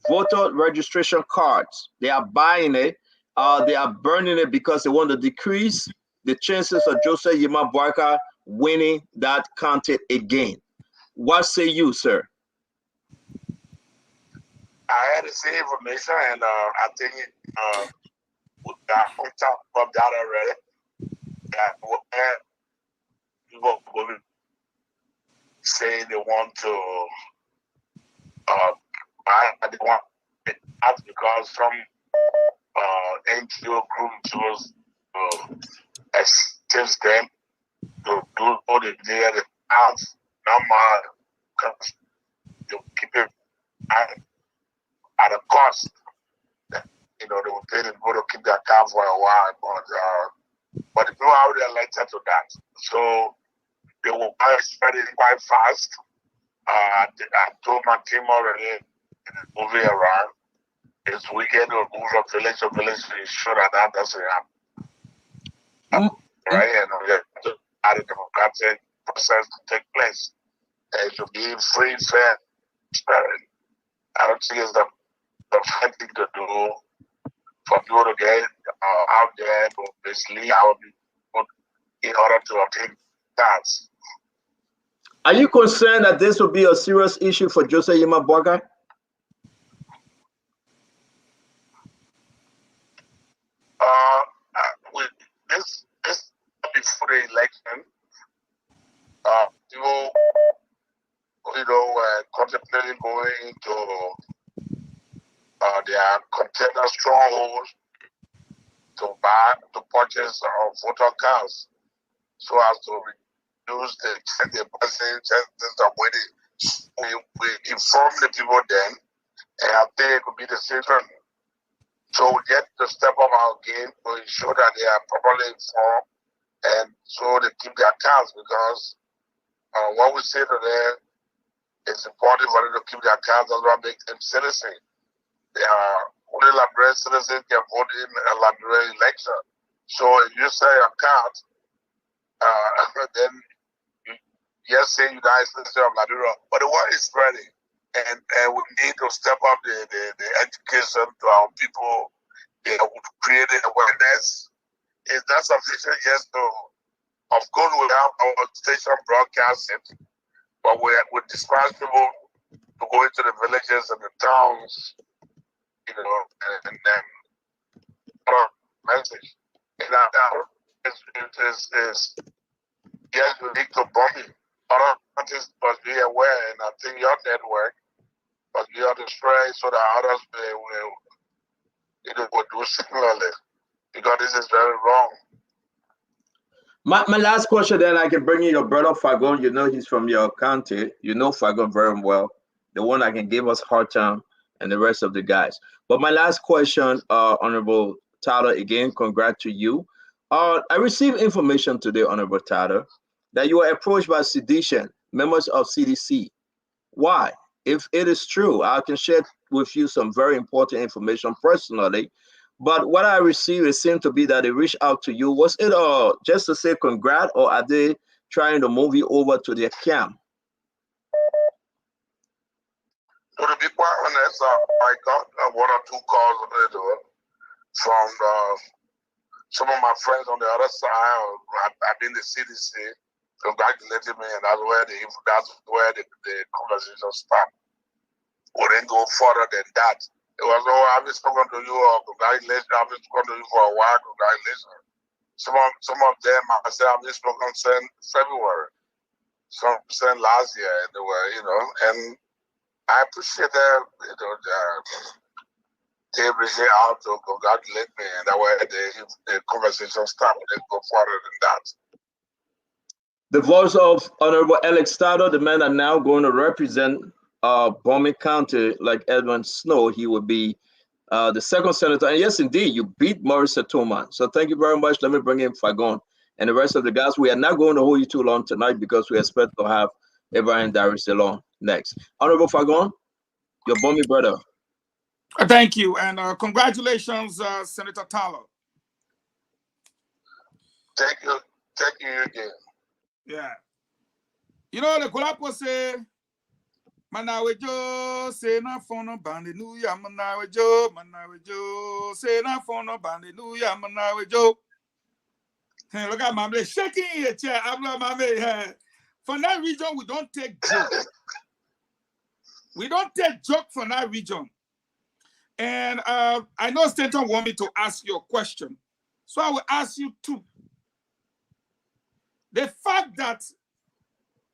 voter registration cards. They are buying it. They are burning it because they want to decrease the chances of Joseph Yema Boyka winning that county again. What say you, sir? I had the same information, and I think we got on top of that already. That people will say they want to they want it out because some NGO group chose assist them to do all the day the house number because they keep it at a cost. You know, they will pay the people to keep their car for a while, but the people out there elected to that. So they will spread it quite fast. I told my team already, moving around. This weekend we'll move from village to village to ensure that doesn't happen. Right? And we have to add a democratic process to take place. And it should be free, fair, transparent. I don't think it's the right thing to do for people to get out there to mislead our people in order to obtain that. Are you concerned that this will be a serious issue for Joseph Yema Boyka? With this before the election, people, contemplating going into their contender strongholds to purchase voter cards, so as to reduce the chances of winning. We inform the people then, and I think it could be the same thing. So we get to step up our game to ensure that they are properly informed, and so they keep their cards, because what we say to them is important for them to keep their cards. That's what makes them citizens. They are only Liberian citizens can vote in a Liberian election. So if you say a card, then you're saying United States of Liberia, but the word is spreading, and we need to step up the education to our people. Creating awareness. It's not sufficient just to, of course, we have our station broadcasting, but we dispatch people to go into the villages and the towns, and then message. And it is unique to bombing. Other countries must be aware, and I think your network must be on the straight so that others will do similarly, because this is very wrong. My last question, then I can bring in your brother Fagon. You know he's from your county. You know Fagon very well, the one that can give us hard time, and the rest of the guys. But my last question, Honorable Tyler, again, congrats to you. I received information today, Honorable Tyler, that you were approached by sedition members of CDC. Why? If it is true, I can share with you some very important information personally. But what I received, it seemed to be that they reached out to you. Was it just to say congrats, or are they trying to move you over to their camp? To be quite honest, I got one or two calls from some of my friends on the other side. I've been the CDC, congratulating me, and that's where the conversation started. We didn't go further than that. It was, I've been spoken to you, congratulations. I've been spoken to you for a while, congratulations. Some of them, I said, I've been spoken since February. Some since last year, and they were, and I appreciate that, they reached out to congratulate me, and that way the conversation started. We didn't go further than that. The voice of Honorable Alex Tado, the man that now going to represent Bombing County, like Edwin Snow. He will be the second senator. And yes, indeed, you beat Maurice Satoma. So thank you very much. Let me bring in Fagon and the rest of the guys. We are not going to hold you too long tonight because we expect to have Abraham Darius along next. Honorable Fagon, your Bombing brother. Thank you, and congratulations, Senator Tyler. Thank you again. Yeah. The Kulapo say, Manawejo, say na fono bandinuya, Manawejo, say na fono bandinuya, Manawejo. Hey, look at Mamle shaking your chair. From that region, we don't take jokes. We don't take joke from that region. And I know Stanton want me to ask you a question. So I will ask you too. The fact that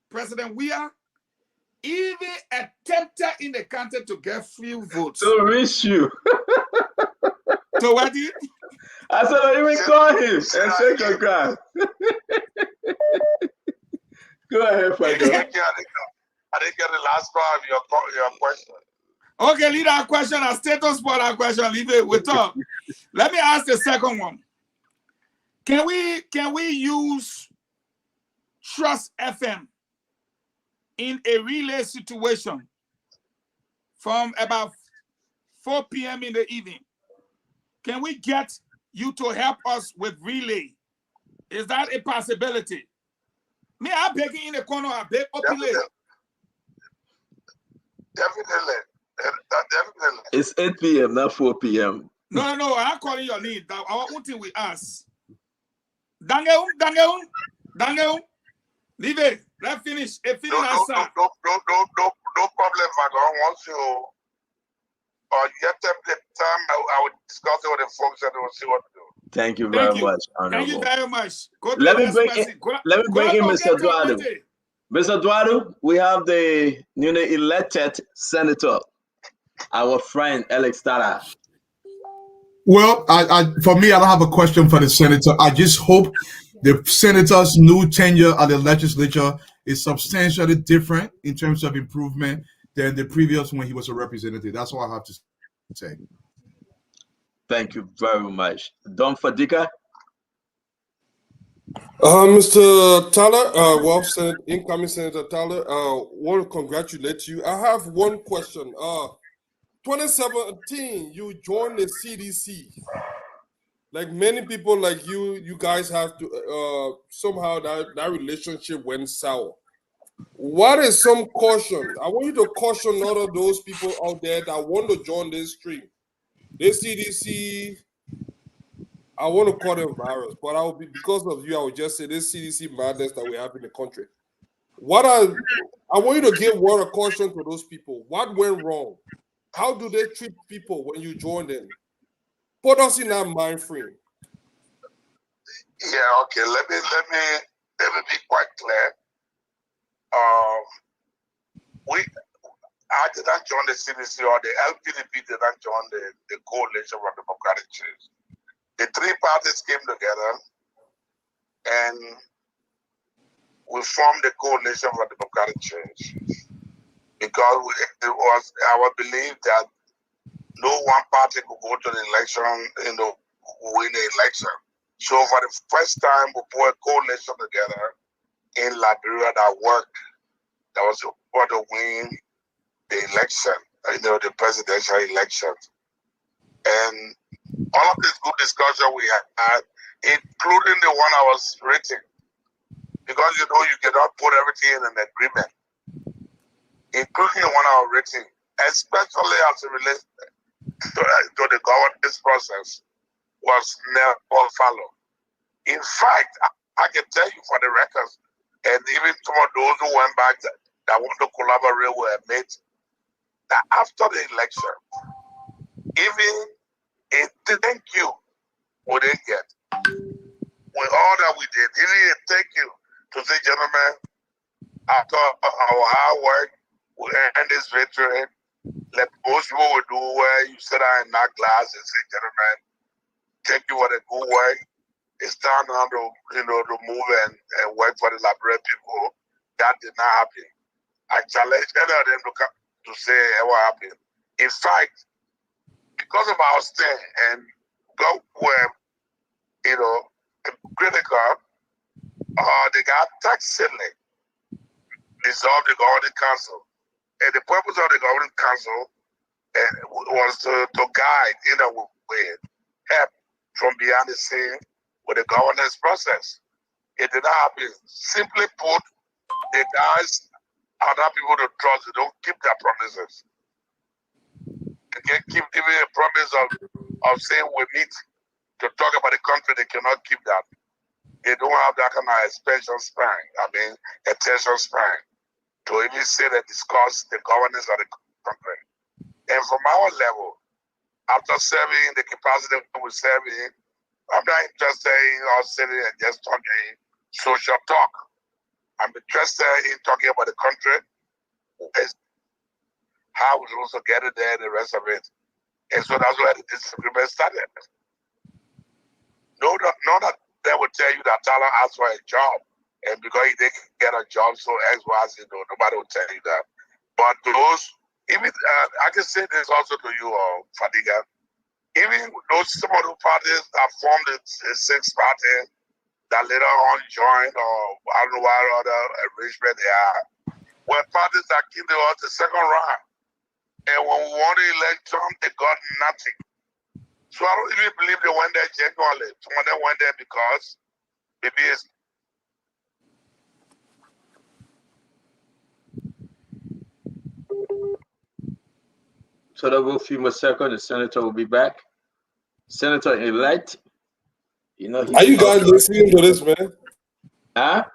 President Weah even attempted in the country to get free votes. To reach you. So what did I said, I even call him and say congrats. Go ahead, Franco. I didn't get the last part of your question. Okay, leave that question as status for that question. Leave it with talk. Let me ask the second one. Can we use Trust FM in a relay situation from about 4 p.m. in the evening? Can we get you to help us with relay? Is that a possibility? Me, I'm begging in the corner. I beg openly. Definitely. It's 8 p.m., not 4 p.m. No, I'm calling your name. Our own thing we ask. Dangeun. Leave it. Let's finish. No problem, Vagon. Once you get them the time, I will discuss it with the folks and we'll see what to do. Thank you very much, Honorable. Thank you very much. Let me bring in Mr. Eduardo. Mr. Eduardo, we have the newly elected senator, our friend Alex Tara. Well, for me, I don't have a question for the senator. I just hope the senator's new tenure at the legislature is substantially different in terms of improvement than the previous when he was a representative. That's all I have to say. Thank you very much. Don Fadika? Mr. Tyler, incoming Senator Tyler, want to congratulate you. I have one question. 2017, you joined the CDC. Like many people like you guys have to, somehow that relationship went sour. What is some caution? I want you to caution all of those people out there that want to join this stream. This CDC, I want to call them virus, but I will be, because of you, I would just say this CDC madness that we have in the country. I want you to give word of caution to those people. What went wrong? How do they treat people when you join them? Put us in that mind frame. Yeah, okay. Let me be quite clear. I did not join the CDC or the LPDP did not join the coalition for democratic change. The three parties came together and we formed the coalition for democratic change because it was our belief that no one party could go to the election, win the election. So for the first time, we put a coalition together in Liberia that worked, that was supposed to win the election, the presidential election. And all of this good discussion we had, including the one I was reading, because you cannot put everything in an agreement, including the one I was reading, especially as it relates to the governance process, was never followed. In fact, I can tell you for the records, and even some of those who went back that want to collaborate were made, that after the election, even a thank you we didn't get. With all that we did, even a thank you to say, gentlemen, after our hard work, we earned this victory. Like most people would do, where you sit down in that glass and say, gentlemen, thank you for the good work. It's time now to move and work for the Liberian people. That did not happen. I challenge any of them to say what happened. In fact, because of our stand and God were, critical, they got tax ceiling, dissolved the governing council. And the purpose of the governing council was to guide in a way, help from behind the scene with the governance process. It did not happen. Simply put, the guys are not people to trust. They don't keep their promises. They can't keep giving a promise of saying we meet to talk about the country. They cannot keep that. they don't have that kind of attention span to even sit and discuss the governance of the country. And from our level, after serving the capacity we serve in, I'm not interested in us sitting and just talking social talk. I'm interested in talking about the country, how we also get it there, and the rest of it. And so that's where the disagreement started. No that they will tell you that Tyler asked for a job, and because he didn't get a job, so X, Y, Z, nobody will tell you that. But those, even I can say this also to you, Fadiga. Even those some of the parties that formed the six parties that later on joined, or I don't know what other arrangement they are, were parties that came to us the second round. And when we won the election, they got nothing. So I don't even believe they went there genuinely. Some of them went there because maybe it's So there will be a few more seconds. The senator will be back. Senator-elect. You know. Are you guys listening to this, man? Huh?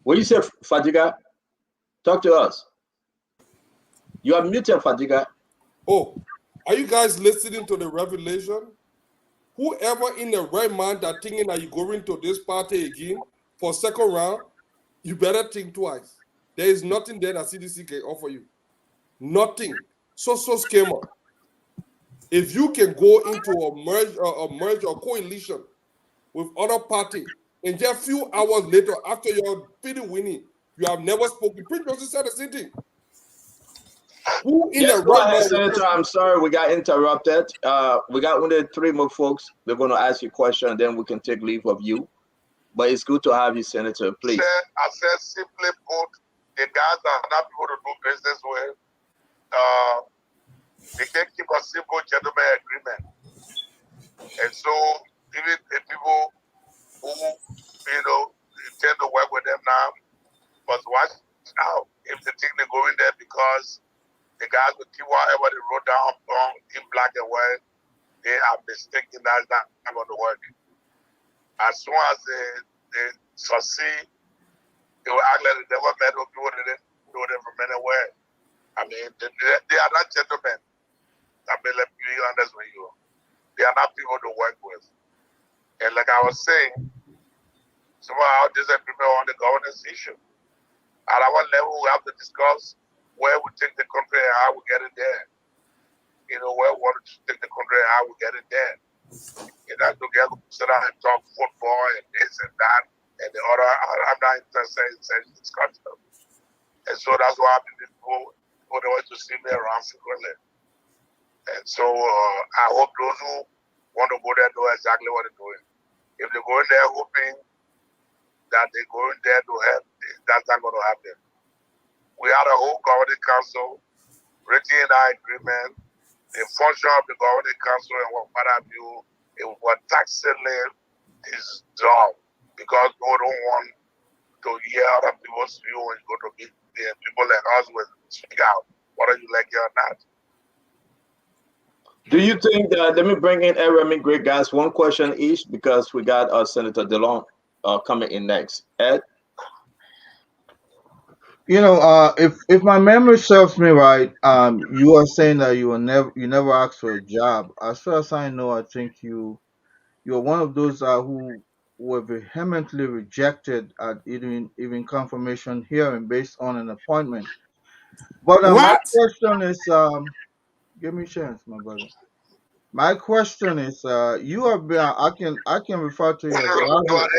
What you say, Fadiga? Talk to us. You are muted, Fadiga. Oh, are you guys listening to the revelation? Whoever in the right mind that thinking that you're going to this party again for second round, you better think twice. There is nothing there that CDC can offer you. Nothing. So scammer. If you can go into a merge or coalition with other party, and just a few hours later, after you're feeling winning, you have never spoken. Prince Joseph said the same thing. Who in Yes, the go right ahead, mind? Senator. I'm sorry we got interrupted. We got only 3 more folks. We're going to ask you a question, and then we can take leave of you. But it's good to have you, Senator. Please. I said simply put, the guys that are not people to do business with, they can keep a simple gentleman agreement. And so even the people who, intend to work with them now, must watch out if they think they go in there because the guys will keep whatever they wrote down in black and white, they are mistaken. That's not going to work. As soon as they succeed, they will act like they never met with people that didn't know them from anywhere. I mean, they are not gentlemen. I mean, let me be honest with you. They are not people to work with. And like I was saying, some of our disagreement on the governance issue. At our level, we have to discuss where we take the country and how we get it there. Where we want to take the country and how we get it there. Together, sit down and talk football and this and that and the other. I'm not interested in such discussion. And so that's why people don't want to see me around frequently. And so I hope those who want to go there know exactly what they're doing. If they go in there hoping that they go in there to help, that's not going to happen. We had a whole governing council written in our agreement. The function of the governing council and what have you, it was tacitly dissolved because we don't want to hear other people's view and go to meet people like us will speak out, whether you like it or not. Do you think that, let me bring in Ed great guys, one question each because we got Senator DeLong coming in next. Ed? If my memory serves me right, you are saying that you never asked for a job. As far as I know, I think you're one of those who were vehemently rejected at even confirmation hearing based on an appointment. But my What? question is, give me a chance, my brother. My question is, you have been. I can refer to you as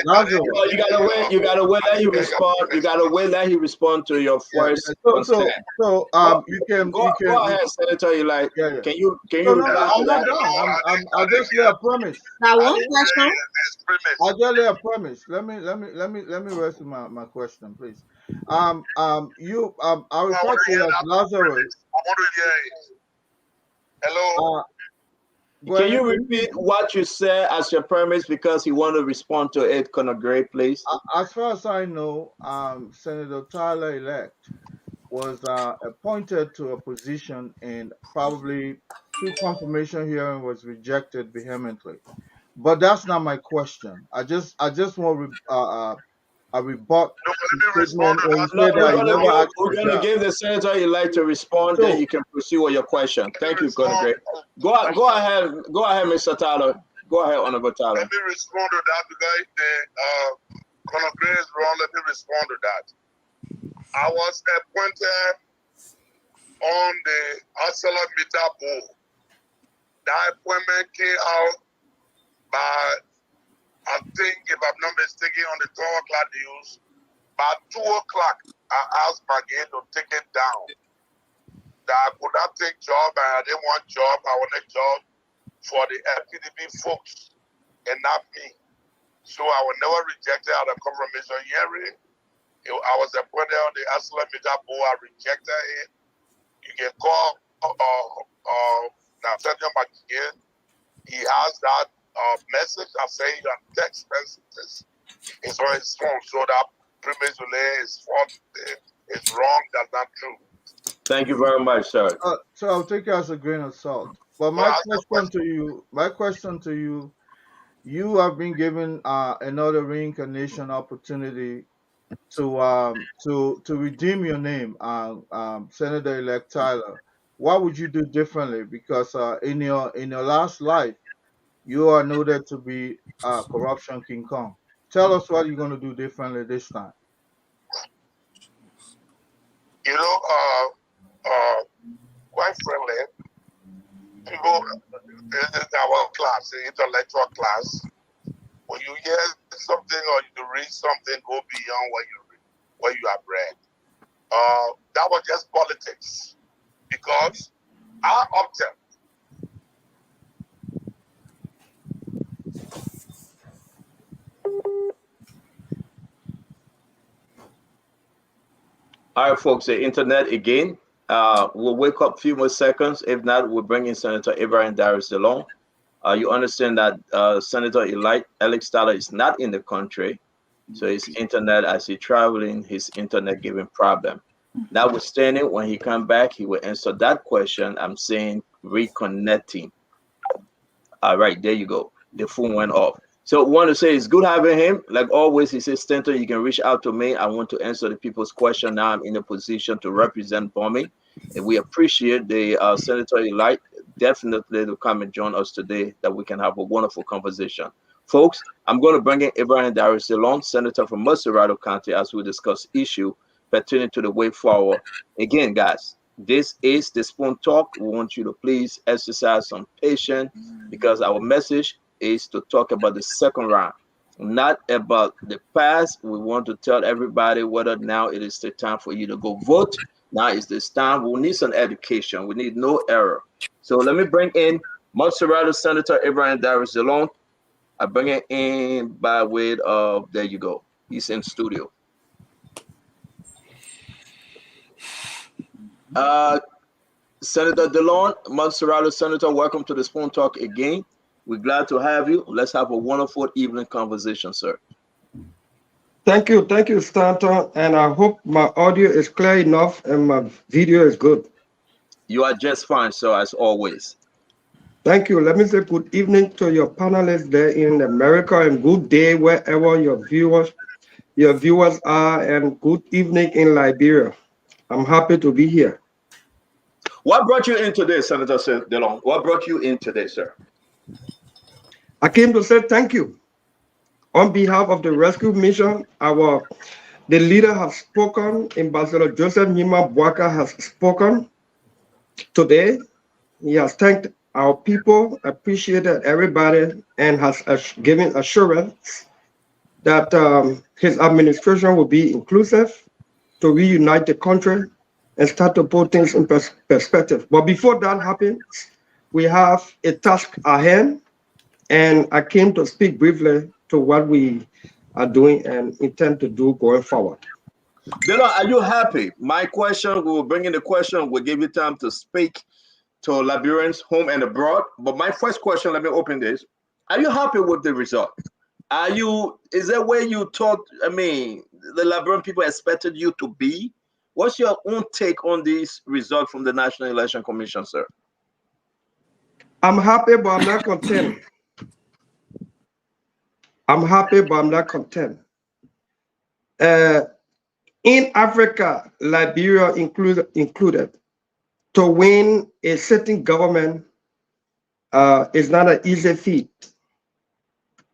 Lazarus. You gotta wait. You gotta wait. Let him respond. You gotta wait. Let him respond to your first concern. So you can go ahead, Senator. You like? Yeah. Can you No, reply I'm to not that? done. I just lay a premise. Now, one question. I just lay a premise. Let me rest my question, please. I refer to you as Lazarus. I want to hear it. Hello. Can you repeat what you said as your premise because you want to respond to it, Conor Gray, please? As far as I know, Senator Tyler elect was appointed to a position and probably through confirmation hearing was rejected vehemently. But that's not my question. I just want a rebut statement when you No, say that you never asked for we're gonna that. give the senator a right to respond. Then So you can proceed with your question. Thank you, Colonel Gray. Go ahead, Mr. Tyler. Go ahead, Honorable Tyler. Let me respond to that because Colonel Gray is wrong. Let me respond to that. I was appointed on the ArcelorMittal board. That appointment came out by, I think, if I'm not mistaken, on the 12 o'clock news. By 2 o'clock, I asked Maggie to take it down. That I could not take job and I didn't want job. I wanted job for the FPDB folks and not me. So I was never rejected at a confirmation hearing. I was appointed on the ArcelorMittal board. I rejected it. You can call Nathaniel McGinn. He has that message. I say you on text messages. It's on his phone. So that premise is false. It's wrong. That's not true. Thank you very much, sir. so I'll take it as a grain of salt. But my question to you, you have been given another reincarnation opportunity to redeem your name, Senator-elect Tyler. What would you do differently? Because in your last life, you are noted to be corruption King Kong. Tell us what you're going to do differently this time. You know, quite frankly, people in our class, the intellectual class, when you hear something or you read something, go beyond what you have read. That was just politics, because our object. All right, folks, the internet again. We'll wake up a few more seconds. If not, we'll bring in Senator Abraham Darius along. You understand that Senator Alex Tyler is not in the country, so his internet, as he's traveling, his internet giving problem. Notwithstanding, when he come back, he will answer that question. I'm saying reconnecting. All right, there you go. The phone went off. So I want to say it's good having him. Like always, he says, Stanton, you can reach out to me. I want to answer the people's question. Now I'm in a position to represent Bombing. And we appreciate the Senator-elect definitely to come and join us today, that we can have a wonderful conversation. Folks, I'm going to bring in Abraham Darius along, Senator from Musserado County, as we discuss issue pertaining to the way forward. Again, guys, this is the Spoon Talk. We want you to please exercise some patience, because our message is to talk about the second round, not about the past. We want to tell everybody whether now it is the time for you to go vote. Now is this time. We need some education. We need no error. So let me bring in Montserrat Senator Abraham Darius alone. I bring it in by way of, there you go. He's in studio. Senator DeLon, Montserrat Senator, welcome to the Spoon Talk again. We're glad to have you. Let's have a wonderful evening conversation, sir. Thank you, Stanton. And I hope my audio is clear enough and my video is good. You are just fine, sir, as always. Thank you. Let me say good evening to your panelists there in America, and good day wherever your viewers are, and good evening in Liberia. I'm happy to be here. What brought you in today, Senator DeLong? What brought you in today, sir? I came to say thank you. On behalf of the rescue mission, the leader has spoken. Ambassador Joseph Nima Bwaka has spoken today. He has thanked our people, appreciated everybody, and has given assurance that his administration will be inclusive to reunite the country and start to put things in perspective. But before that happens, we have a task ahead, and I came to speak briefly to what we are doing and intend to do going forward. Dylan, are you happy? My question, we will bring in the question, we'll give you time to speak to Liberians home and abroad. But my first question, let me open this. Are you happy with the result? Is that where you thought, the Liberian people expected you to be? What's your own take on this result from the National Election Commission, sir? I'm happy, but I'm not content. I'm happy, but I'm not content. In Africa, Liberia included, to win a sitting government is not an easy feat.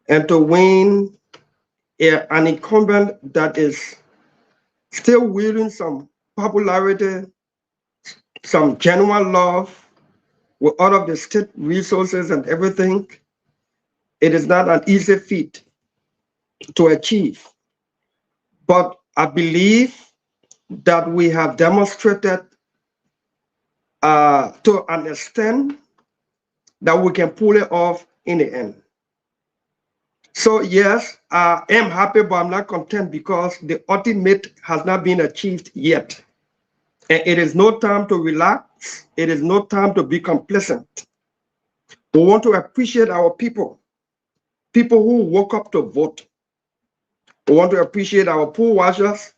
And to win an incumbent that is still wielding some popularity, some genuine love with all of the state resources and everything, it is not an easy feat to achieve. But I believe that we have demonstrated to an extent that we can pull it off in the end. So yes, I am happy, but I'm not content because the ultimate has not been achieved yet. And it is no time to relax. It is no time to be complacent. We want to appreciate our people who woke up to vote. We want to appreciate our poll watchers,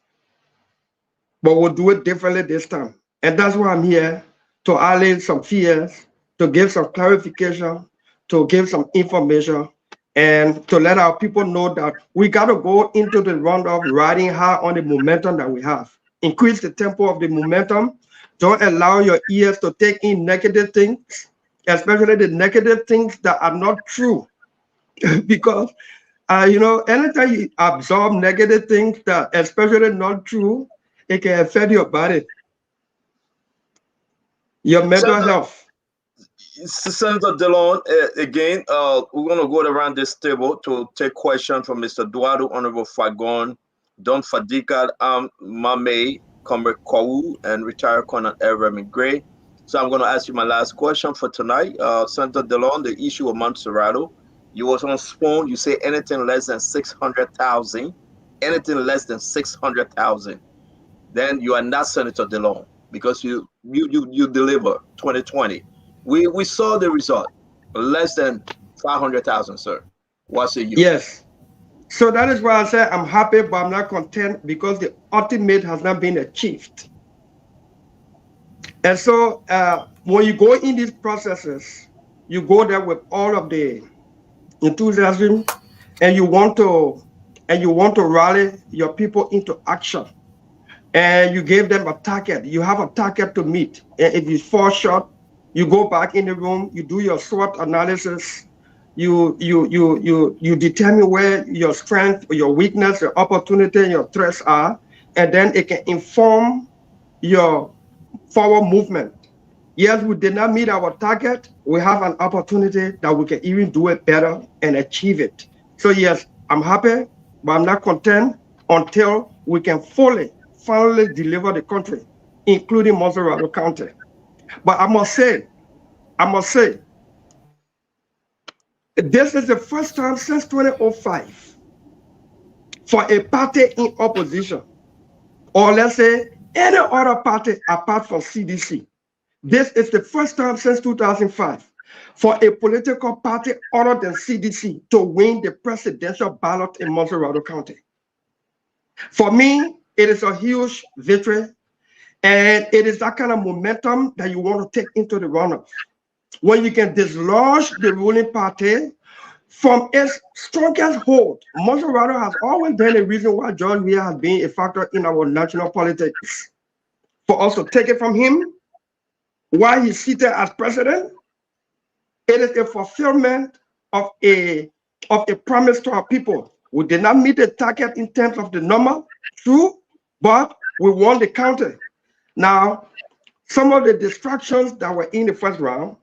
but we'll do it differently this time. And that's why I'm here, to allay some fears, to give some clarification, to give some information, and to let our people know that we got to go into the runoff riding high on the momentum that we have. Increase the tempo of the momentum. Don't allow your ears to take in negative things, especially the negative things that are not true. Because, anytime you absorb negative things that especially not true, it can affect your body, your mental health. Senator Delon, again, we're going to go around this table to take questions from Mr. Eduardo, Honorable Fagon, Don Fadika, Mame, Comrade Kou, and retired Colonel Remy Gray. So I'm going to ask you my last question for tonight. Senator Delon, the issue of Montserrato, you was on Spoon, you say anything less than 600,000, anything less than 600,000, then you are not Senator Delon, because you deliver 2020. We saw the result, less than 500,000, sir. What's it you? Yes. So that is why I say I'm happy, but I'm not content, because the ultimate has not been achieved. And so when you go in these processes, you go there with all of the enthusiasm, and you want to rally your people into action. And you give them a target. You have a target to meet. And if you fall short, you go back in the room, you do your SWOT analysis, you determine where your strength, your weakness, your opportunity, and your threats are, and then it can inform your forward movement. Yes, we did not meet our target. We have an opportunity that we can even do it better and achieve it. So yes, I'm happy, but I'm not content until we can finally deliver the country, including Montserrat County. But I must say, this is the first time since 2005 for a party in opposition, or let's say any other party apart from CDC. This is the first time since 2005 for a political party other than CDC to win the presidential ballot in Montserrat County. For me, it is a huge victory, and it is that kind of momentum that you want to take into the runoff. When you can dislodge the ruling party from its strongest hold. Montserrat has always been a reason why George Weah has been a factor in our national politics. For us to take it from him while he's seated as president, it is a fulfillment of a promise to our people. We did not meet the target in terms of the number, true, but we won the county. Now, some of the distractions that were in the first round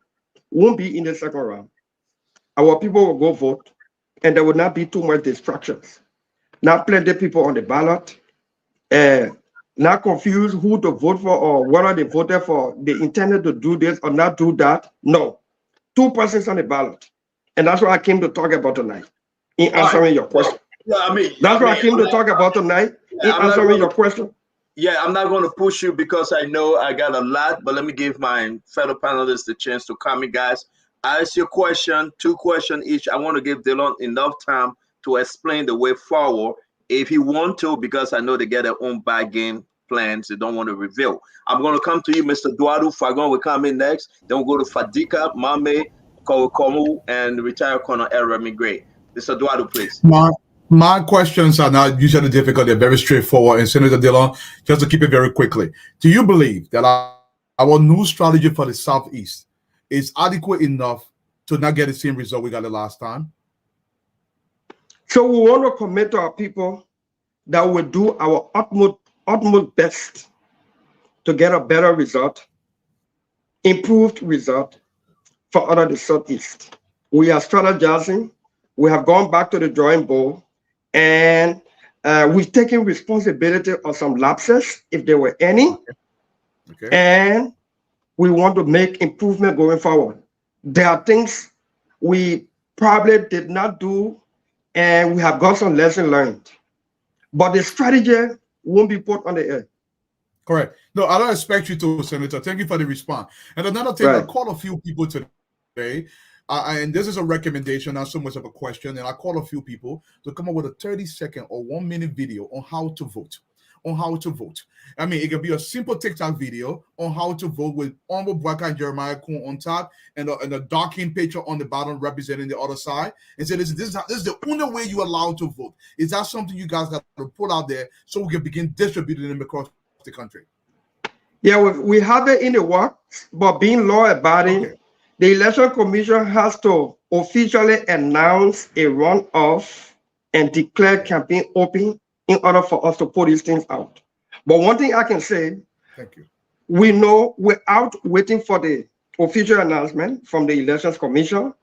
won't be in the second round. Our people will go vote, and there will not be too much distractions. Not plenty of people on the ballot, not confused who to vote for or whether they voted for, they intended to do this or not do that. No, 2 persons on the ballot. And that's what I came to talk about tonight in answering your question. That's what I came to talk about tonight in answering your question. Yeah, I'm not going to push you because I know I got a lot, but let me give my fellow panelists the chance to comment, guys. Ask your question, 2 questions each. I want to give Dylan enough time to explain the way forward if he want to, because I know they get their own bad game plans they don't want to reveal. I'm going to come to you, Mr. Eduardo Fagon will come in next. Then we'll go to Fadika, Mame, Komu, and retired Colonel Remy Gray. Mr. Eduardo, please. My questions are not usually difficult. They're very straightforward. And Senator Dillon, just to keep it very quickly, do you believe that our new strategy for the Southeast is adequate enough to not get the same result we got the last time? So we want to commit to our people that will do our utmost best to get a better result, improved result for other the Southeast. We are strategizing. We have gone back to the drawing board, and we've taken responsibility of some lapses, if there were any, and we want to make improvement going forward. There are things we probably did not do, and we have got some lessons learned. But the strategy won't be put on the air. Correct. No, I don't expect you to, Senator. Thank you for the response. And another thing, I called a few people today, and this is a recommendation, not so much of a question, and I called a few people to come up with a 30-second or 1-minute video on how to vote. I mean, it can be a simple TikTok video on how to vote with Honorable Bwaka and Jeremiah Kun on top and a darkened picture on the bottom representing the other side. And say, this is the only way you're allowed to vote. Is that something you guys got to put out there so we can begin distributing them across the country? Yeah, we have it in the works, but being law-abiding, the Election Commission has to officially announce a runoff and declare campaign open in order for us to put these things out. But one thing I can say, we know without waiting for the official announcement from the Elections Commission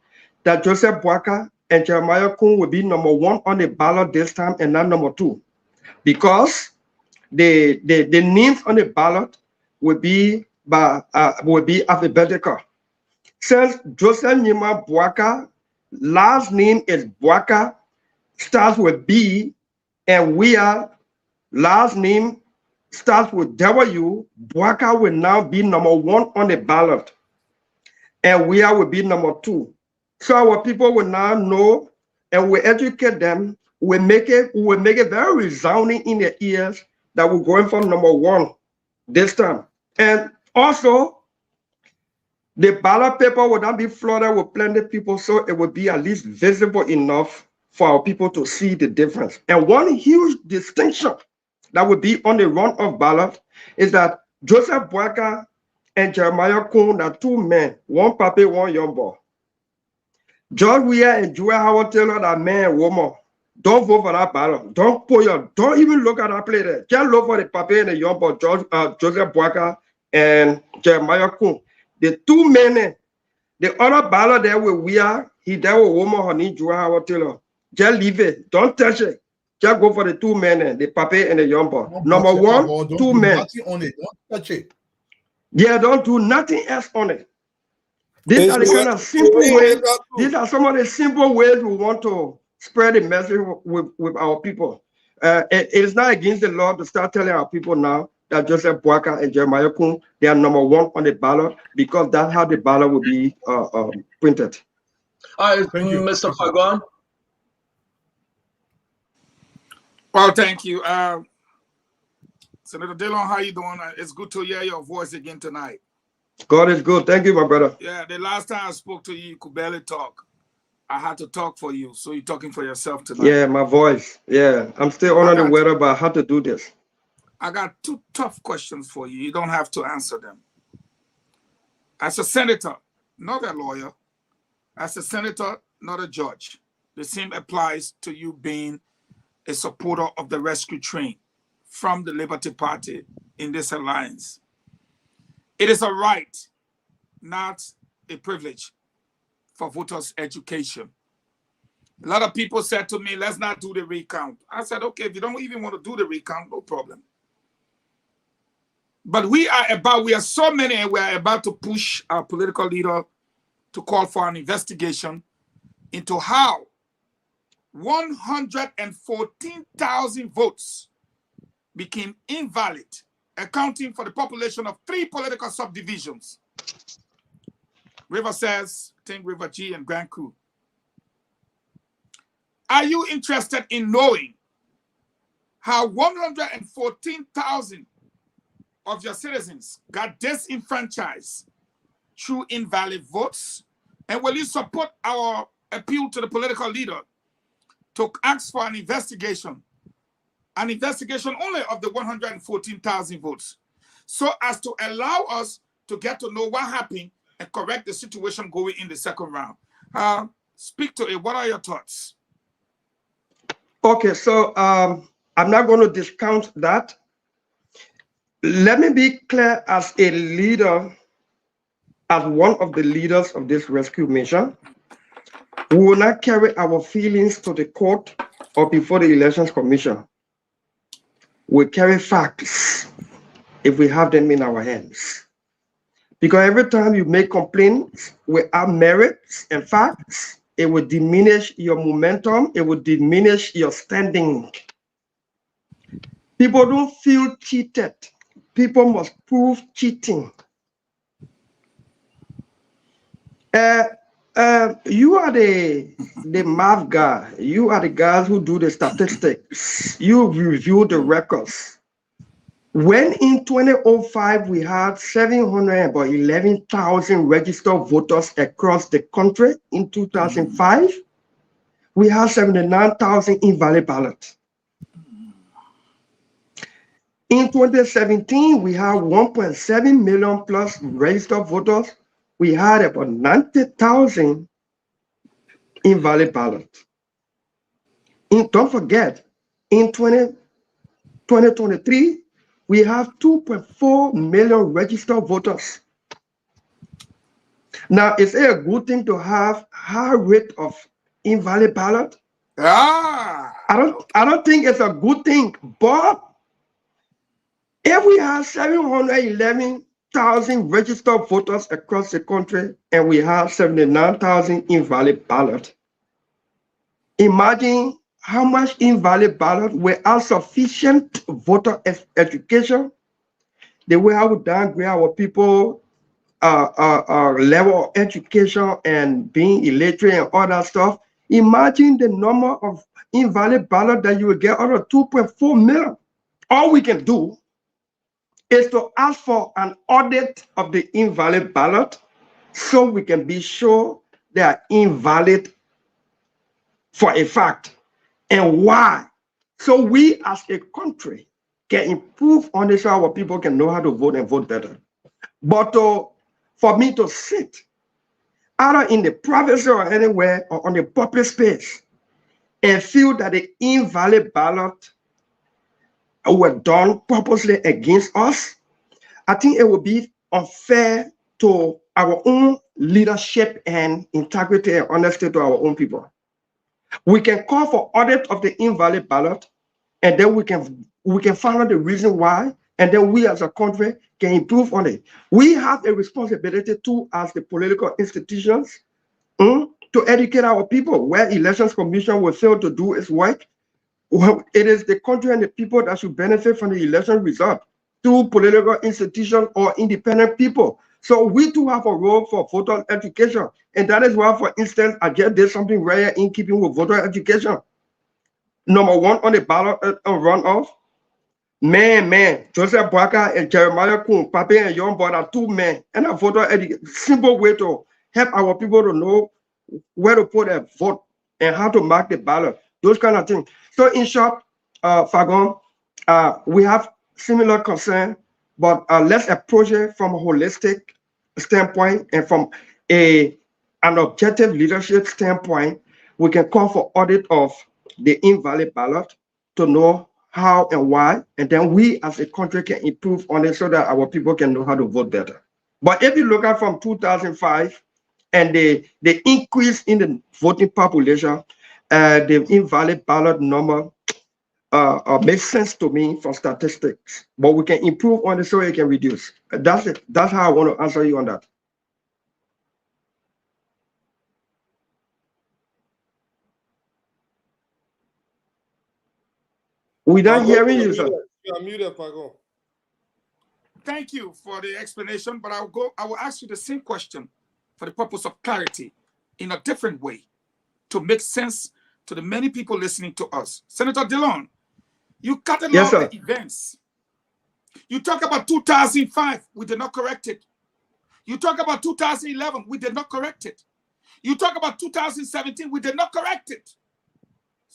that Joseph Bwaka and Jeremiah Kun will be number 1 on the ballot this time and not number 2, because the names on the ballot will be alphabetical. Since Joseph Nyima Bwaka, last name is Bwaka, starts with B, and we are last name starts with W, Bwaka will now be number 1 on the ballot, and we will be number 2. So our people will now know, and we educate them. We make it very resounding in their ears that we're going for number 1 this time. And also, the ballot paper will not be flooded with plenty of people, so it will be at least visible enough for our people to see the difference. And one huge distinction that would be on the runoff ballot is that Joseph Bwaka and Jeremiah Kun are 2 men, 1 papi, 1 young boy. George Weah and Joel Howard Taylor are man and woman. Don't vote for that ballot. Don't even look at that play there. Just look for the papi and the young boy, Joseph Bwaka and Jeremiah Kun. The 2 men, the other ballot there with Weah, he there with woman, honey, Joel Howard Taylor. Just leave it. Don't touch it. Just go for the 2 men, the papi and the young boy. Number 1, 2 men. On it. Don't touch it. Yeah, don't do nothing else on it. These are the kind of simple ways. These are some of the simple ways we want to spread the message with our people. It is not against the law to start telling our people now that Joseph Bwaka and Jeremiah Kun, they are number 1 on the ballot, because that's how the ballot will be printed. All right, thank you, Mr. Fagon. Well, thank you. Senator Dillon, how you doing? It's good to hear your voice again tonight. God is good. Thank you, my brother. Yeah, the last time I spoke to you, you could barely talk. I had to talk for you, so you're talking for yourself tonight. Yeah, my voice. Yeah, I'm still under the weather, but I had to do this. I got 2 tough questions for you. You don't have to answer them. As a senator, not a lawyer, as a senator, not a judge, the same applies to you being a supporter of the rescue train from the Liberty Party in this alliance. It is a right, not a privilege, for voters' education. A lot of people said to me, let's not do the recount. I said, okay, if you don't even want to do the recount, no problem. But we are so many, and we are about to push our political leader to call for an investigation into how 114,000 votes became invalid, accounting for the population of 3 political subdivisions: River Says, Ting River G, and Grand Coup. Are you interested in knowing how 114,000 of your citizens got disenfranchised through invalid votes? And will you support our appeal to the political leader to ask for an investigation only of the 114,000 votes, so as to allow us to get to know what happened and correct the situation going in the second round. Speak to it. What are your thoughts? Okay, so I'm not going to discount that. Let me be clear, as a leader, as one of the leaders of this rescue mission, we will not carry our feelings to the court or before the Elections Commission. We carry facts if we have them in our hands. Because every time you make complaints without merits and facts, it will diminish your momentum, it will diminish your standing. People don't feel cheated. People must prove cheating. You are the math guy. You are the guys who do the statistics. You review the records. When in 2005 we had 711,000 registered voters across the country, in 2005 we had 79,000 invalid ballots. In 2017 we had 1.7 million plus registered voters. We had about 90,000 invalid ballots. Don't forget, in 2023, we have 2.4 million registered voters. Now, is it a good thing to have high rate of invalid ballot? I don't think it's a good thing, but if we have 711,000 registered voters across the country and we have 79,000 invalid ballots, imagine how much invalid ballot without sufficient voter education, the way I would downgrade our people level of education and being illiterate and all that stuff. Imagine the number of invalid ballot that you will get out of 2.4 million. All we can do is to ask for an audit of the invalid ballot so we can be sure they are invalid for a fact, and why. So we as a country can improve on this so our people can know how to vote and vote better. But for me to sit either in the privacy or anywhere or on the public space and feel that the invalid ballot were done purposely against us, I think it would be unfair to our own leadership and integrity and honesty to our own people. We can call for audit of the invalid ballot, and then we can find out the reason why, and then we as a country can improve on it. We have a responsibility too, as the political institutions, to educate our people. Where Elections Commission will fail to do its work, well, it is the country and the people that should benefit from the election result through political institutions or independent people. So we too have a role for voter education. And that is why, for instance, I just did something rare in keeping with voter education. Number one on the ballot runoff, man, Joseph Boaka and Jeremiah Kun, Pape and Young Boy are two men, and a voter education, simple way to help our people to know where to put a vote and how to mark the ballot, those kind of things. So in short, Fagon, we have similar concern, but let's approach it from a holistic standpoint and from an objective leadership standpoint. We can call for audit of the invalid ballot to know how and why, and then we as a country can improve on it so that our people can know how to vote better. But if you look at from 2005 and the increase in the voting population, the invalid ballot number makes sense to me for statistics, but we can improve on it so it can reduce. That's it. That's how I want to answer you on that. Without hearing you, sir. You're muted, Pago. Thank you for the explanation, but I will ask you the same question for the purpose of clarity in a different way to make sense to the many people listening to us. Senator Dillon, you catalog the events. You talk about 2005, we did not correct it. You talk about 2011, we did not correct it. You talk about 2017, we did not correct it.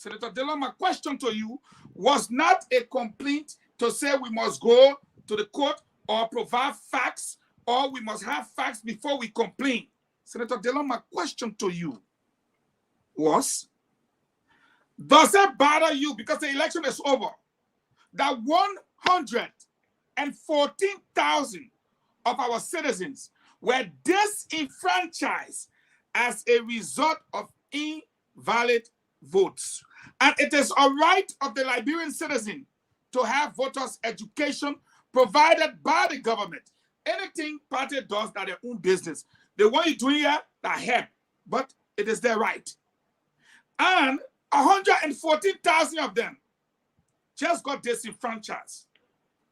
Senator Dillon, my question to you was not a complaint to say we must go to the court or provide facts or we must have facts before we complain. Senator Dillon, my question to you was, does it bother you, because the election is over, that 114,000 of our citizens were disenfranchised as a result of invalid votes? And it is a right of the Liberian citizen to have voters' education provided by the government. Anything party does that their own business. They want you doing here, that help, but it is their right. And 114,000 of them just got disenfranchised.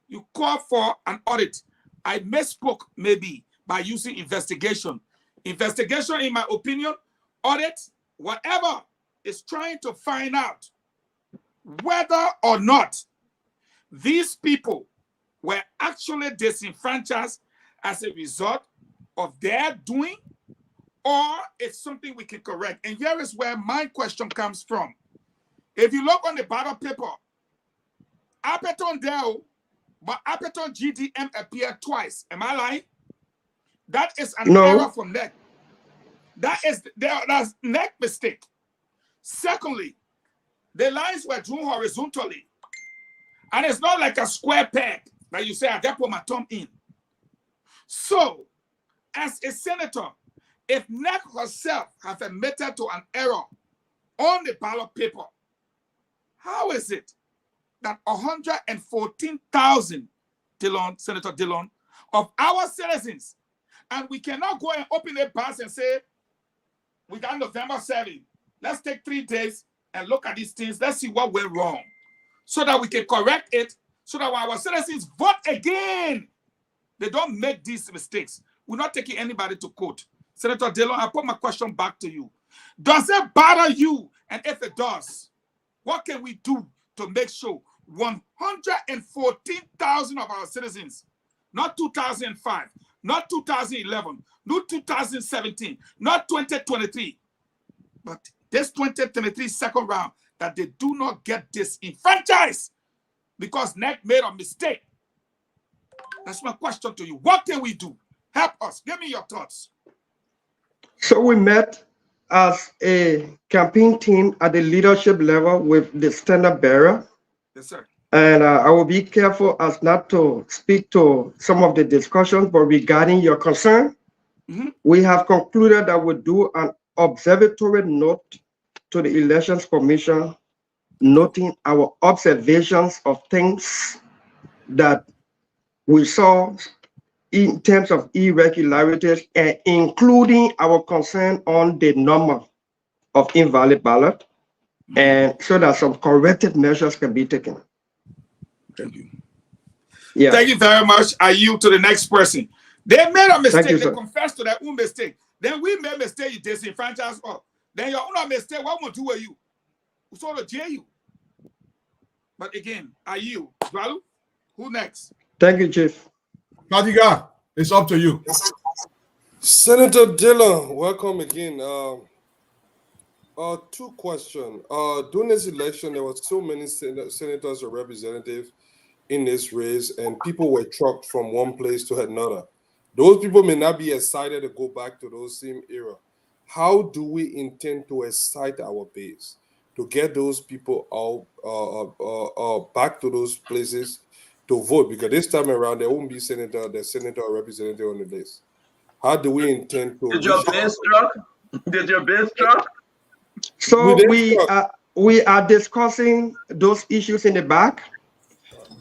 You call for an audit. I misspoke maybe by using investigation. Investigation, in my opinion, audit, whatever, is trying to find out whether or not these people were actually disenfranchised as a result of their doing, or it's something we can correct. And here is where my question comes from. If you look on the ballot paper, Apeton Deo, but Apeton GDM appeared twice. Am I lying? That is an error from NEC. That's NEC mistake. Secondly, the lines were drawn horizontally. And it's not like a square peg that you say, I got to put my thumb in. So, as a senator, if NEC herself has admitted to an error on the ballot paper, how is it that 114,000, Senator Dillon, of our citizens, and we cannot go and open a pass and say, we got November 7. Let's take 3 days and look at these things. Let's see what went wrong so that we can correct it, so that when our citizens vote again, they don't make these mistakes. We're not taking anybody to court. Senator Dillon, I put my question back to you. Does it bother you? And if it does, what can we do to make sure 114,000 of our citizens, not 2005, not 2011, not 2017, not 2023, but this 2023 second round, that they do not get disenfranchised because NEC made a mistake? That's my question to you. What can we do? Help us. Give me your thoughts. So we met as a campaign team at the leadership level with the standard bearer. Yes, sir. And I will be careful as not to speak to some of the discussions, but regarding your concern, we have concluded that we'll do an observatory note to the Elections Commission, noting our observations of things that we saw in terms of irregularities, and including our concern on the number of invalid ballots, and so that some corrective measures can be taken. Thank you. Yeah. Thank you very much. I yield to the next person. They made a mistake. You, they confessed to their own mistake. Then we made a mistake. You disenfranchise us. Then your own mistake. What will do with you? We sort of jail you. But again, I yield. Dwalu, who next? Thank you, Chief. Kadiga, it's up to you. Senator Dillon, welcome again. 2 questions. During this election, there were so many senators or representatives in this race, and people were trucked from one place to another. Those people may not be excited to go back to those same era. How do we intend to excite our base to get those people out back to those places to vote? Because this time around, there won't be senator or representative on the list. How do we intend to? Did your base truck? Did your base truck? So we are discussing those issues in the back,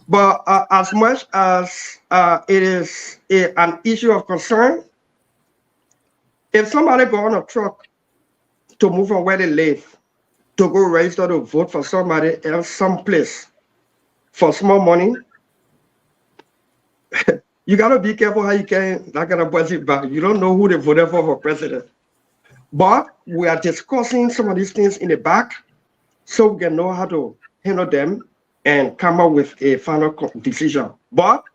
but as much as it is an issue of concern, if somebody go on a truck to move from where they live to go register to vote for somebody else someplace for small money, you gotta be careful how you can not gonna buzz it back. You don't know who they voted for president. But we are discussing some of these things in the back so we can know how to handle them and come up with a final decision. But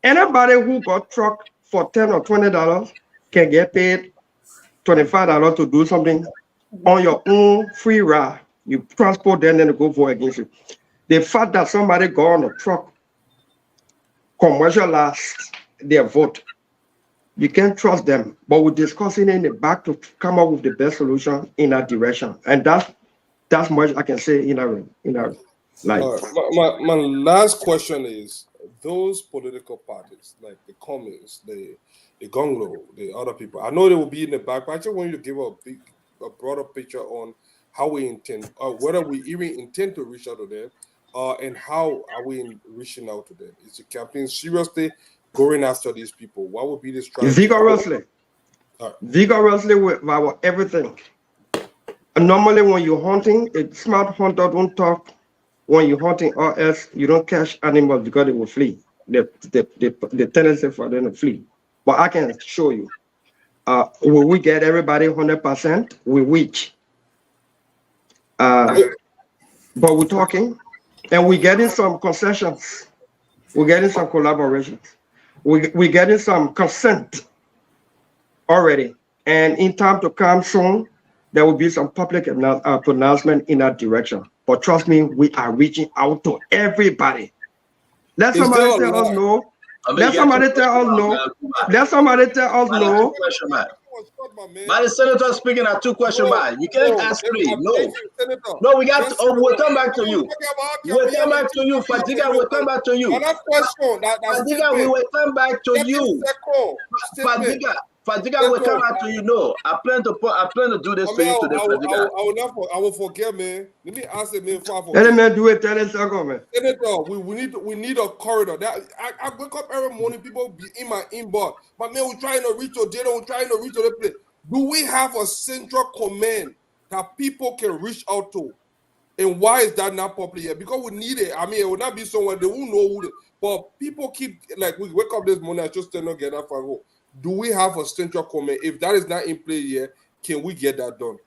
anybody who got trucked for $10 or $20 can get paid $25 to do something on your own free ride. You transport them and they go vote against you. The fact that somebody go on a truck, commercialize their vote, you can't trust them. But we're discussing in the back to come up with the best solution in that direction. And that's much I can say in our life. My last question is, those political parties like the communists, the Gonglo, the other people, I know they will be in the back, but I just want you to give a broader picture on how we intend, whether we even intend to reach out to them, and how are we reaching out to them? Is the campaign seriously going after these people? What would be the strategy? Vigorously. Vigorously with our everything. And normally when you're hunting, a smart hunter don't talk when you're hunting, or else you don't catch animals because they will flee. The tendency for them to flee. But I can show you. Will we get everybody 100%? We reach. But we're talking, and we're getting some concessions. We're getting some collaborations. We're getting some consent already. And in time to come soon, there will be some public pronouncement in that direction. But trust me, we are reaching out to everybody. Let somebody tell us no. Let somebody tell us no. Let somebody tell us no. But the senator speaking at 2 question marks. You can't ask 3. No. No, we got. We'll come back to you. We'll come back to you. Fadiga, we'll come back to you. Fadiga, we will come back to you. Fadiga will come back to you. No, I plan to do this for you today, Fadiga. I will forget, man. Let me ask the man for. Let me do it. Tell us, man. Senator, we need a corridor. I wake up every morning, people be in my inbox. But man, we're trying to reach your data, we're trying to reach the place. Do we have a central command that people can reach out to? And why is that not popular yet? Because we need it. I mean, it will not be someone they won't know who. But people keep, like, we wake up this morning, I just not get that far. Do we have a central command? If that is not in play yet, can we get that done?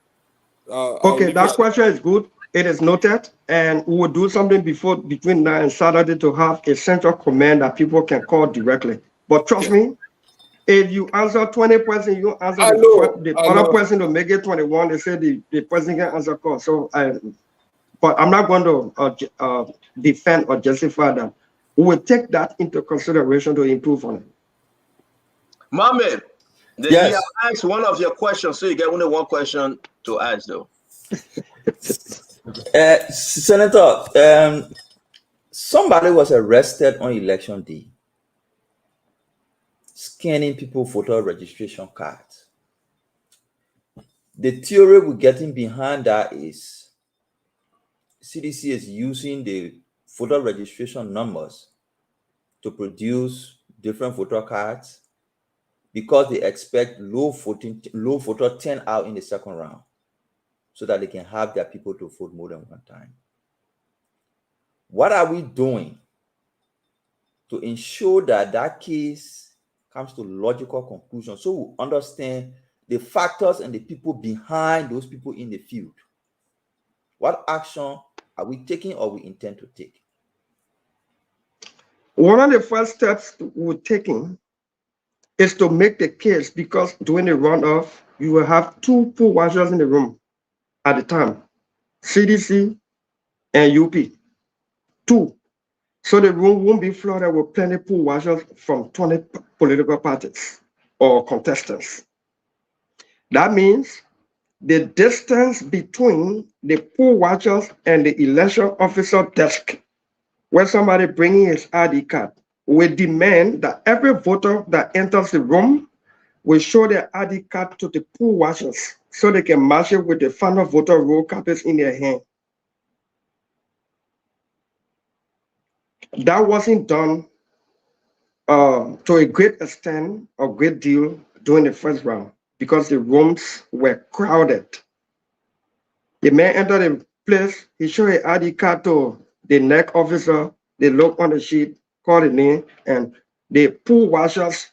Okay, that question is good. It is noted, and we will do something between now and Saturday to have a central command that people can call directly. But trust me, if you answer 20%, you answer the other person to make it 21. They say the person can answer call. So, but I'm not going to defend or justify that. We will take that into consideration to improve on it. Mohammed, yes. You ask one of your questions, so you get only one question to ask, though. Senator, somebody was arrested on election day, scanning people voter registration cards. The theory we're getting behind that is CDC is using the voter registration numbers to produce different voter cards because they expect low voter turnout in the second round, so that they can have their people to vote more than one time. What are we doing to ensure that that case comes to logical conclusion, so we understand the factors and the people behind those people in the field? What action are we taking or we intend to take? One of the first steps we're taking is to make the case, because during the runoff, you will have 2 poll watchers in the room at the time, CDC and UP, 2. So the room won't be flooded with plenty of poll watchers from 20 political parties or contestants. That means the distance between the poll watchers and the election officer desk, where somebody bringing his ID card, will demand that every voter that enters the room will show their ID card to the poll watchers so they can match it with the final voter roll copies in their hand. That wasn't done to a great extent or great deal during the first round because the rooms were crowded. The man entered the place, he showed an ID card to the NEC officer, they look on the sheet, call the name, and the poll watchers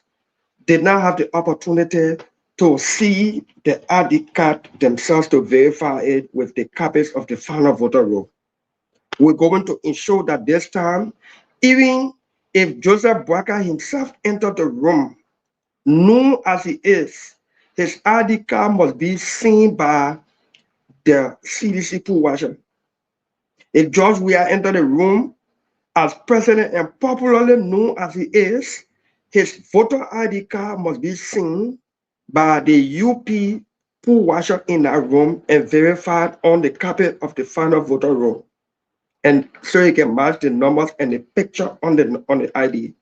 did not have the opportunity to see the ID card themselves to verify it with the copies of the final voter roll. We're going to ensure that this time, even if Joseph Boakai himself entered the room, known as he is, his ID card must be seen by the CDC pool washer. If George Weah entered the room as president and popularly known as he is, his voter ID card must be seen by the UP pool washer in that room and verified on the carpet of the final voter roll. And so he can match the numbers and the picture on the ID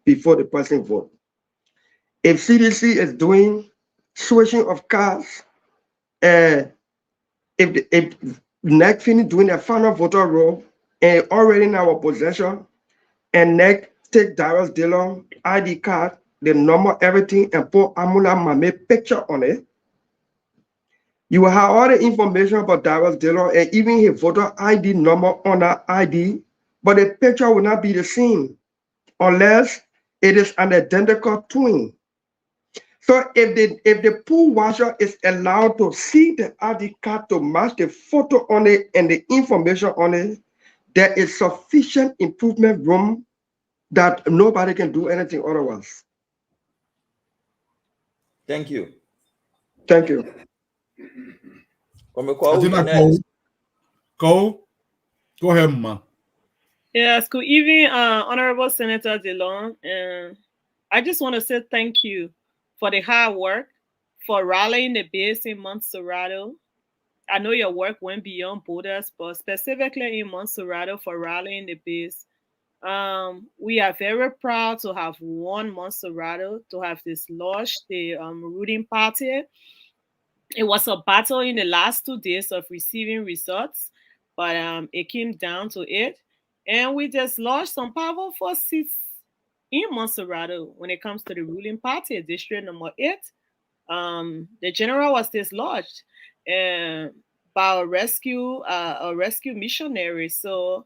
before the person vote. If CDC is doing switching of cards, if NEC finish doing the final voter roll and already in our possession, and NEC take Darius Dillon ID card, the number, everything, and put Amula Mame picture on it, you will have all the information about Darius Dillon and even his voter ID number on that ID, but the picture will not be the same unless it is an identical twin. So if the pool washer is allowed to see the ID card to match the photo on it and the information on it, there is sufficient improvement room that nobody can do anything otherwise. Thank you. Thank you. Go ahead, ma. Yes, good evening, Honorable Senator DeLong. And I just want to say thank you for the hard work, for rallying the base in Montserrat. I know your work went beyond borders, but specifically in Montserrat for rallying the base. We are very proud to have won Montserrat, to have dislodged the ruling party. It was a battle in the last 2 days of receiving results, but it came down to it. And we dislodged some powerful seats in Montserrat when it comes to the ruling party, district number 8. The general was dislodged by a rescue missionary. So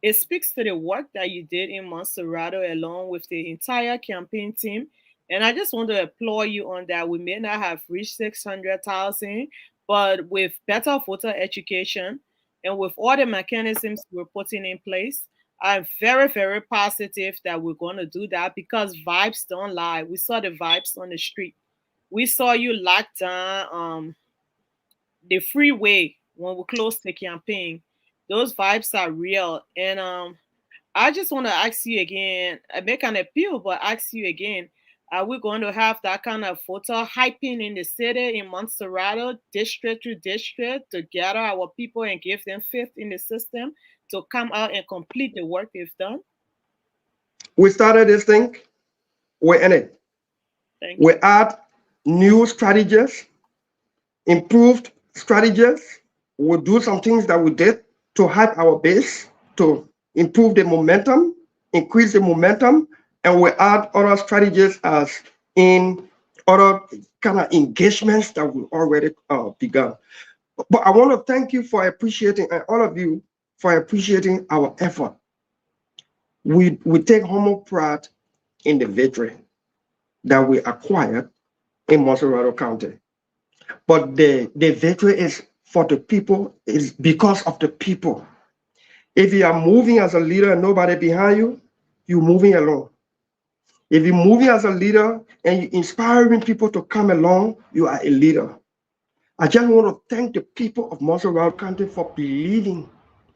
it speaks to the work that you did in Montserrat along with the entire campaign team. And I just want to applaud you on that. We may not have reached 600,000, but with better voter education and with all the mechanisms we're putting in place, I'm very, very positive that we're going to do that because vibes don't lie. We saw the vibes on the street. We saw you lock down the freeway when we closed the campaign. Those vibes are real. And I just want to ask you again, I make an appeal, but ask you again, are we going to have that kind of voter hyping in the city, in Montserrat, district to district, to gather our people and give them faith in the system to come out and complete the work they've done? We started this thing. We're in it. We add new strategies, improved strategies. We'll do some things that we did to hype our base, to improve the momentum, increase the momentum, and we add other strategies as in other kind of engagements that we already begun. But I want to thank you for appreciating, and all of you for appreciating our effort. We take humble pride in the victory that we acquired in Montserrat County. But the victory is for the people, is because of the people. If you are moving as a leader and nobody behind you, you're moving alone. If you're moving as a leader and you're inspiring people to come along, you are a leader. I just want to thank the people of Montserrat County for believing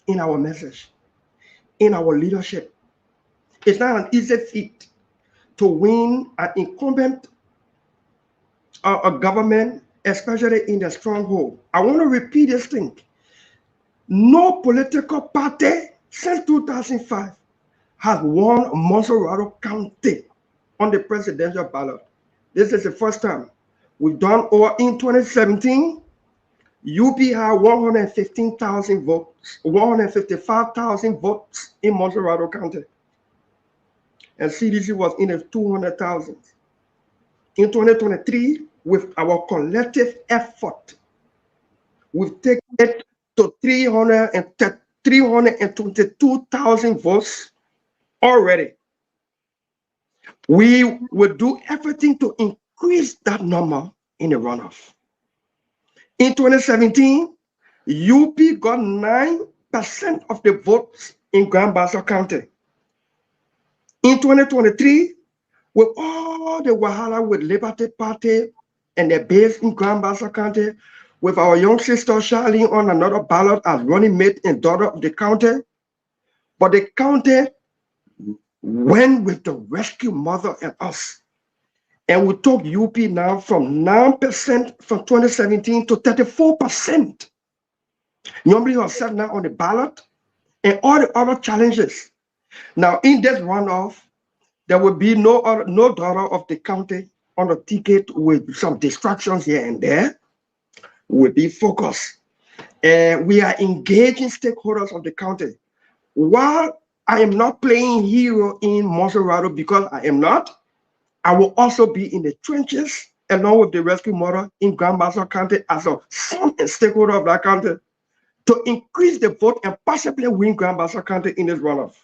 in our message, in our leadership. It's not an easy feat to win an incumbent a government, especially in the stronghold. I want to repeat this thing. No political party since 2005 has won Montserrat County on the presidential ballot. This is the first time. We've done over in 2017. UP had 115,000 votes, 155,000 votes in Montserrat County. And CDC was in the 200,000. In 2023, with our collective effort, we've taken it to 322,000 votes already. We will do everything to increase that number in the runoff. In 2017, UP got 9% of the votes in Grand Bassa County. In 2023, with all the wahala with Liberty Party and their base in Grand Bassa County, with our young sister Charlene on another ballot as running mate and daughter of the county. But the county went with the rescue mother and us. And we took UP now from 9% from 2017 to 34%. Normally are set now on the ballot and all the other challenges. Now in this runoff, there will be no daughter of the county on the ticket with some distractions here and there. We'll be focused. And we are engaging stakeholders of the county. While I am not playing hero in Monserrato because I am not, I will also be in the trenches along with the rescue mother in Grand Bassa County as a son and stakeholder of that county to increase the vote and possibly win Grand Bassa County in this runoff.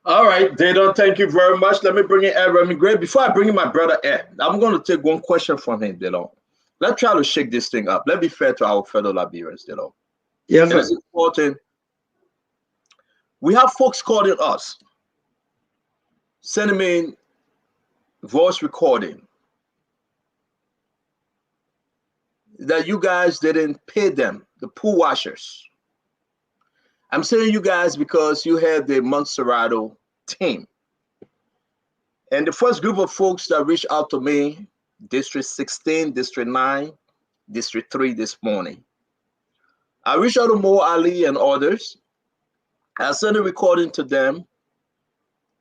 All right, Dado, thank you very much. Let me bring in Ed Remy Gray. Before I bring in my brother Ed, I'm going to take one question from him, Dado. Let's try to shake this thing up. Let's be fair to our fellow Liberians, Dado. Yes, sir. It's important. We have folks calling us, sending me voice recording that you guys didn't pay them, the pool washers. I'm saying you guys because you have the Monserrato team. And the first group of folks that reached out to me, District 16, District 9, District 3 this morning. I reached out to Mo Ali and others. I sent a recording to them.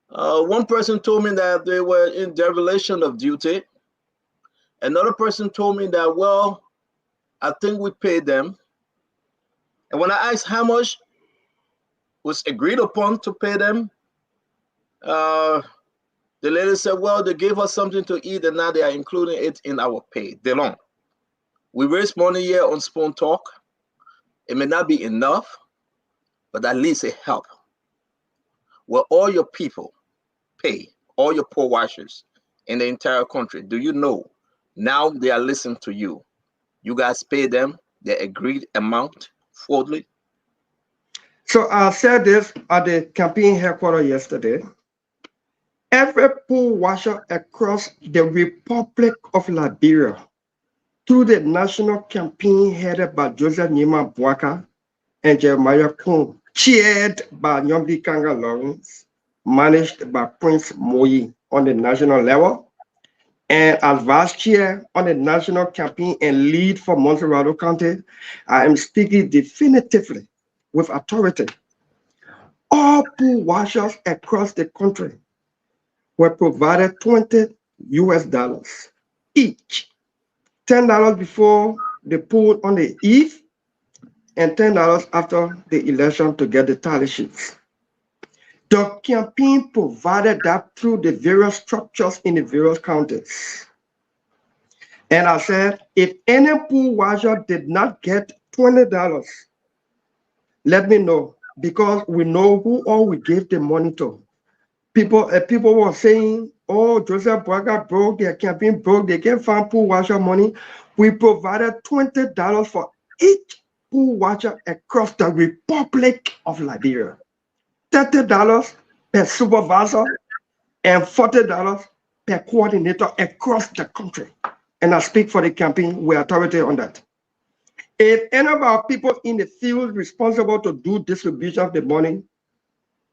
One person told me that they were in dereliction of duty. Another person told me that, well, I think we paid them. And when I asked how much was agreed upon to pay them, the lady said, well, they gave us something to eat and now they are including it in our pay. Delon, we raised money here on Spoon Talk. It may not be enough, but at least it help. Well, all your people pay, all your poor washers in the entire country. Do you know now they are listening to you? You guys pay them the agreed amount fully? So I said this at the campaign headquarters yesterday. Every pool washer across the Republic of Liberia through the national campaign headed by Joseph Nima Bwaka and Jeremiah Kuhn, chaired by Nyomdi Kanga Lawrence, managed by Prince Moyi on the national level, and as vice chair on the national campaign and lead for Monserrato County, I am speaking definitively with authority. All pool washers across the country were provided $20 each, $10 before the pool on the eve, and $10 after the election to get the tally sheets. The campaign provided that through the various structures in the various counties. And I said, if any pool washer did not get $20, let me know, because we know who all we gave the money to. People were saying, oh, Joseph Bwaka broke, their campaign broke, they can't find pool washer money. We provided $20 for each pool washer across the Republic of Liberia. $30 per supervisor and $40 per coordinator across the country. And I speak for the campaign with authority on that. If any of our people in the field responsible to do distribution of the money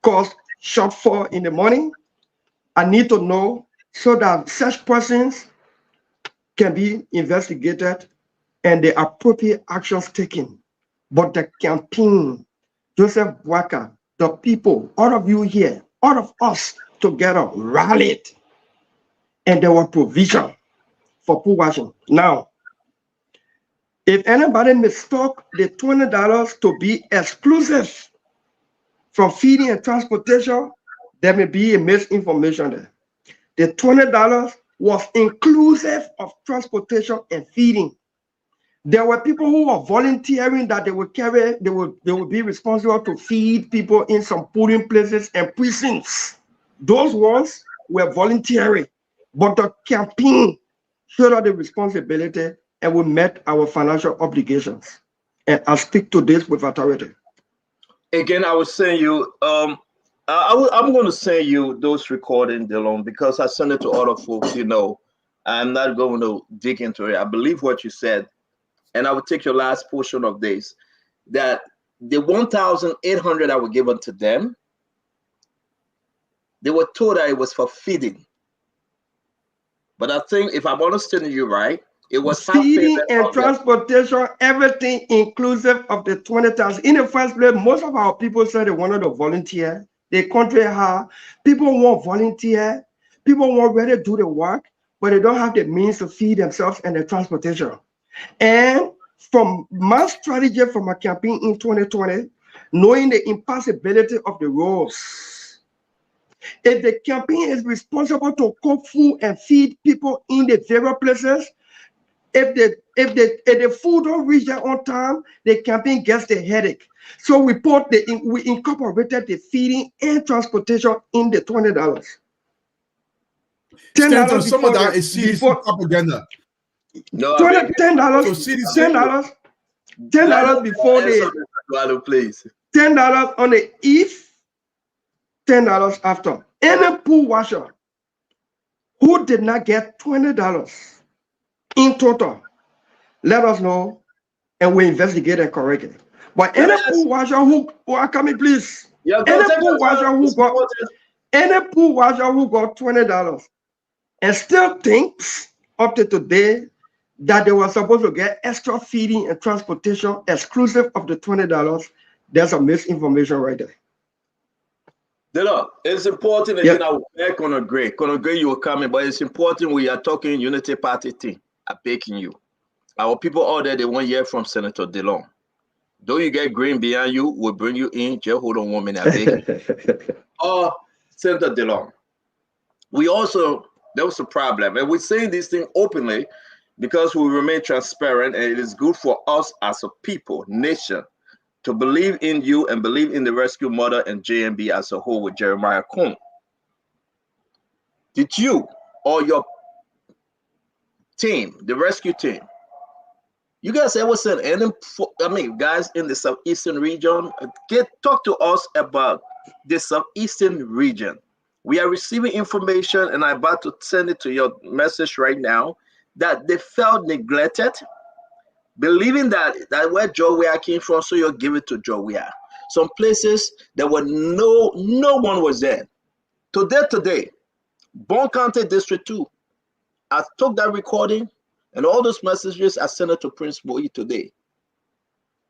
cause shortfall in the money, I need to know so that such persons can be investigated and the appropriate actions taken. But the campaign, Joseph Bwaka, the people, all of you here, all of us together rallied, and there was provision for pool washing. Now, if anybody mistook the $20 to be exclusive from feeding and transportation, there may be a misinformation there. The $20 was inclusive of transportation and feeding. There were people who were volunteering that they would be responsible to feed people in some polling places and precincts. Those ones were voluntary, but the campaign showed us the responsibility and we met our financial obligations. And I speak to this with authority. Again, I was saying you, I'm going to send you those recordings, Dylan, because I sent it to other folks, you know. I'm not going to dig into it. I believe what you said, and I will take your last portion of this, that the 1,800 that were given to them, they were told that it was for feeding. But I think, if I'm understanding you right, it was feeding and transportation, everything inclusive of the 20,000. In the first place, most of our people said they wanted to volunteer. They country hard. People want volunteer. People want ready to do the work, but they don't have the means to feed themselves and the transportation. And from my strategy for my campaign in 2020, knowing the impossibility of the roles, if the campaign is responsible to cook food and feed people in the various places, if the food don't reach there on time, the campaign gets the headache. So we incorporated the feeding and transportation in the $20. $10 some of that is CDC propaganda. No, $10 before the please. $10 on the eve, $10 after. Any pool washer who did not get $20 in total, let us know and we investigate and correct it. But any pool washer who are coming, please. Any pool washer who got $20 and still thinks up to today that they were supposed to get extra feeding and transportation exclusive of the $20, there's some misinformation right there. It's important that I will back on a great. You were coming, but it's important we are talking Unity Party thing. I'm begging you. Our people out there, they want to hear from Senator DeLong. Though you get green behind you, we'll bring you in. Just hold on 1 minute. I beg you. Senator DeLong. There was a problem, and we're saying this thing openly because we remain transparent, and it is good for us as a people, nation, to believe in you and believe in the rescue mother and JMB as a whole with Jeremiah Kuhn. Did you or your team, the rescue team, you guys ever send guys in the southeastern region, talk to us about the southeastern region. We are receiving information, and I'm about to send it to your message right now, that they felt neglected, believing that where Joe Weah came from, so you'll give it to Joe Weah. Some places there were no one was there. Today, Bon County District 2, I took that recording and all those messages I sent it to Prince Boyi today.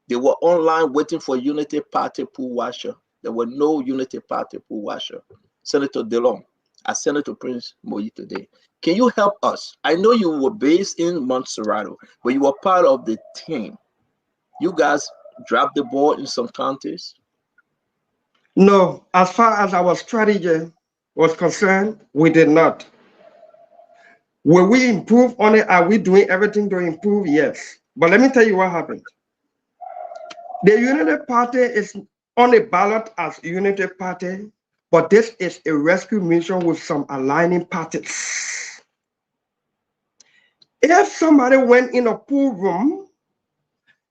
They were online waiting for Unity Party pool washer. There were no Unity Party pool washer. Senator DeLong, I sent it to Prince Boyi today. Can you help us? I know you were based in Montserrat, but you were part of the team. You guys dropped the ball in some counties? No, as far as our strategy was concerned, we did not. Will we improve on it? Are we doing everything to improve? Yes. But let me tell you what happened. The Unity Party is on the ballot as Unity Party, but this is a rescue mission with some aligning parties. If somebody went in a pool room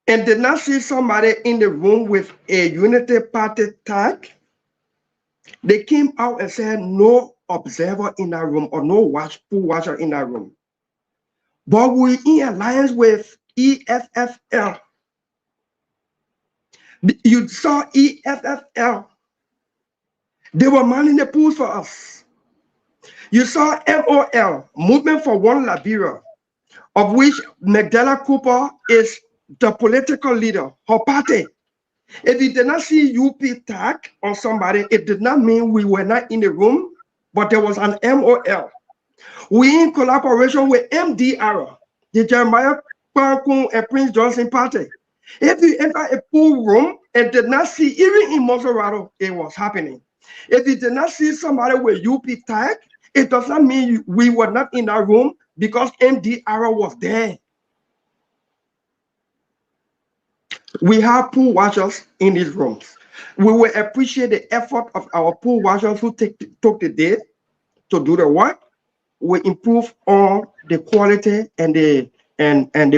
and did not see somebody in the room with a Unity Party tag, they came out and said no observer in that room or no pool watcher in that room. But we in alliance with EFFL. You saw EFFL. They were manning the pools for us. You saw MOL, Movement for One Liberia, of which Magdala Cooper is the political leader, her party. If you did not see UP tag on somebody, it did not mean we were not in the room, but there was an MOL. We in collaboration with MDR, the Jeremiah Parkun and Prince Johnson party. If you enter a pool room and did not see, even in Montserrat, it was happening. If you did not see somebody with UP tag, it does not mean we were not in that room because MDR was there. We have pool watchers in these rooms. We will appreciate the effort of our pool watchers who took the day to do the work. We improve on the quality and the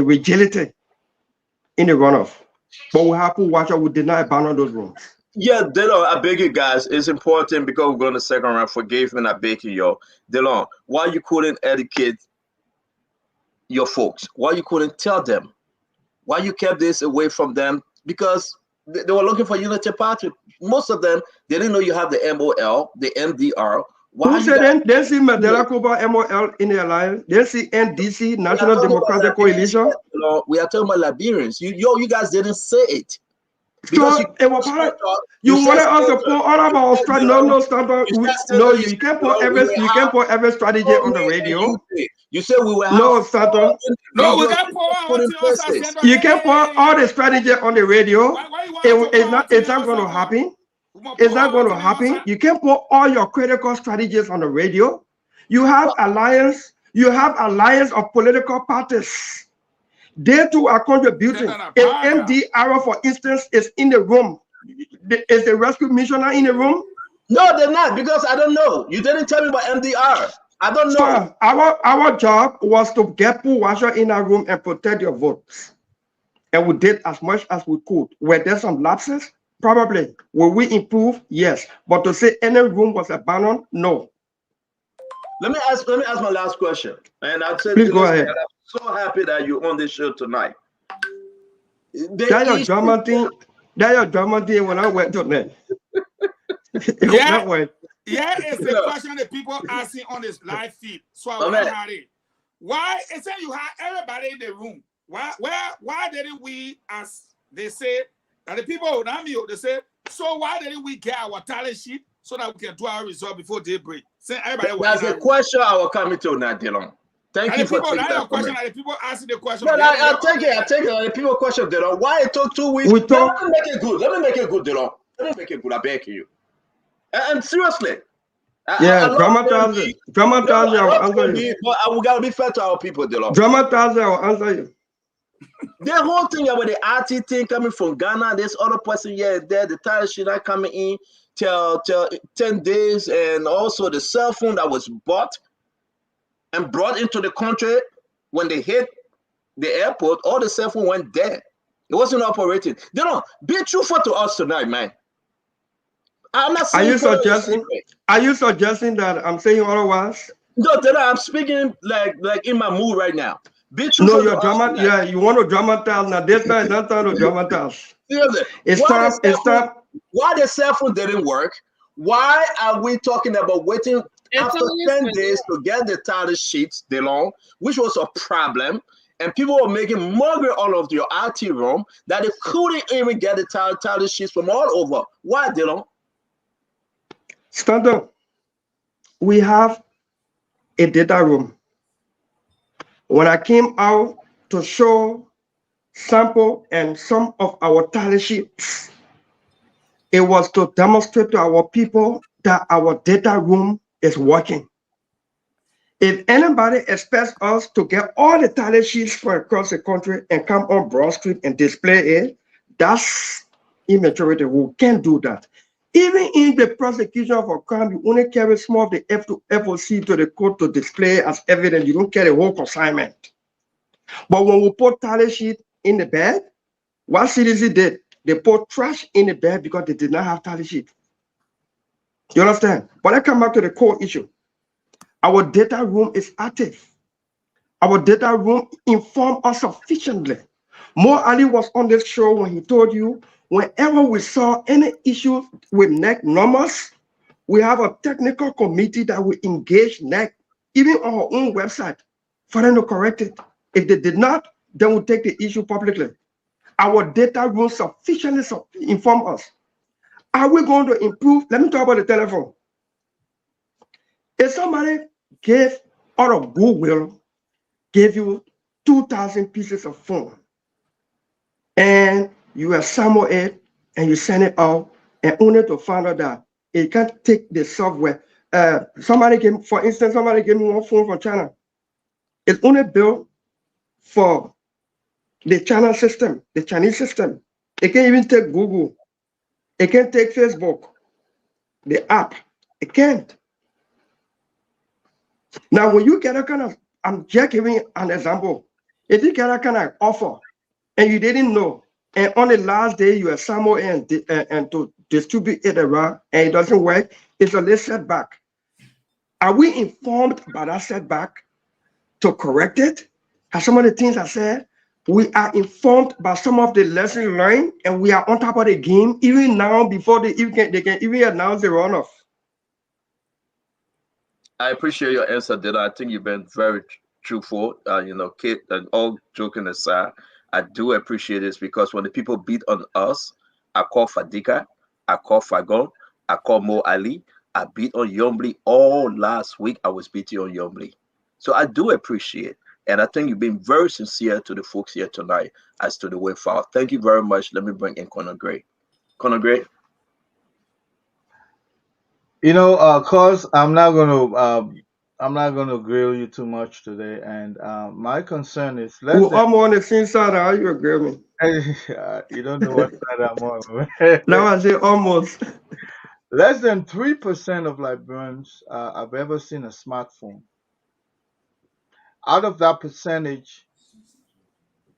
rigidity in the runoff. But we have pool watchers who did not abandon those rooms. Yeah, Delon, I beg you guys, it's important because we're going to second round. Forgive me, I beg you, yo. Delon, why you couldn't educate your folks? Why you couldn't tell them? Why you kept this away from them? Because they were looking for unity party. Most of them, they didn't know you have the MOL, the MDR. Who said they see Mandela Cuba MOL in the alliance? They see NDC, National Democratic Coalition. We are talking about Liberians. You guys didn't say it. Because so it was you wanted us to put all of our strategy. No, you can't put every strategy on the radio. You said we were Stanton. No, we can't put you can't put all the strategy on the radio. It's not going to happen. It's not going to happen. You can't put all your critical strategies on the radio. You have alliance of political parties. They too are contributing. If MDR, for instance, is in the room, is the rescue missioner in the room? No, they're not, because I don't know. You didn't tell me about MDR. I don't know. So our job was to get Pooh Washer in our room and protect your votes. And we did as much as we could. Were there some lapses? Probably. Will we improve? Yes. But to say any room was abandoned? No. Let me ask my last question. And I'd say, please go ahead. I'm so happy that you're on this show tonight. That your drama thing when I went to them. Yeah, it's the question that people asking on this live feed. So I want to have it. Why is it you have everybody in the room? Why didn't we, as they say, and the people around me, they say, so why didn't we get our talent sheet so that we can do our result before daybreak? That's a question I will come into now, Dylan. Thank you for taking that question. The people asking the question. No, I'll take it. The people question, Dylan. Why it took 2 weeks? Let me make it good. Let me make it good, Dylan. Let me make it good. I beg you. And seriously. Dramatize it. But we gotta be fair to our people, Dylan. Dramatize it. I'll answer you. The whole thing about the RT thing coming from Ghana, this other person here and there, the title sheet not coming in till 10 days, and also the cell phone that was bought and brought into the country when they hit the airport, all the cell phone went dead. It wasn't operating. Be truthful to us tonight, man. I'm not saying. Are you suggesting that I'm saying otherwise? No, I'm speaking like in my mood right now. Be truthful. No, you're drama. Yeah, you want to dramatize now. This time, not time to dramatize. It's time. Why the cell phone didn't work? Why are we talking about waiting after 10 days to get the title sheets, DeLong, which was a problem, and people were making mockery all of your RT room that they couldn't even get the title sheets from all over. Why, DeLong? Stand up. We have a data room. When I came out to show sample and some of our tally sheets, it was to demonstrate to our people that our data room is working. If anybody expects us to get all the tally sheets from across the country and come on Broad Street and display it, that's immaturity. We can't do that. Even in the prosecution of a crime, you only carry some of the FOC to the court to display as evidence. You don't carry the whole consignment. But when we put tally sheet in the bag, what CDC did, they put trash in the bag because they did not have tally sheet. You understand? But I come back to the core issue. Our data room is active. Our data room informed us sufficiently. Mo Ali was on this show when he told you, whenever we saw any issues with NEC numbers, we have a technical committee that will engage NEC, even on our own website, for them to correct it. If they did not, then we'll take the issue publicly. Our data room sufficiently inform us. Are we going to improve? Let me talk about the telephone. If somebody gave, out of goodwill, gave you 2,000 pieces of phone, and you assemble it and you send it out, and only to find out that it can't take the software. Somebody gave me one phone from China. It's only built for the China system, the Chinese system. It can't even take Google. It can't take Facebook, the app. It can't. Now, when you get a kind of, I'm just giving an example. If you get a kind of offer and you didn't know, and on the last day you assemble and to distribute it around and it doesn't work, it's a little setback. Are we informed about that setback to correct it? As some of the things I said, we are informed by some of the lessons learned, and we are on top of the game even now before they can even announce the runoff. I appreciate your answer, Dilla. I think you've been very truthful. Kid, and all joking aside, I do appreciate this because when the people beat on us, I call Fadika, I call Fagon, I call Mo Ali, I beat on Yombly all last week. I was beating on Yombly. So I do appreciate. And I think you've been very sincere to the folks here tonight as to the way forward. Thank you very much. Let me bring in Conor Gray. Conor Gray. Cause I'm not gonna grill you too much today, and my concern is I'm on the same side. How you agree with me? You don't know what side I'm on. Now I say almost. Less than 3% of Liberians have ever seen a smartphone. Out of that percentage,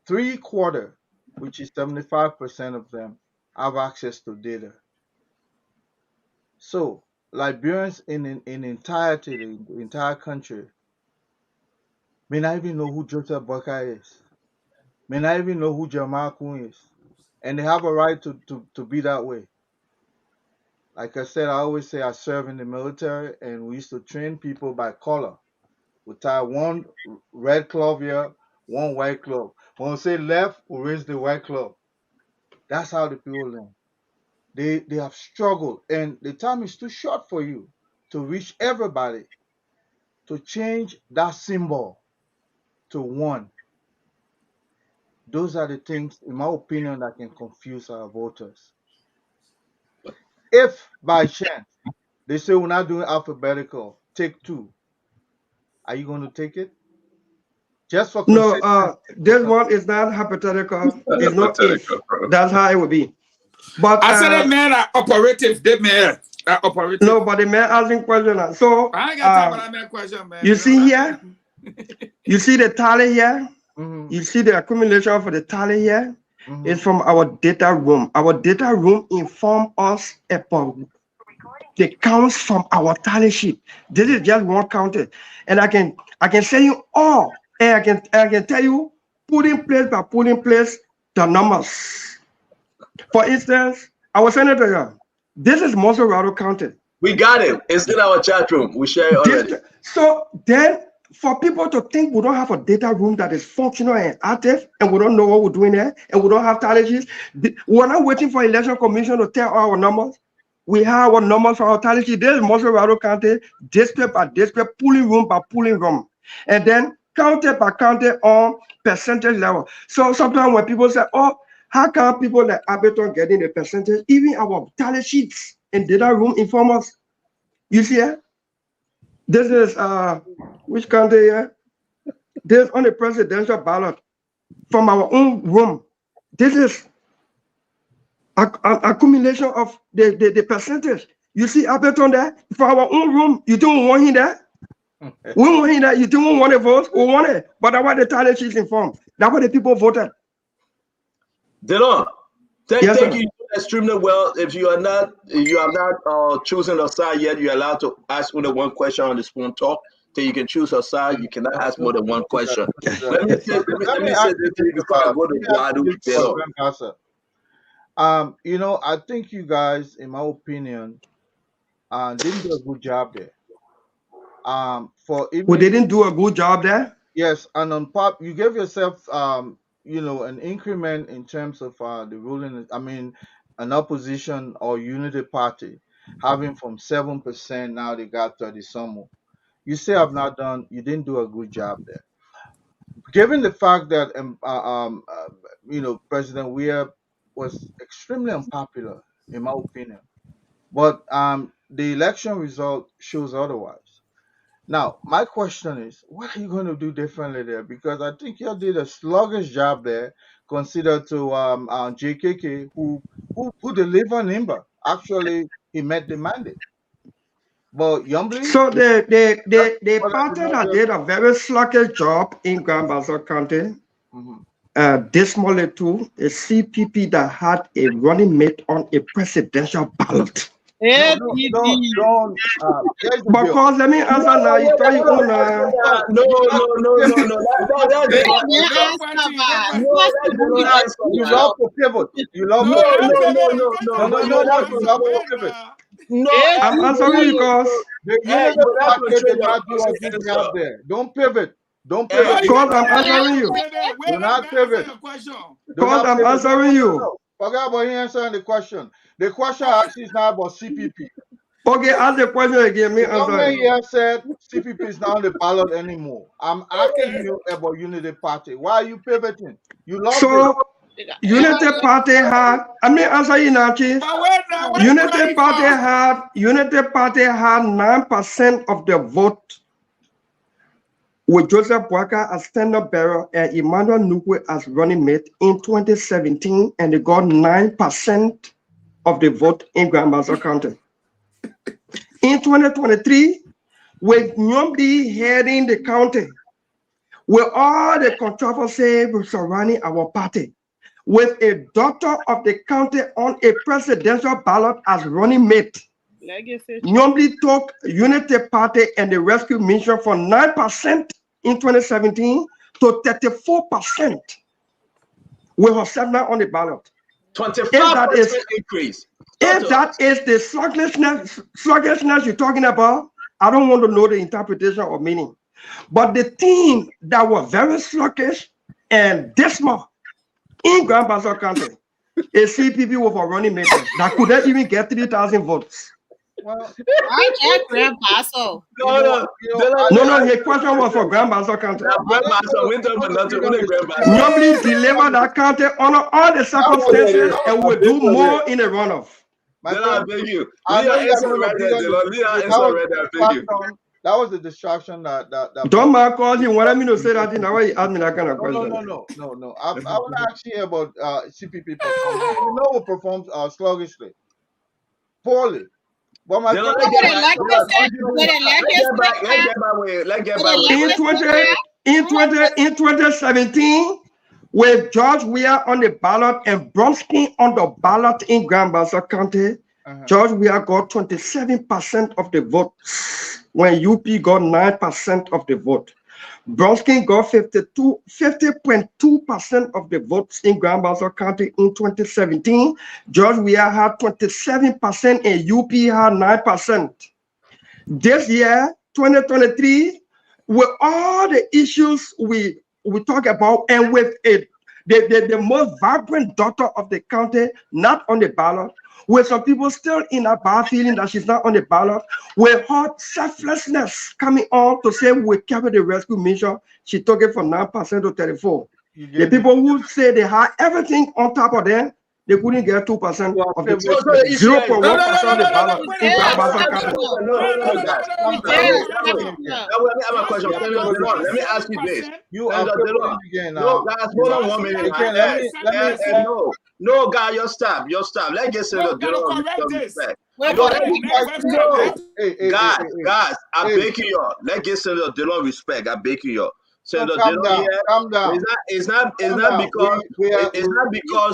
3/4, which is 75% of them, have access to data. So Liberians in entirety, the entire country, may not even know who Joseph Boakai is, may not even know who Jamal Kun is, and they have a right to be that way. Like I said, I always say I serve in the military, and we used to train people by color. We tie one red glove here, one white glove. When we say left, we raise the white glove. That's how the people learn. They have struggled, and the time is too short for you to reach everybody to change that symbol to one. Those are the things, in my opinion, that can confuse our voters. If by chance they say we're not doing alphabetical, take 2, are you going to take it? Just for No, this one is not hypothetical. It's not if. That's how it would be. But I said that man are operative. They man are operative. No, but the man asking question. So I ain't got time for that man question, man. You see here, you see the tally here. Mm-hmm. You see the accumulation for the tally here. Mm-hmm. It's from our data room. Our data room inform us about the counts from our tally sheet. This is just one counted, and I can say you all, and I can tell you putting place by putting place the numbers. For instance, our senator here, this is Monserrato County. We got it. It's in our chat room. We share it already. So then, for people to think we don't have a data room that is functional and active, and we don't know what we're doing there, and we don't have tally sheets, we're not waiting for election commission to tell our numbers. We have our numbers for our tally sheet. This is Monserrato County, district by district, polling room by polling room, and then county by county on percentage level. So sometimes when people say, "Oh, how come people like Ableton getting the percentage?" Even our tally sheets and data room inform us. You see it? This is which county here? This on the presidential ballot from our own room. This is an accumulation of the percentage. You see Ableton there? For our own room, you don't want him there? We want him there. You don't want to vote? We want it. But that's why the tally sheets informed. That's why the people voted. Dylan, Yes, thank sir. you extremely well. If you have not chosen a side yet, you're allowed to ask only one question on the spoon talk. Till you can choose a side, you cannot ask more than one question. Let me say this to you before I go to Guadu. I think you guys, in my opinion, didn't do a good job there. We didn't do a good job there. Yes, and on pop, you gave yourself, an increment in terms of the ruling. I mean, an opposition or unity party having from 7%, now they got 30 some more. You say you didn't do a good job there. Given the fact that President Weir was extremely unpopular, in my opinion, but the election result shows otherwise. Now, my question is, what are you going to do differently there? Because I think you did a sluggish job there, considered to JKK, who delivered Nimba. Actually, he met the mandate. But Yombly, So the party that did a very sluggish job in Grand Bassa County, dismally too, a CPP that had a running mate on a presidential ballot. don't. Here's the deal. Because let me answer now. You tell you own No. You love to pivot. You love to pivot. No, I'm answering you because the unit party did not do a good job there. Don't pivot. Don't pivot. Because I'm answering you. Do not pivot. Because I'm answering you. Forget about you answering the question. The question actually is not about CPP. Okay, ask the question again. Me The government answer. here said CPP is not on the ballot anymore. I'm asking you about Unity Party. Why are you pivoting? You love So Unity Party had. I mean, answer you now, Chief. Unity Party had 9% of the vote, with Joseph Boakai as standard bearer and Emmanuel Nukwe as running mate in 2017, and they got 9% of the vote in Grand Bassa County. In 2023, with Nyombi heading the county, with all the controversy surrounding our party, with a daughter of the county on a presidential ballot as running mate, Nyombi took Unity Party and the Rescue Mission from 9% in 2017 to 34% with herself now on the ballot. 25% increase. If that is the sluggishness you're talking about, I don't want to know the interpretation or meaning. But the thing that was very sluggish and dismal in Grand Bassa County is CPP with a running mate that couldn't even get 3,000 votes. Well, I at Grand Bassa. No, his question was for Grand Bassa County. Normally deliver that county under all the circumstances and will do more in a runoff. I beg you. That was the distraction that don't mind call him. What I mean to say that in a way, ask me that kind of question. No. I want to ask you about CPP performance. You know, it performs sluggishly, poorly. But my in 2017, with George Weah on the ballot and Bronsky on the ballot in Grand Bassa County, George Weah got 27% of the vote, when UP got 9% of the vote. Bronsky got 50.2% of the votes in Grand Bassa County in 2017. George Weah had 27% and UP had 9%. This year, 2023, with all the issues we talk about, and with the most vibrant daughter of the county not on the ballot, with some people still in a bad feeling that she's not on the ballot, with her selflessness coming on to say we carry the rescue mission, she took it from 9% to 34%. The people who say they had everything on top of them, they couldn't get 2% of the 0.1% of the ballot. Let me ask you this. You are no, guys, hold on 1 minute. No, guy, your stop. Let's get to the guys, I beg you, let's get to the Dillon respect. I beg you. Senator Dillon, it's not because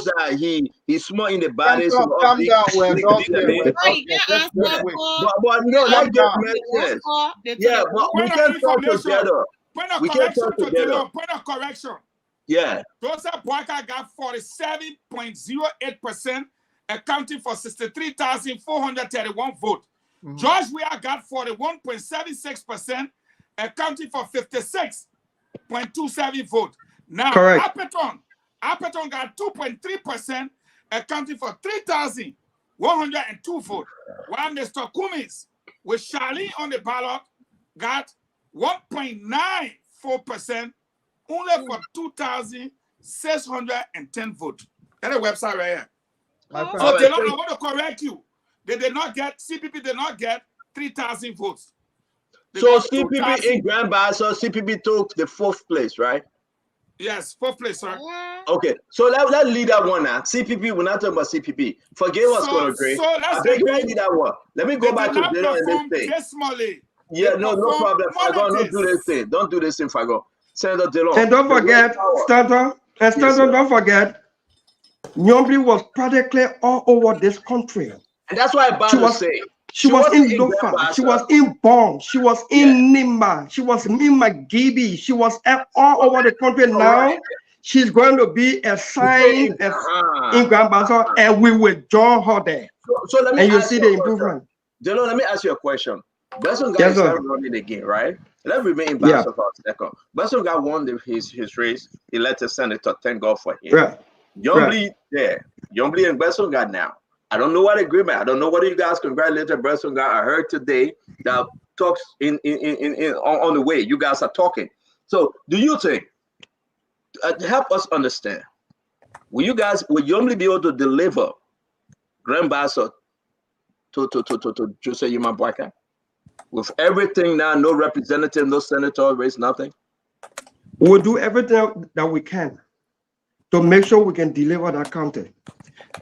that he's small in the body. So but no, let's get messages. Yeah, but we can't talk together. We can't talk together. Point of correction. Yeah. Joseph Boakai got 47.08%, accounting for 63,431 votes. George Weah got 41.76%, accounting for 56.27 votes. Now, Appeton got 2.3%, accounting for 3,102 votes. While Mr. Cummings, with Charlene on the ballot, got 1.94%, only for 2,610 votes. That's a website right here. So I want to correct you. CPP did not get 3,000 votes. So CPP in Grand Bassa, CPP took the 4th place, right? Yes, 4th place, sir. Okay, so let's leave that one now. CPP, we're not talking about CPP. Forget what's going to agree. I beg you, leave that one. Let me go back to Dillon and this thing. Yeah, no problem. Fagon, don't do this thing. Don't do this thing, Fagon. Senator Dillon. And don't forget, Stanton, don't forget, Nyombi was practically all over this country. And that's why I'm about to say. She was wasn't in Grand Lofa. Bassa. She was in Bong. She was in Nimba. She was in Magibi. She was all over the country. Now she's going to be assigned as in Grand Bassa, and we will join her there. So let me and you ask see you the a improvement. Delon, let me ask you a question. Besson Yes, guy sir. is running again, right? Let's remain in Yeah. Bassa for a second. Besson guy won his race, elected senator. Thank God for him. Right. Youngblee there. Youngblee and Besson got now. I don't know what agreement. I don't know whether you guys congratulated Besson guy. I heard today that talks on the way. You guys are talking. So do you think? Help us understand. Will Youngblee be able to deliver Grand Bassa to Jose Yuma Bwaka? With everything now, no representative, no senator, race, nothing? We'll do everything that we can to make sure we can deliver that county.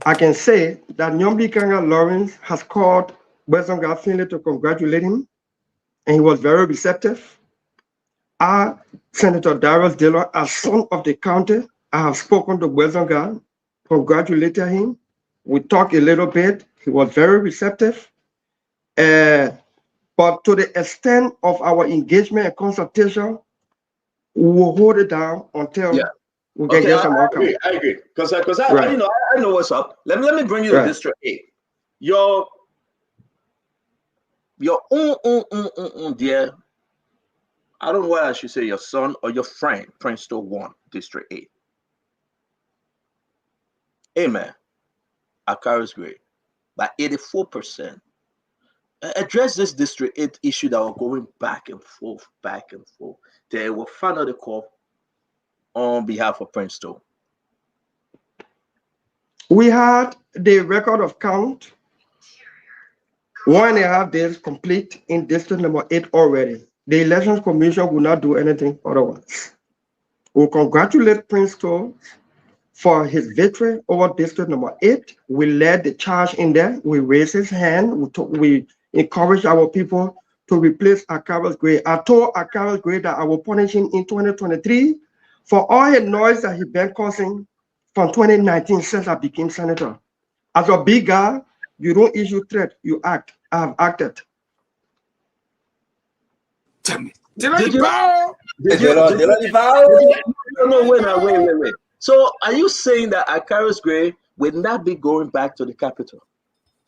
I can say that Nyombi Kanga Lawrence has called Besson Finley to congratulate him, and he was very receptive. Our Senator Darius Dillon, as son of the county, I have spoken to Besson, congratulated him. We talked a little bit. He was very receptive. But to the extent of our engagement and consultation, we will hold it down until we can get some outcome. I agree. Because I know what's up. Let me bring you to District 8. Your dear, I don't know whether I should say your son or your friend, Prince Store 1, District 8. Amen. Akaris grade by 84%. Address this District 8 issue that we're going back and forth. They will final the call on behalf of Prince Store. We had the record of count 1.5 days complete in district number 8 already. The Elections Commission will not do anything otherwise. We congratulate Prince Store for his victory over district number 8. We led the charge in there. We raised his hand. We encouraged our people to replace Akaris Gray. I told Akaris Gray that I will punish him in 2023 for all the noise that he been causing from 2019 since I became senator. As a big guy, you don't issue threat, you act. I have acted. Wait. So are you saying that Akaris Gray will not be going back to the capital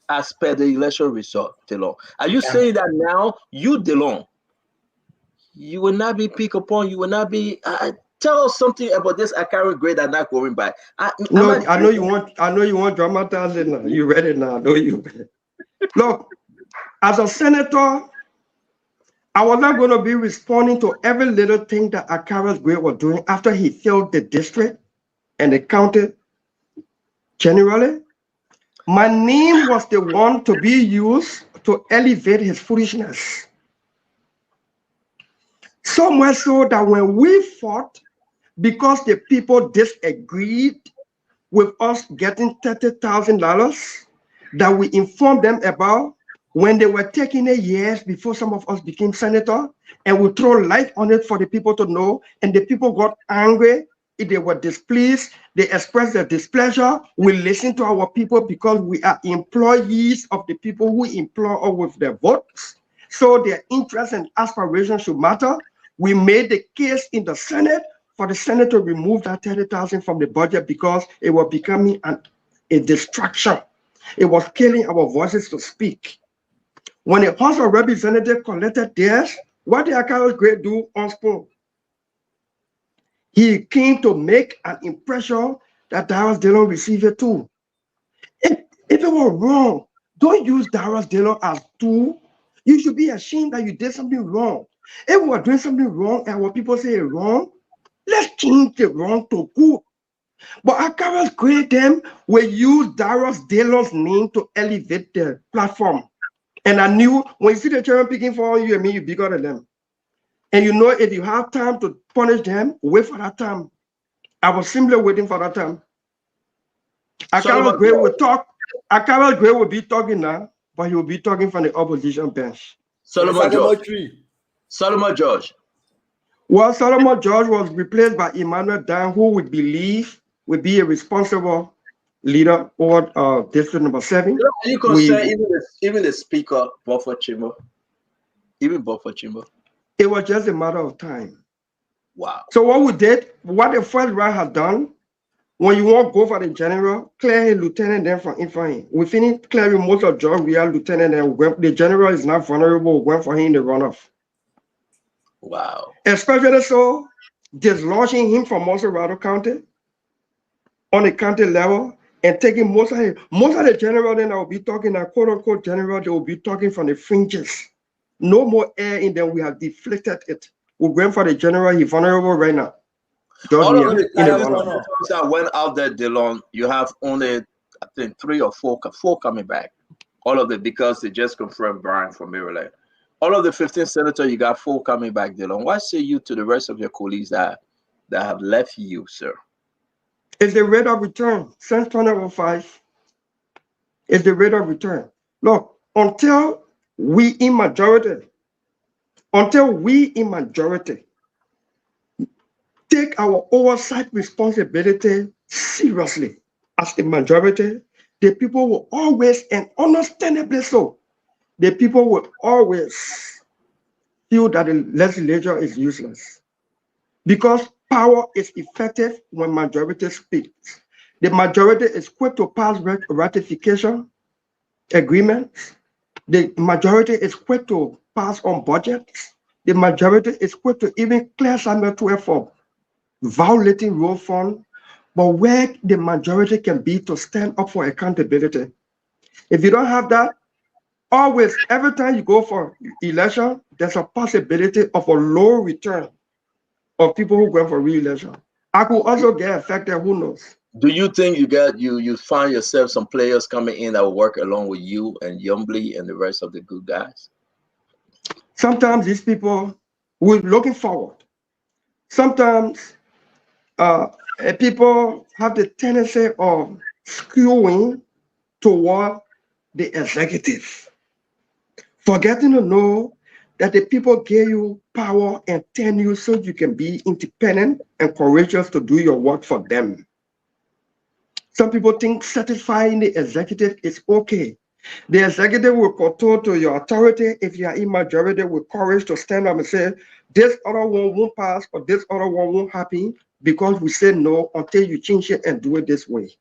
as per the election result, Delon? Are you saying that now you, Delon, you will not be picked upon, you will not be tell us something about this Akaris Gray that not going back? I know you want dramatize it now. You read it now, don't you? Look, as a senator, I was not going to be responding to every little thing that Akaris Gray was doing after he failed the district and the county generally. My name was the one to be used to elevate his foolishness. So much so that when we fought, because the people disagreed with us getting $30,000 that we informed them about when they were taking it years before some of us became senator, and we throw light on it for the people to know, and the people got angry. If they were displeased, they expressed their displeasure. We listen to our people because we are employees of the people who employ us with their votes. So their interests and aspirations should matter. We made the case in the Senate for the Senate to remove that $30,000 from the budget because it was becoming a distraction. It was killing our voices to speak. When the House of Representatives collected theirs, what did Akaris Gray do on Spoon? He came to make an impression that Darius Dillon received it too. If it was wrong, don't use Darius Dillon as tool. You should be ashamed that you did something wrong. If we are doing something wrong and what people say is wrong, let's change the wrong to good. But Akaris Gray them will use Darius Dillon's name to elevate the platform. And I knew when you see the children picking for you, and me, you bigger than them. And you know, if you have time to punish them, wait for that time. I was simply waiting for that time. Akaris Gray will talk. Akaris Gray will be talking now, but he will be talking from the opposition bench. Solomon George. Well, Solomon George was replaced by Emmanuel Dan, who we believe will be a responsible leader over district number 7. You concern even the speaker, Buffer Chamber, even Buffer Chamber. It was just a matter of time. Wow. So what we did, what the first round has done, when you want to go for the general, clear his lieutenant then from in front of him. We finished clearing most of George Weah lieutenant, and the general is not vulnerable. We went for him in the runoff. Wow. Especially so, dislodging him from Monserrado County on the county level and taking most of the general then I will be talking, a quote unquote general, they will be talking from the fringes. No more air in them. We have deflected it. We went for the general, he's vulnerable right now. All of the times I went out there, Delon, you have only, I think, 3 or 4 coming back. All of it because they just confirmed Brian from Maryland. All of the 15 senators, you got 4 coming back, Delon. What say you to the rest of your colleagues that have left you, sir? It's the rate of return. Since 2005, it's the rate of return. Look, until we in majority take our oversight responsibility seriously as the majority, the people will always, and understandably so, the people will always feel that the legislature is useless. Because power is effective when majority speaks. The majority is quick to pass ratification agreements. The majority is quick to pass on budgets. The majority is quick to even clear Samuel 12 for violating rule fund, but where the majority can be to stand up for accountability. If you don't have that, always, every time you go for election, there's a possibility of a low return of people who go for re-election. I could also get affected, who knows? Do you think you find yourself some players coming in that will work along with you and Yumbly and the rest of the good guys? Sometimes these people, we're looking forward. Sometimes people have the tendency of skewing toward the executive, forgetting to know that the people gave you power and turn you so you can be independent and courageous to do your work for them. Some people think satisfying the executive is okay. The executive will control to your authority if you are in majority with courage to stand up and say, this other one won't pass or this other one won't happen because we say no until you change it and do it this way.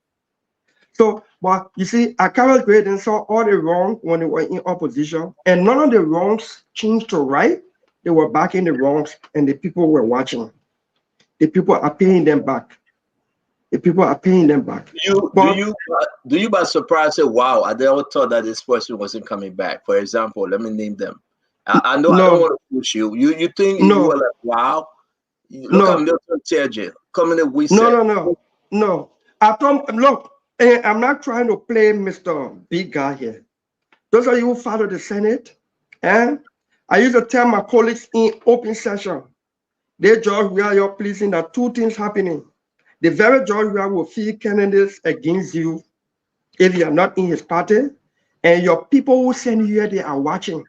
So, but you see, I carried great and saw all the wrong when they were in opposition, and none of the wrongs changed to right. They were back in the wrongs, and the people were watching. The people are paying them back. The people are paying them back. Do you by surprise say, wow, I never thought that this person wasn't coming back? For example, let me name them. I know I don't want to push you. You think you were like, wow? Look at Milton Terje coming in with No. I thought, look, I'm not trying to play Mr. Big Guy here. Those of you who follow the Senate, I used to tell my colleagues in open session, they judge where you're pleasing that 2 things happening. The very judge where will feel candidates against you if you are not in his party, and your people who send you here, they are watching.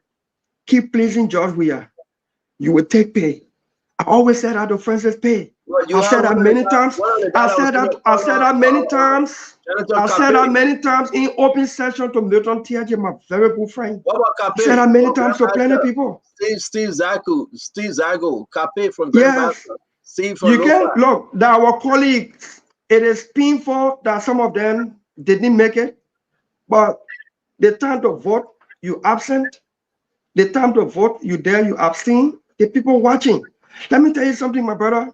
Keep pleasing George Weah. You will take pay. I always said that to Francis Pay. I said that many times. I said that many times in open session to Milton Terje, my very good friend. I said that many times to plenty of people. Steve Zago, Cape from yes. You can look that our colleagues. It is painful that some of them didn't make it, but the time to vote, you absent. The time to vote, you there, you abstain. The people watching. Let me tell you something, my brother.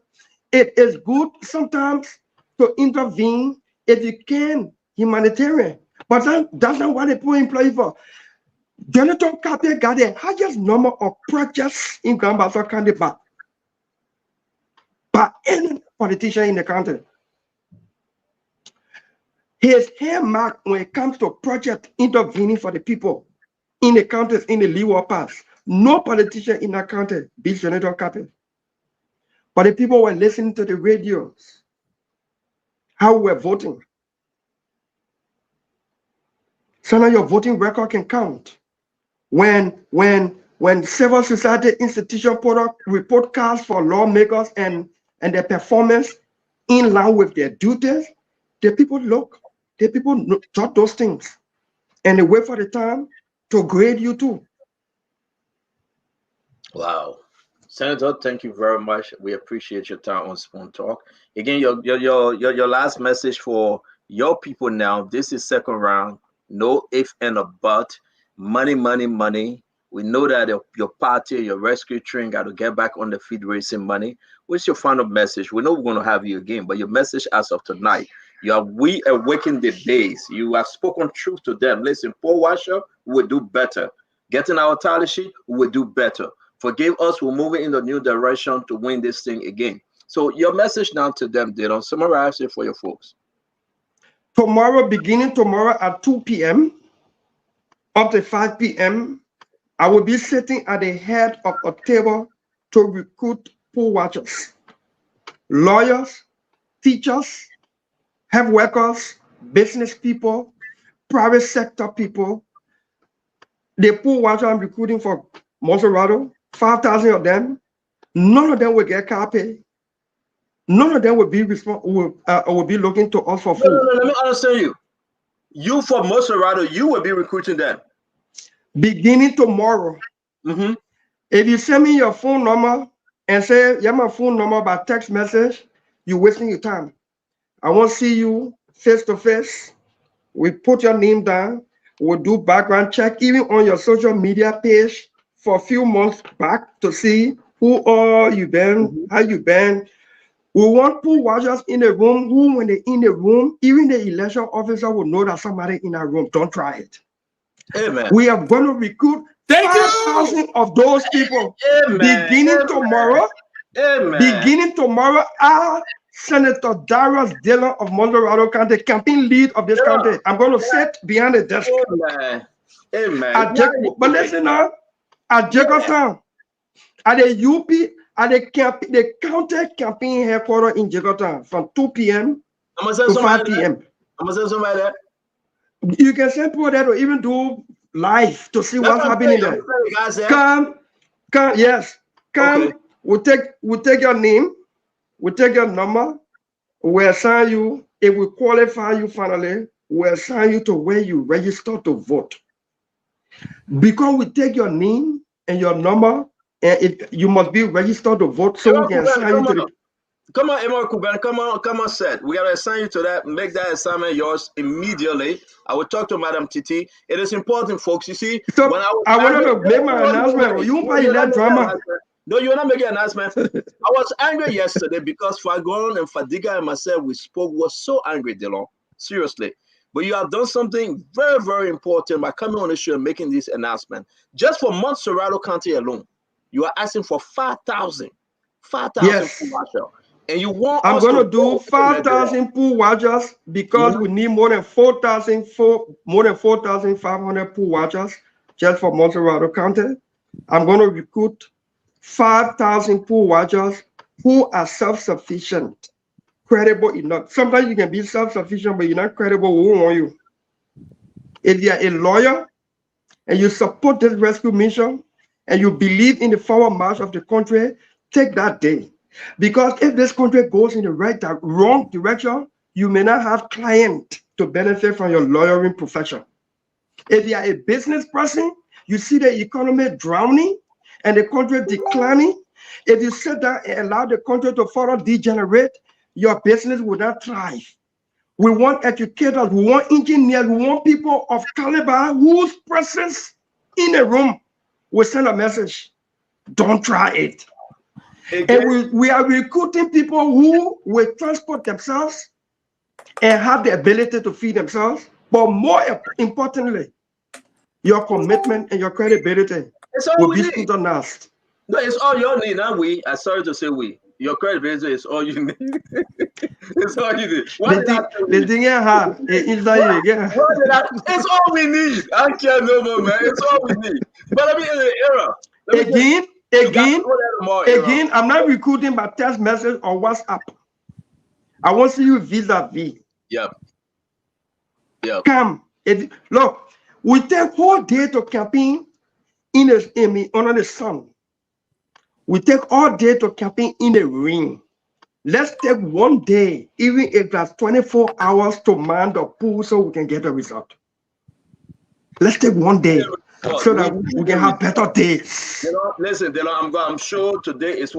It is good sometimes to intervene if you can, humanitarian. But that's not what they put in place for. Jonathan Carter got the highest number of projects in Gambasa County by any politician in the country. His handmark when it comes to project intervening for the people in the counties in the Leeward Pass. No politician in that country beats Jonathan Carter. But the people were listening to the radios, how we were voting. So now your voting record can count. When civil society institution put up report cards for lawmakers and their performance in line with their duties, the people look. The people jot those things, and they wait for the time to grade you too. Wow. Senator, thank you very much. We appreciate your time on Spoon Talk. Again, your last message for your people now. This is second round. No if and a but. Money, money, money. We know that your party, your rescue train got to get back on the feet raising money. What's your final message? We know we're going to have you again, but your message as of tonight, you have we awaken the days. You have spoken truth to them. Listen, poor washer will do better. Getting our tally sheet will do better. Forgive us. We're moving in the new direction to win this thing again. So your message now to them, Dylan, summarize it for your folks. Tomorrow, beginning tomorrow at 2 p.m. up to 5 p.m., I will be sitting at the head of a table to recruit poll watchers, lawyers, teachers, health workers, business people, private sector people. The poll watcher I'm recruiting for Monserrado, 5,000 of them, none of them will get car pay. None of them will be will be looking to us for food. No, let me understand you. You for Monserrado, you will be recruiting them. Beginning tomorrow. Mm-hmm. If you send me your phone number and say, yeah, my phone number by text message, you're wasting your time. I want to see you face to face. We put your name down. We'll do background check, even on your social media page for a few months back to see who are you been, how you been. We want poll watchers in the room who, when they're in the room, even the election officer will know that somebody in that room. Don't try it. Amen. We are going to recruit 5,000 of those people. Beginning tomorrow. Beginning tomorrow, our Senator Darius Dillon of Monserrado County, campaign lead of this county. I'm going to sit behind the desk. Amen. But listen now, at Jacotown, at the UP, at the county campaign headquarters in Jacotown from 2 p.m. to 5 p.m. I'm going to send somebody there. You can send people there to even do live to see what's happening there. Come, yes, come. Okay. We'll take your name, we'll take your number, we'll assign you. If we qualify you finally, we'll assign you to where you register to vote. Because we take your name and your number, and you must be registered to vote, so we can assign you to the. Come on, Emma Kuban, come on, set. We gotta assign you to that. Make that assignment yours immediately. I will talk to Madam Titi. It is important, folks. You see, so when I wanted to make my announcement. You won't let drama. No, you're not making an announcement. I was angry yesterday because Fagon and Fadiga and myself we was so angry, Dylan. Seriously. But you have done something very, very important by coming on the show and making this announcement. Just for Monserrado County alone, you are asking for 5,000. 5,000 yes. And you want I'm going to do 5,000 pool watchers because we need more than 4,500 pool watchers just for Monserrado County. I'm going to recruit 5,000 pool watchers who are self-sufficient, credible enough. Sometimes you can be self-sufficient, but you're not credible. We won't want you. If you're a lawyer and you support this rescue mission and you believe in the forward march of the country, take that day. Because if this country goes in the wrong direction, you may not have clients to benefit from your lawyering profession. If you are a business person, you see the economy drowning and the country declining. If you sit down and allow the country to further degenerate, your business will not thrive. We want educators, we want engineers, we want people of caliber whose presence in a room will send a message. Don't try it. And we are recruiting people who will transport themselves and have the ability to feed themselves. But more importantly, your commitment and your credibility will be scrutinized. No, it's all your need, not we. I'm sorry to say we. Your credibility is all you need. It's all you need. It's all we need. I can't no more, man. It's all we need. But I mean, in the era. Again, I'm not recruiting by text message or WhatsApp. I want to see you vis-a-vis. Yep. Come. Look, we take whole day to campaign under the sun. We take all day to campaign in the rain. Let's take one day, even if that's 24 hours to man the pool so we can get a result. Let's take one day so that we can have better days. Listen, I'm sure today is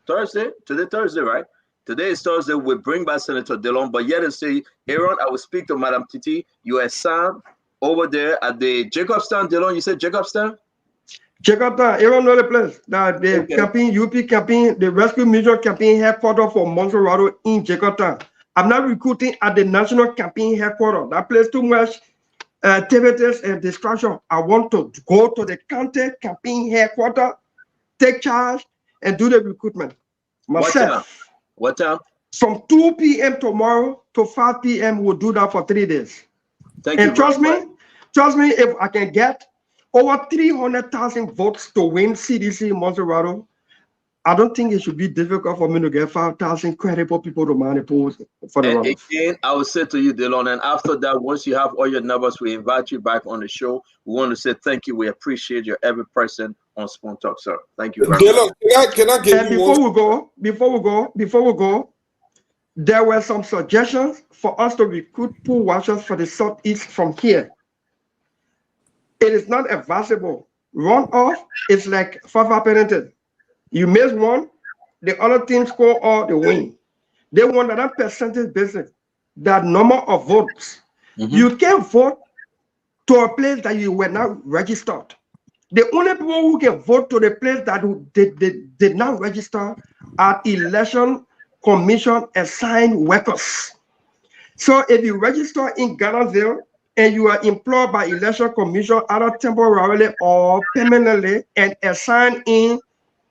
Thursday? Today Thursday, right? Today is Thursday. We'll bring back Senator Dillon, but yet and say, Aaron, I will speak to Madam Titi. You are Sam over there at the Jacobstown. Dillon, you said Jacobstown? Jacobstown, Aaron know the place. That the campaign, UP campaign, the rescue mission campaign headquarters for Monserrado in Jacobstown. I'm not recruiting at the national campaign headquarters. That place too much activities and distraction. I want to go to the county campaign headquarters, take charge, and do the recruitment myself. What time? From 2 p.m. tomorrow to 5 p.m. We'll do that for 3 days. Thank you. Trust me, if I can get over 300,000 votes to win CDC Monserrado, I don't think it should be difficult for me to get 5,000 credible people to man the polls for the runoff. Again, I will say to you, Dillon, and after that, once you have all your numbers, we invite you back on the show. We want to say thank you. We appreciate your every person on Spoon Talk, sir. Thank you very Dillon, much. can I give you one? Before we go, there were some suggestions for us to recruit pool watchers for the Southeast from here. It is not advisable. Runoff is like 5%. You miss one, the other team score or the win. They want that percentage business, that number of votes. You can't vote to a place that you were not registered. The only people who can vote to the place that they did not register are election commission assigned workers. So if you register in Ghanaville and you are employed by election commission either temporarily or permanently and assigned in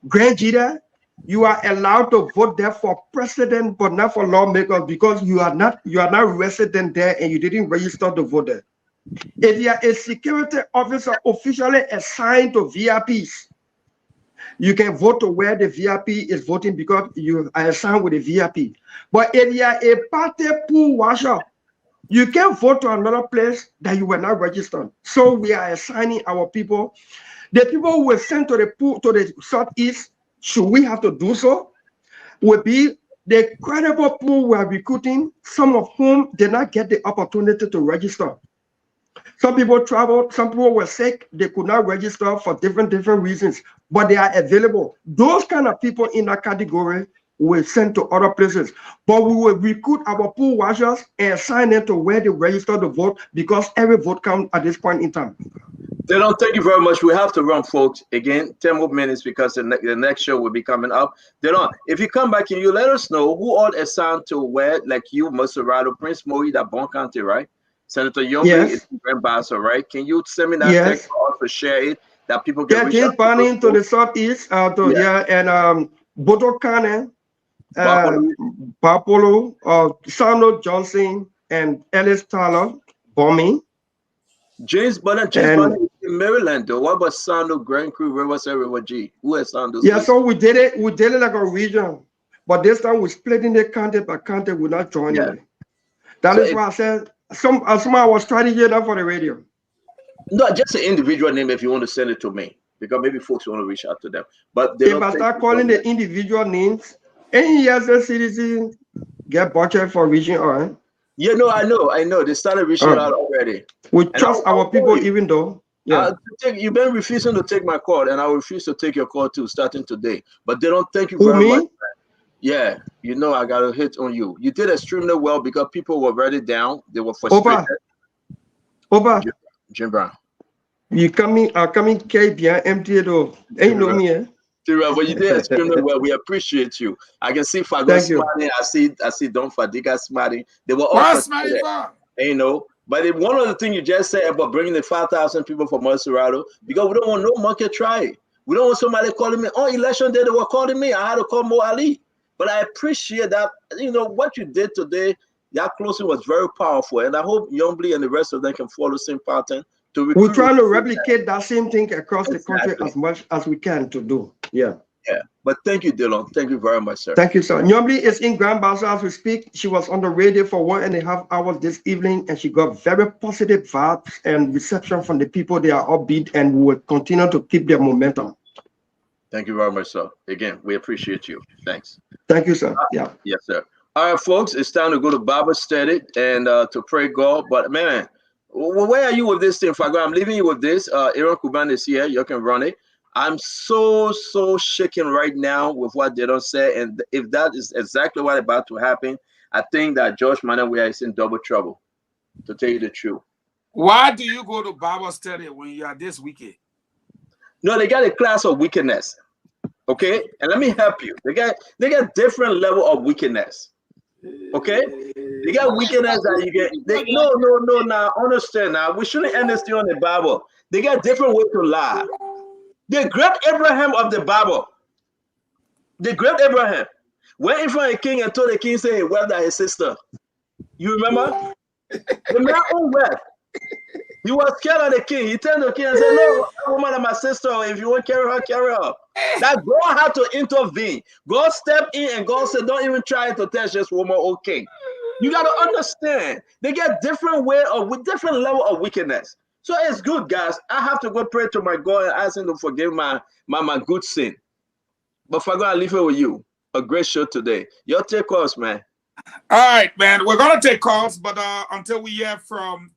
Grand Jita, you are allowed to vote there for president, but not for lawmakers because you are not resident there and you didn't register to vote there. If you are a security officer officially assigned to VIPs, you can vote to where the VIP is voting because you are assigned with a VIP. But if you are a party pool washer, you can vote to another place that you were not registered. So we are assigning our people. The people who were sent to the pool to the Southeast, should we have to do so, would be the credible pool we are recruiting, some of whom did not get the opportunity to register. Some people traveled, some people were sick, they could not register for different reasons, but they are available. Those kind of people in that category were sent to other places. But we will recruit our pool watchers and assign them to where they register to vote because every vote counts at this point in time. Dillon, thank you very much. We have to run, folks. Again, 10 more minutes because the next show will be coming up. Dillon, if you come back and you let us know who all assigned to where, like you, Monserrado, Prince Moe, that Bon County, right? Senator Youngby is Grand Bassa, right? Can you send me that text for us to share it that people can reach out to the Southeast, and Boto Kane, Papolo, Sando Johnson, and Ellis Tyler, Bombing. James Bonner is in Maryland, though. What about Sando, Grand Crew, River G? Who has Sando? Yeah, so we did it like a region, but this time we're splitting the county by county. We're not joining it. That is why I said some of our strategy now for the radio. No, just an individual name if you want to send it to me, because maybe folks want to reach out to them. But if I start calling the individual names, any years the citizen get budget for reaching out. Yeah, no, I know. They started reaching out already. We trust our people, even though. Yeah. You've been refusing to take my call, and I will refuse to take your call too, starting today. But they don't thank you very much. Yeah, you know I got a hit on you. You did extremely well because people were already down. They were frustrated. Oba. Jim Brown. You coming KBN empty though. Ain't no me, eh? But you did extremely well. We appreciate you. I can see Fago smiling. I see Don Fadiga smiling. They were all frustrated. You know. But one of the things you just said about bringing the 5,000 people from Monserrado, because we don't want no monkey try. We don't want somebody calling me. On election day, they were calling me. I had to call Mo Ali. But I appreciate that, you know, what you did today, that closing was very powerful. And I hope Youngby and the rest of them can follow the same pattern. We're trying to replicate that same thing across the country as much as we can to do. Yeah. Yeah. But thank you, Dillon. Thank you very much, sir. Thank you, sir. Youngby is in Grand Bassa as we speak. She was on the radio for 1.5 hours this evening, and she got very positive vibes and reception from the people. They are upbeat, and we will continue to keep their momentum. Thank you very much, sir. Again, we appreciate you. Thanks. Thank you, sir. Yeah. Yes, sir. All right, folks, it's time to go to Bible study and to pray God. But man, where are you with this thing, Fago? I'm leaving you with this. Aaron Kuban is here. You can run it. I'm so shaken right now with what they don't say. And if that is exactly what about to happen, I think that Josh Manawea is in double trouble, to tell you the truth. Why do you go to Bible study when you are this wicked? No, they got a class of wickedness. Okay, and let me help you. They got different level of wickedness. Okay, they got wickedness that you get. No. Now understand. Now we shouldn't end this thing on the Bible. They got different way to lie. The great Abraham of the Bible. The great Abraham went in front of the king and told the king, "Say, well, that his sister." You remember? The man own wealth. He was scared of the king. He turned to the king and said, "No, that woman is my sister. If you want to carry her, carry her." That God had to intervene. God stepped in and God said, "Don't even try to touch this woman, O king." You got to understand. They get different way of with different level of wickedness. So it's good, guys. I have to go pray to my God and ask him to forgive my good sin. But for God, I leave it with you. A great show today. Your take calls, man. All right, man. We're gonna take calls, but until we hear from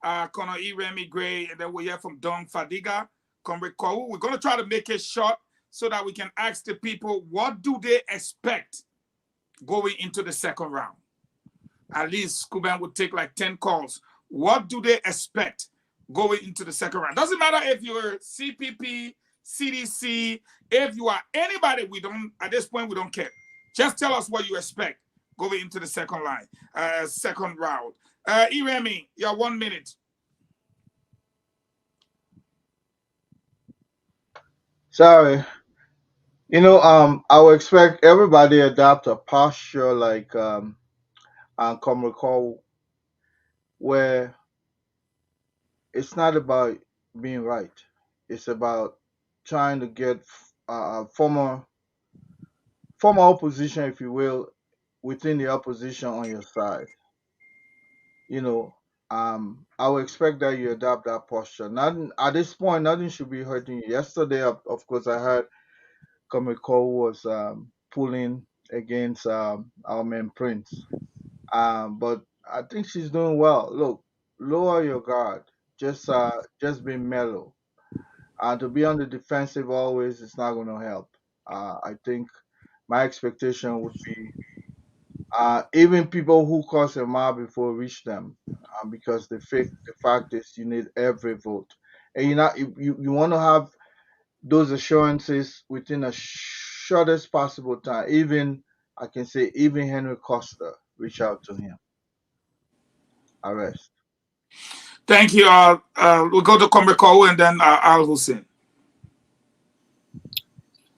Connor E. Remy Gray, and then we hear from Don Fadiga, Comrade Kou, we're gonna try to make it short so that we can ask the people what do they expect going into the second round. At least Kuban would take like 10 calls. What do they expect going into the second round? Doesn't matter if you're CPP, CDC, if you are anybody, at this point, we don't care. Just tell us what you expect going into the second round. Iremi, you have 1 minute. Sorry. I would expect everybody adopt a posture like come recall, where it's not about being right. It's about trying to get former opposition, if you will, within the opposition on your side. I would expect that you adopt that posture. Nothing at this point, nothing should be hurting you. Yesterday, of course, I heard Komiko was pulling against our man Prince. But I think she's doing well. Look, lower your guard. Just be mellow. And to be on the defensive always is not going to help. I think my expectation would be even people who cause a mob before reach them, because the fact is you need every vote, and you want to have those assurances within a shortest possible time. Even I can say even Henry Costa reach out to him. Arrest. Thank you. We'll go to Comrade Kou and then Al Hussein.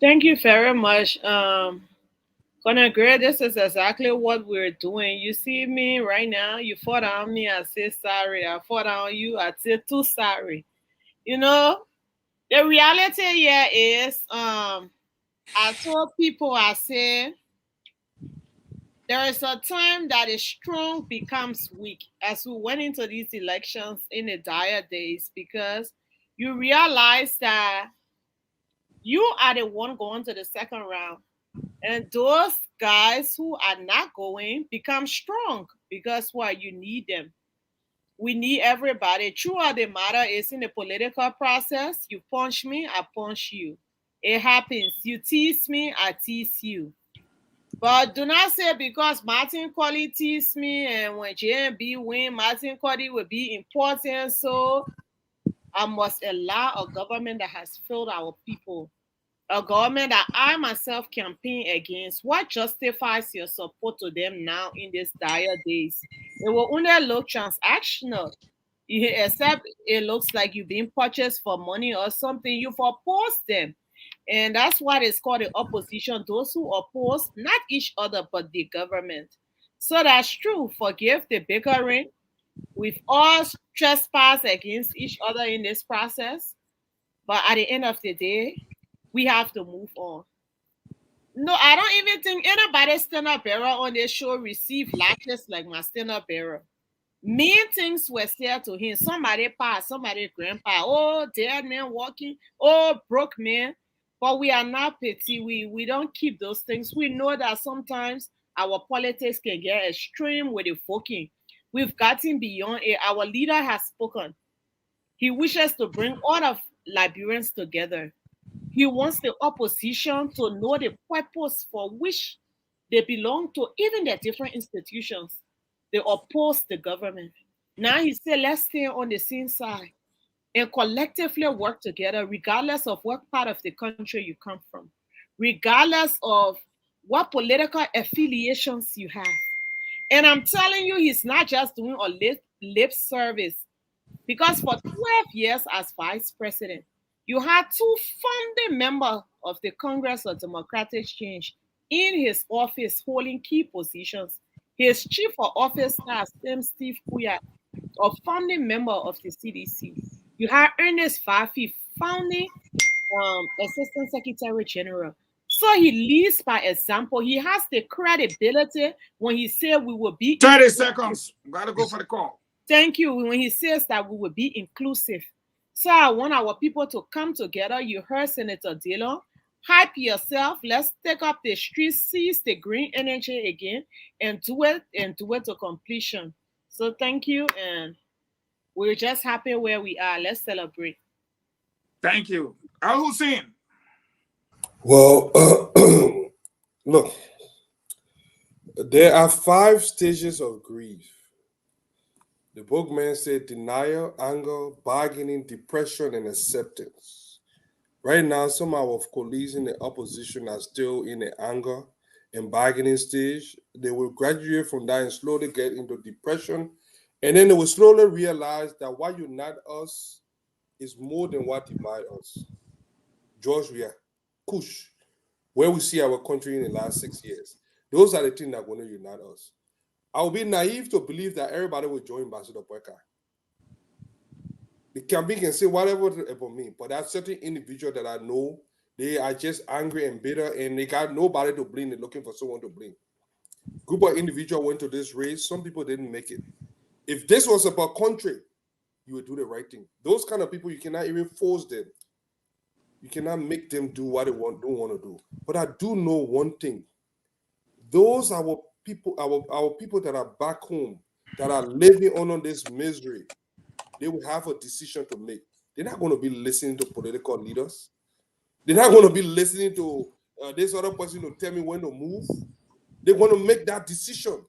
Thank you very much. Connor Gray, this is exactly what we're doing. You see me right now, you fought on me, I say sorry. I fought on you, I say too sorry. The reality here is, I told people, I say, there is a time that is strong becomes weak as we went into these elections in the dire days, because you realize that you are the one going to the second round. And those guys who are not going become strong because what you need them. We need everybody. Throughout the matter is in the political process. You punch me, I punch you. It happens. You tease me, I tease you. But do not say because Martin Colley teased me and when JMB win, Martin Colley will be important. So I must allow a government that has failed our people. A government that I myself campaign against. What justifies your support to them now in these dire days? It will only look transactional. Except it looks like you've been purchased for money or something. You've opposed them. And that's what is called the opposition. Those who oppose not each other but the government. So that's true. Forgive the bickering. We've all trespassed against each other in this process. But at the end of the day, we have to move on. No, I don't even think anybody stand-up bearer on this show received lashes like my stand-up bearer. Mean things were said to him. Somebody passed, somebody grandpa. Oh, dead man walking. Oh, broke man. But we are not petty. We don't keep those things. We know that sometimes our politics can get extreme with the voting. We've gotten beyond it. Our leader has spoken. He wishes to bring all of Liberians together. He wants the opposition to know the purpose for which they belong to, even their different institutions. They oppose the government. Now he said, let's stay on the same side and collectively work together, regardless of what part of the country you come from, regardless of what political affiliations you have. And I'm telling you, he's not just doing a lip service, because for 12 years as vice president, you had two founding members of the Congress of Democratic Change in his office holding key positions. His chief of office staff, Steve Kuyat, a founding member of the CDC. You had Ernest Fafi, founding Assistant Secretary General. So he leads by example. He has the credibility when he said we will be 30 seconds. Gotta go for the call. Thank you. When he says that we will be inclusive. So I want our people to come together. You heard Senator Dillon. Hype yourself. Let's take up the streets, seize the green energy again, and do it to completion. So thank you, and we're just happy where we are. Let's celebrate. Thank you. Al Hussein. Well, look, there are 5 stages of grief. The bookman said denial, anger, bargaining, depression, and acceptance. Right now, some of our colleagues in the opposition are still in the anger and bargaining stage. They will graduate from that and slowly get into depression. And then they will slowly realize that what unites us is more than what divides us. Georgia, Kush, where we see our country in the last 6 years. Those are the things that are going to unite us. I would be naive to believe that everybody will join Ambassador Boyka. The campaign can say whatever about me, but there are certain individuals that I know, they are just angry and bitter, and they got nobody to blame. They're looking for someone to blame. Group of individuals went to this race. Some people didn't make it. If this was about country, you would do the right thing. Those kind of people, you cannot even force them. You cannot make them do what they don't want to do. But I do know one thing. Those are our people that are back home, that are living under this misery. They will have a decision to make. They're not going to be listening to political leaders. They're not going to be listening to this other person to tell me when to move. They're going to make that decision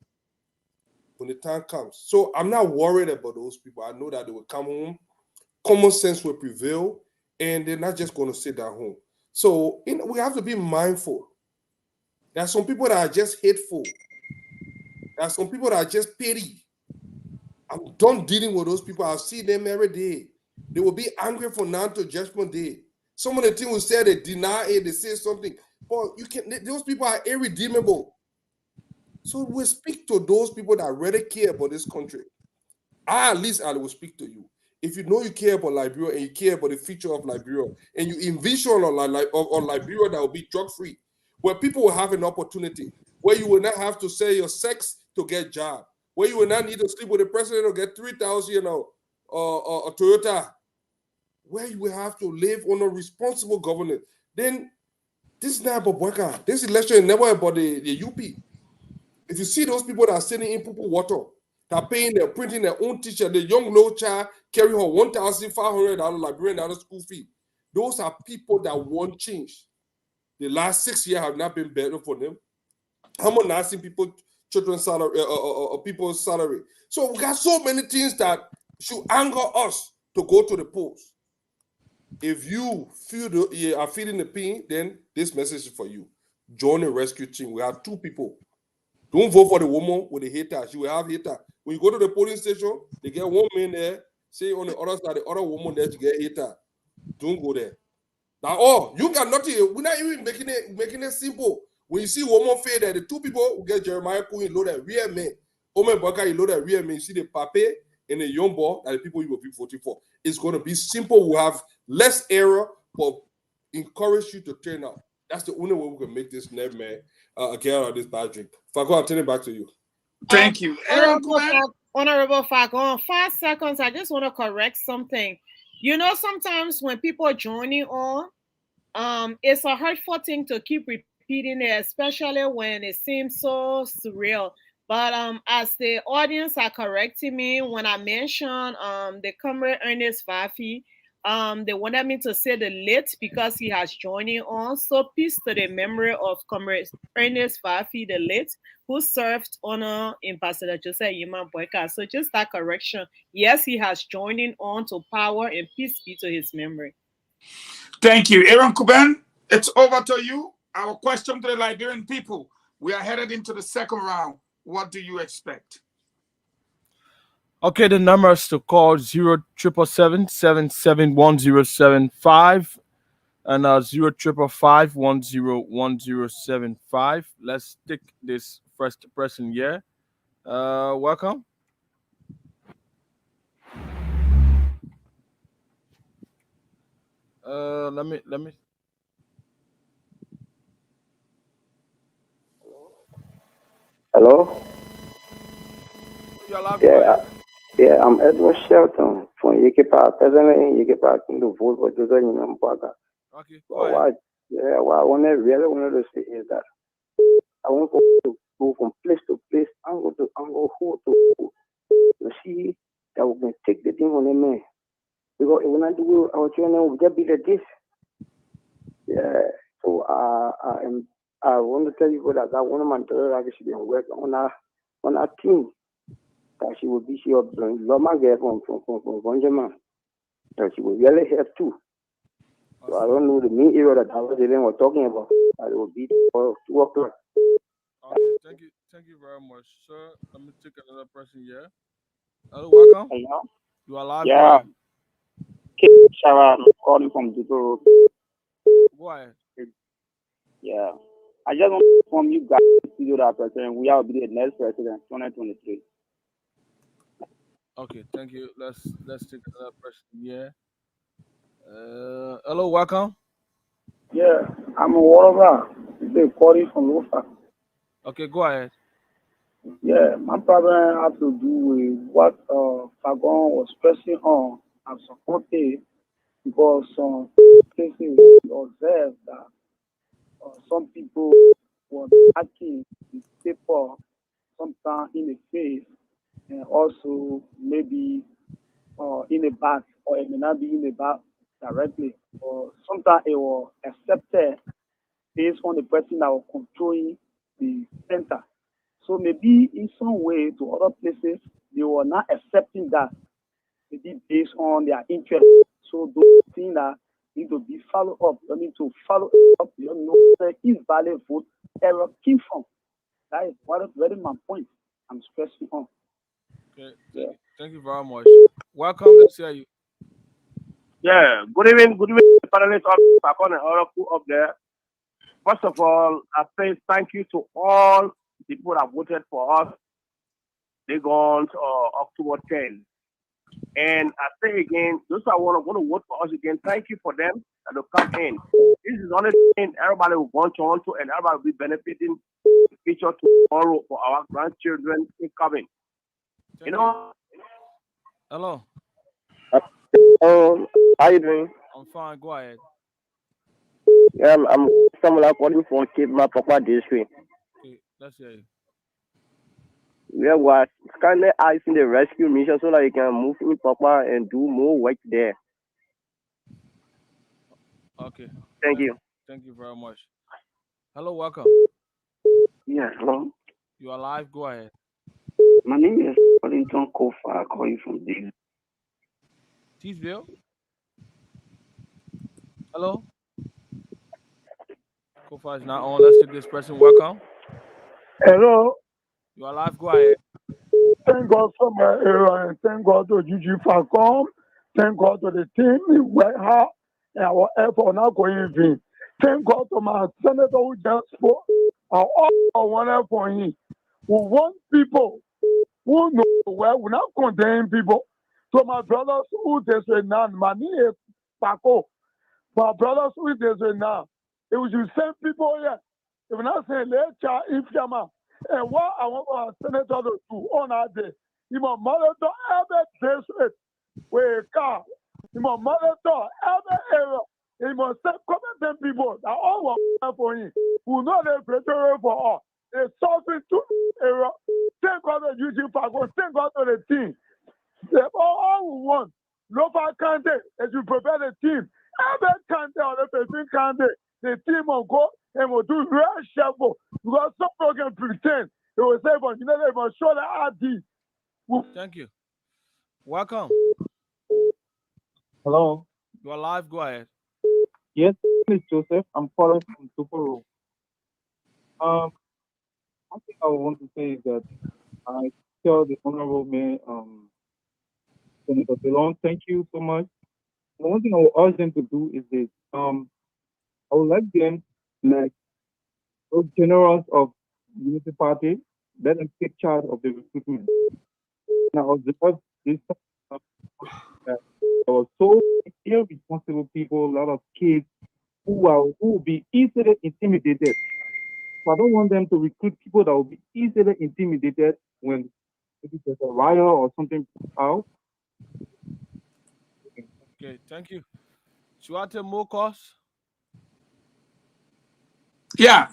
when the time comes. So I'm not worried about those people. I know that they will come home. Common sense will prevail, and they're not just going to sit at home. So we have to be mindful. There are some people that are just hateful. There are some people that are just petty. I'm done dealing with those people. I see them every day. They will be angry from now to Judgment Day. Some of the things we say, they deny it, they say something. But those people are irredeemable. So we speak to those people that really care about this country. I will speak to you. If you know you care about Liberia and you care about the future of Liberia, and you envision on Liberia that will be drug-free, where people will have an opportunity, where you will not have to sell your sex to get a job, where you will not need to sleep with the president or get 3,000, a Toyota, where you will have to live on a responsible government. Then this is not about Boyka. This election is never about the UP. If you see those people that are sitting in Pupu water, that are paying, they're printing their own teacher, the young low child carry her $1,500 Liberian school fee. Those are people that want change. The last 6 years have not been better for them. How much not seen children's salary, people's salary. So we got so many things that should anger us to go to the polls. If you are feeling the pain, then this message is for you. Join the rescue team. We have 2 people. Don't vote for the woman with the hater. She will have hater. When you go to the polling station, they get one man there, say on the other side, the other woman there to get hater. Don't go there. Now, you got nothing. We're not even making it simple. When you see woman fail there, the 2 people who get Jeremiah Queen, load that real man. Omen Boyka, you load that real man. You see the pape and the young boy that the people you will be voting for. It's going to be simple. We'll have less error, but encourage you to turn out. That's the only way we can make this nightmare get out of this bad drink. Fago, I'll turn it back to you. Thank you. Honorable Fago, 5 seconds. I just want to correct something. You know, sometimes when people are joining on, It's a hurtful thing to keep repeating it, especially when it seems so surreal. But as the audience are correcting me, when I mentioned the comrade Ernest Fafi, they wanted me to say the late because he has joined in on. So peace to the memory of comrade Ernest Fafi, the late, who served honor Ambassador Joseph Yima Boyka. So just that correction. Yes, he has joined in on to power, and peace be to his memory. Thank you. Aaron Kuben, it's over to you. Our question to the Liberian people. We are headed into the second round. What do you expect? Okay, the numbers to call 077771075 and 05551101075. Let's take this first person here. Welcome. Let me. Hello? You're live. Yeah, I'm Edward Shelton from Yikipa. Presently in Yikipa, in the vote for Joseph Nyamboaga. Okay, What I really wanted to say is that I want to go from place to place, angle to angle, hole to hole, to see that we can take the thing on the man. Because when I do our children will just be like this. Yeah. So I want to tell you that one of my daughters actually been working on our team. That she will be here Loma girl from Bonjaman. That she will really help too. So I don't know the main area that I was talking about. That it will be for 2 o'clock. Okay, thank you very much, sir. Let me take another person here. Hello, welcome. Hello? You are live. Yeah. Sarah, I'm calling from Duto. Go ahead. Yeah. I just want to inform you guys to that president. We will be the next president, 2023. Okay, thank you. Let's take another person here. Hello, welcome. Yeah, I'm a Warrior. They calling from Lofa. Okay, go ahead. Yeah, my problem had to do with what Fagon was pressing on and supported because some cases observed that some people were attacking the paper sometimes in the face and also maybe in the back, or it may not be in the back directly, or sometimes it was accepted based on the person that was controlling the center. So maybe in some way to other places, they were not accepting that, maybe based on their interest. So those things that need to be followed up, you need to follow up, you know where is valid vote error came from. That is what is very my point I'm stressing on. Okay, thank you very much. Welcome. Let's hear you. Yeah, good evening, panelists up, Fakon and Oracle up there. First of all, I say thank you to all the people that voted for us. They go on October 10. And I say again, those that want to vote for us again, thank you for them that will come in. This is the only thing everybody will want to, and everybody will be benefiting the future tomorrow for our grandchildren incoming. You know. Hello. How you doing? I'm fine. Go ahead. Yeah, I'm someone calling from Cape Papa District. Okay, let's hear you. We was kindly asking the rescue mission so that you can move in Papa and do more work there. Okay. Thank you. Thank you very much. Hello, welcome. Yeah, hello. You are live. Go ahead. My name is Wellington Kofa. I call you from Deal. Teesville. Hello. Kofa is not on. Let's take this person. Welcome. Hello. You are live. Go ahead. Thank God for my area and thank God to Gigi Falcon. Thank God to the team in Whitehouse and our effort not going in vain. Thank God to my senator who just spoke. All one for him. We want people who know well. We're not condemning people. So my brothers who they say now, my name is Paco. My brothers who they say now, if we should send people here, if we're not saying let's try Ifyama. And what I want our senator to do on our day, you must monitor every district where a car, you must monitor every area He must say, competent people that all work for him, who know the better for all. They solving two error. Thank God that you do Fagon. Thank God for the team. They all we want. Local candidate, as you prepare the team. Every candidate or the person candidate, the team will go and will do real shuffle. Because some people can pretend. They will say, but you know, they must show the ID. Thank you. Welcome. Hello. You are live. Go ahead. Yes, it's Joseph. I'm calling from Tupelo. One thing I want to say is that I tell the honorable man, Senator DeLong, thank you so much. The one thing I will urge them to do is this. I would like them, like those generals of Unity Party, let them take charge of the recruitment. Now, because this there were so irresponsible people, a lot of kids who will be easily intimidated. So I don't want them to recruit people that will be easily intimidated when maybe there's a riot or something out. Okay, thank you. Should I take more calls? Yeah.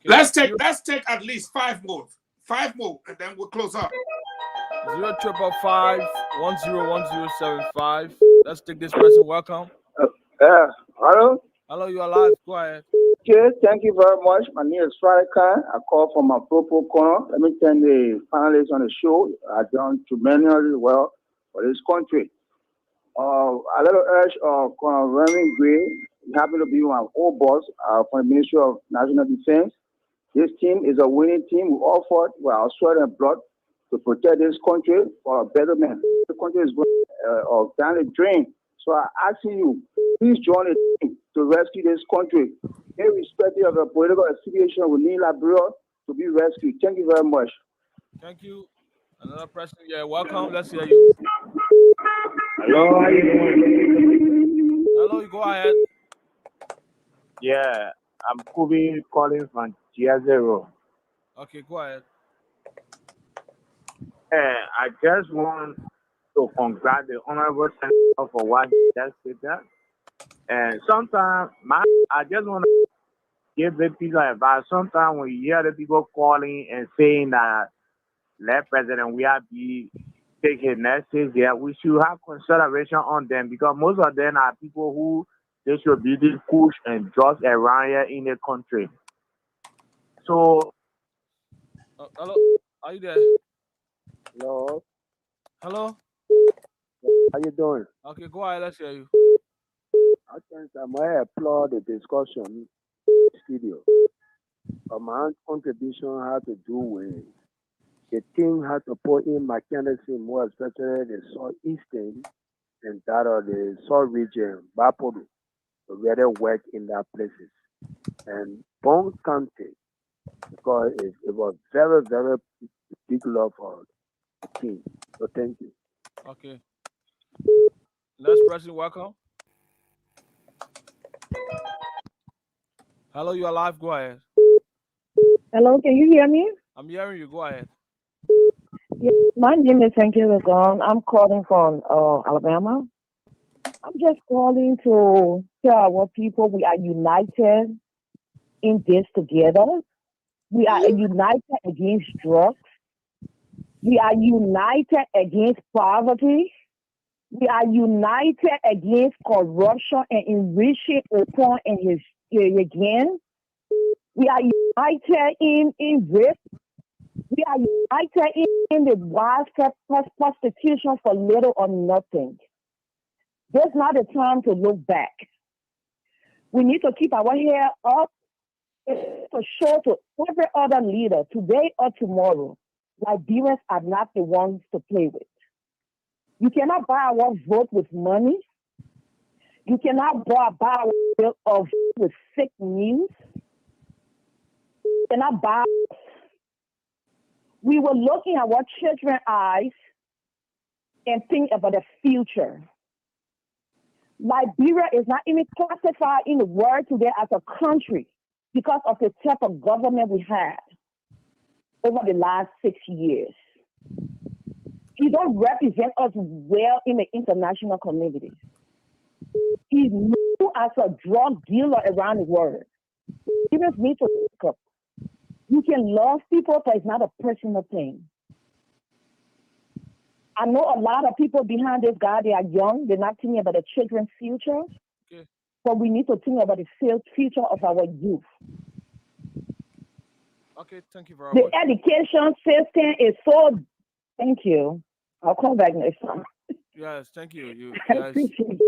Okay. Let's take at least 5 more. 5 more, and then we'll close up. 0555-101075. Let's take this person. Welcome. Hello. Hello, you are live. Go ahead. Okay, thank you very much. My name is Farrakhan. I call from my Propo corner. Let me thank the panelists on the show. I've done tremendously well for this country. I let urge Colonel Remy Gray. He happened to be my old boss from the Ministry of National Defense. This team is a winning team. We all fought with our sweat and blood to protect this country for a betterment. The country is going down the drain. So I ask you, please join the team to rescue this country. Irrespective of the political affiliation, we need Liberia to be rescued. Thank you very much. Thank you. Another person. Yeah, welcome. Let's hear you. Hello, how you doing? Hello, you go ahead. Yeah, I'm Kubi calling from G0. Okay, go ahead. I just want to congratulate the honorable senator for what he just said that. And sometimes I just want to give the people advice. Sometimes when you hear the people calling and saying that let President we have be take his message there, we should have consideration on them because most of them are people who they should be this push and just around here in the country. So hello, are you there? Hello. Hello. How you doing? Okay, go ahead. Let's hear you. I think I might applaud the discussion studio. But my own contribution had to do with the team had to put in mechanism, more especially the southeastern and that of the south region, Bapodu, to really work in that places. And Bone County, because it was very, very big love for the team. So thank you. Okay. Next person, welcome. Hello, you are live. Go ahead. Hello, can you hear me? I'm hearing you. Go ahead. Yes, my name is Thank you, I'm calling from Alabama. I'm just calling to tell our people we are united in this together. We are united against drugs. We are united against poverty. We are united against corruption and enriching upon and his again. We are united in rape. We are united in the widespread prostitution for little or nothing. There's not a time to look back. We need to keep our hair up to show to every other leader today or tomorrow, Liberians are not the ones to play with. You cannot buy our vote with money. You cannot buy our vote with fake news. You cannot buy. We were looking at our children's eyes and think about the future. Liberia is not even classified in the world today as a country because of the type of government we had over the last 6 years. You don't represent us well in the international community. He's known as a drug dealer around the world. Even me to pick up. You can love people, but it's not a personal thing. I know a lot of people behind this guy, they are young. They're not thinking about the children's future. Okay. But we need to think about the future of our youth. Okay, thank you very The much. education system is so. Thank you. I'll come back next time. Yes, thank you. You I guys, appreciate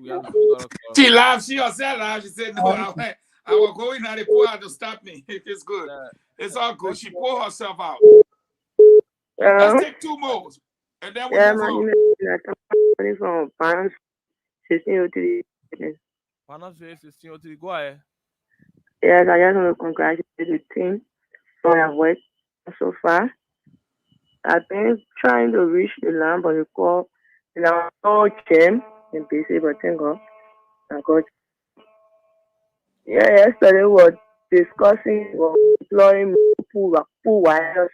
we have a lot of She laughed. She herself laughed. She said, "No, I will go in and they pull her to stop me. It's good. It's all good." She pulled herself out. Let's take two more, and then we move on. I'm from Finance 1603. Finance 1603. Go ahead. Yes, I just want to congratulate the team for their work so far. I've been trying to reach the land, but the call, and I'm all jam and busy, but thank God. I got. Yeah, yesterday we were discussing employing pool wires,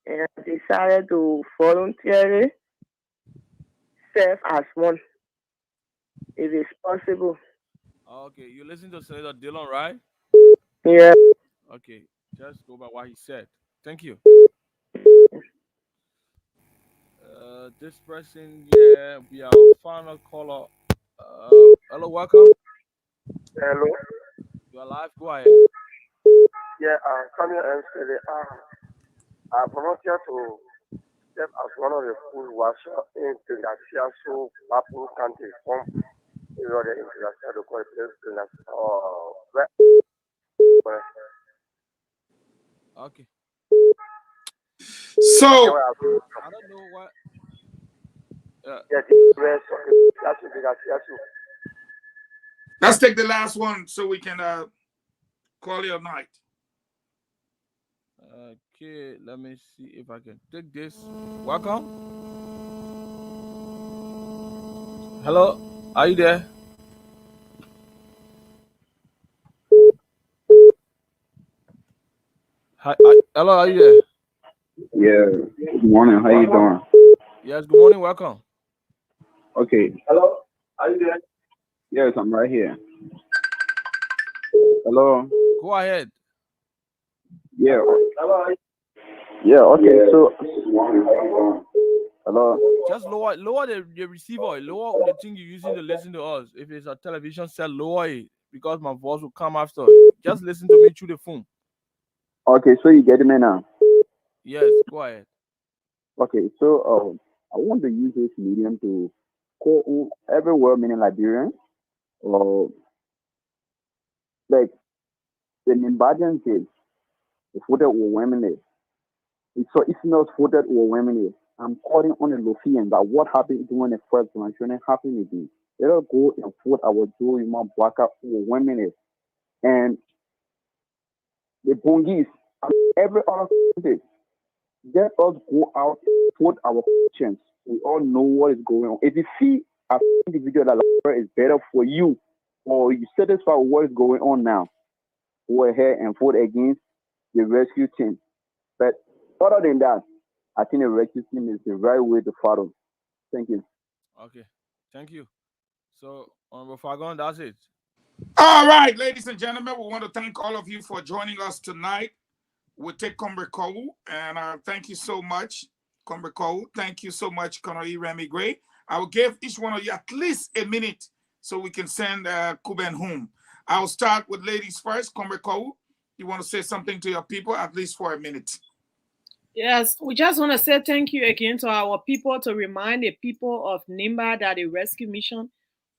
and I decided to voluntarily serve as one, if it's possible. Okay, you listen to Senator Dillon, right? Yeah. Okay, just go by what he said. Thank you. This person, yeah, we are our final caller. Hello, welcome. Hello. You are live. Go ahead. Yeah, I'm coming and say I volunteer to serve as one of the food washers in Tigaciaso, Mapu County, from the Tigaciaso, the place, Okay. So I don't know what. Let's take the last one so we can call it a night. Okay, let me see if I can take this. Welcome. Hello, are you there? Hi, hello, are you there? Yeah. Good morning. How you doing? Yes. Good morning. Welcome. Okay. Hello. Are you there? Yes, I'm right here. Hello. Go ahead. Yeah. Hello. Yeah. Okay. So. Hello. Just lower the receiver. Lower the thing you're using to listen to us. If it's a television set, lower it because my voice will come after. Just listen to me through the phone. Okay. So you get me now? Yes. Go ahead. Okay. So I want to use this medium to call on everywhere, meaning Liberian, or like the Nimbajan case, the voted overwhelmingly. So it's not voted overwhelmingly. I'm calling on the Lofian that what happened during the first one shouldn't happen again. Let us go and vote our Joe Human Baka overwhelmingly. And the Bongis and every other country, let us go out and vote our conscience. We all know what is going on. If you see as an individual that Liberia is better for you, or you satisfied with what is going on now, go ahead and vote against the rescue team. But other than that, I think the rescue team is the right way to follow. Thank you. Okay. Thank you. So, Honorable Fagon, that's it. All right, ladies and gentlemen, we want to thank all of you for joining us tonight. We'll take Comrade Cole, and thank you so much, Comrade Cole. Thank you so much, Colonel Remy Gray. I will give each one of you at least a minute so we can send Kuben home. I'll start with ladies first. Comrade Cole, you want to say something to your people, at least for a minute? Yes, we just want to say thank you again to our people, to remind the people of Nimba that the rescue mission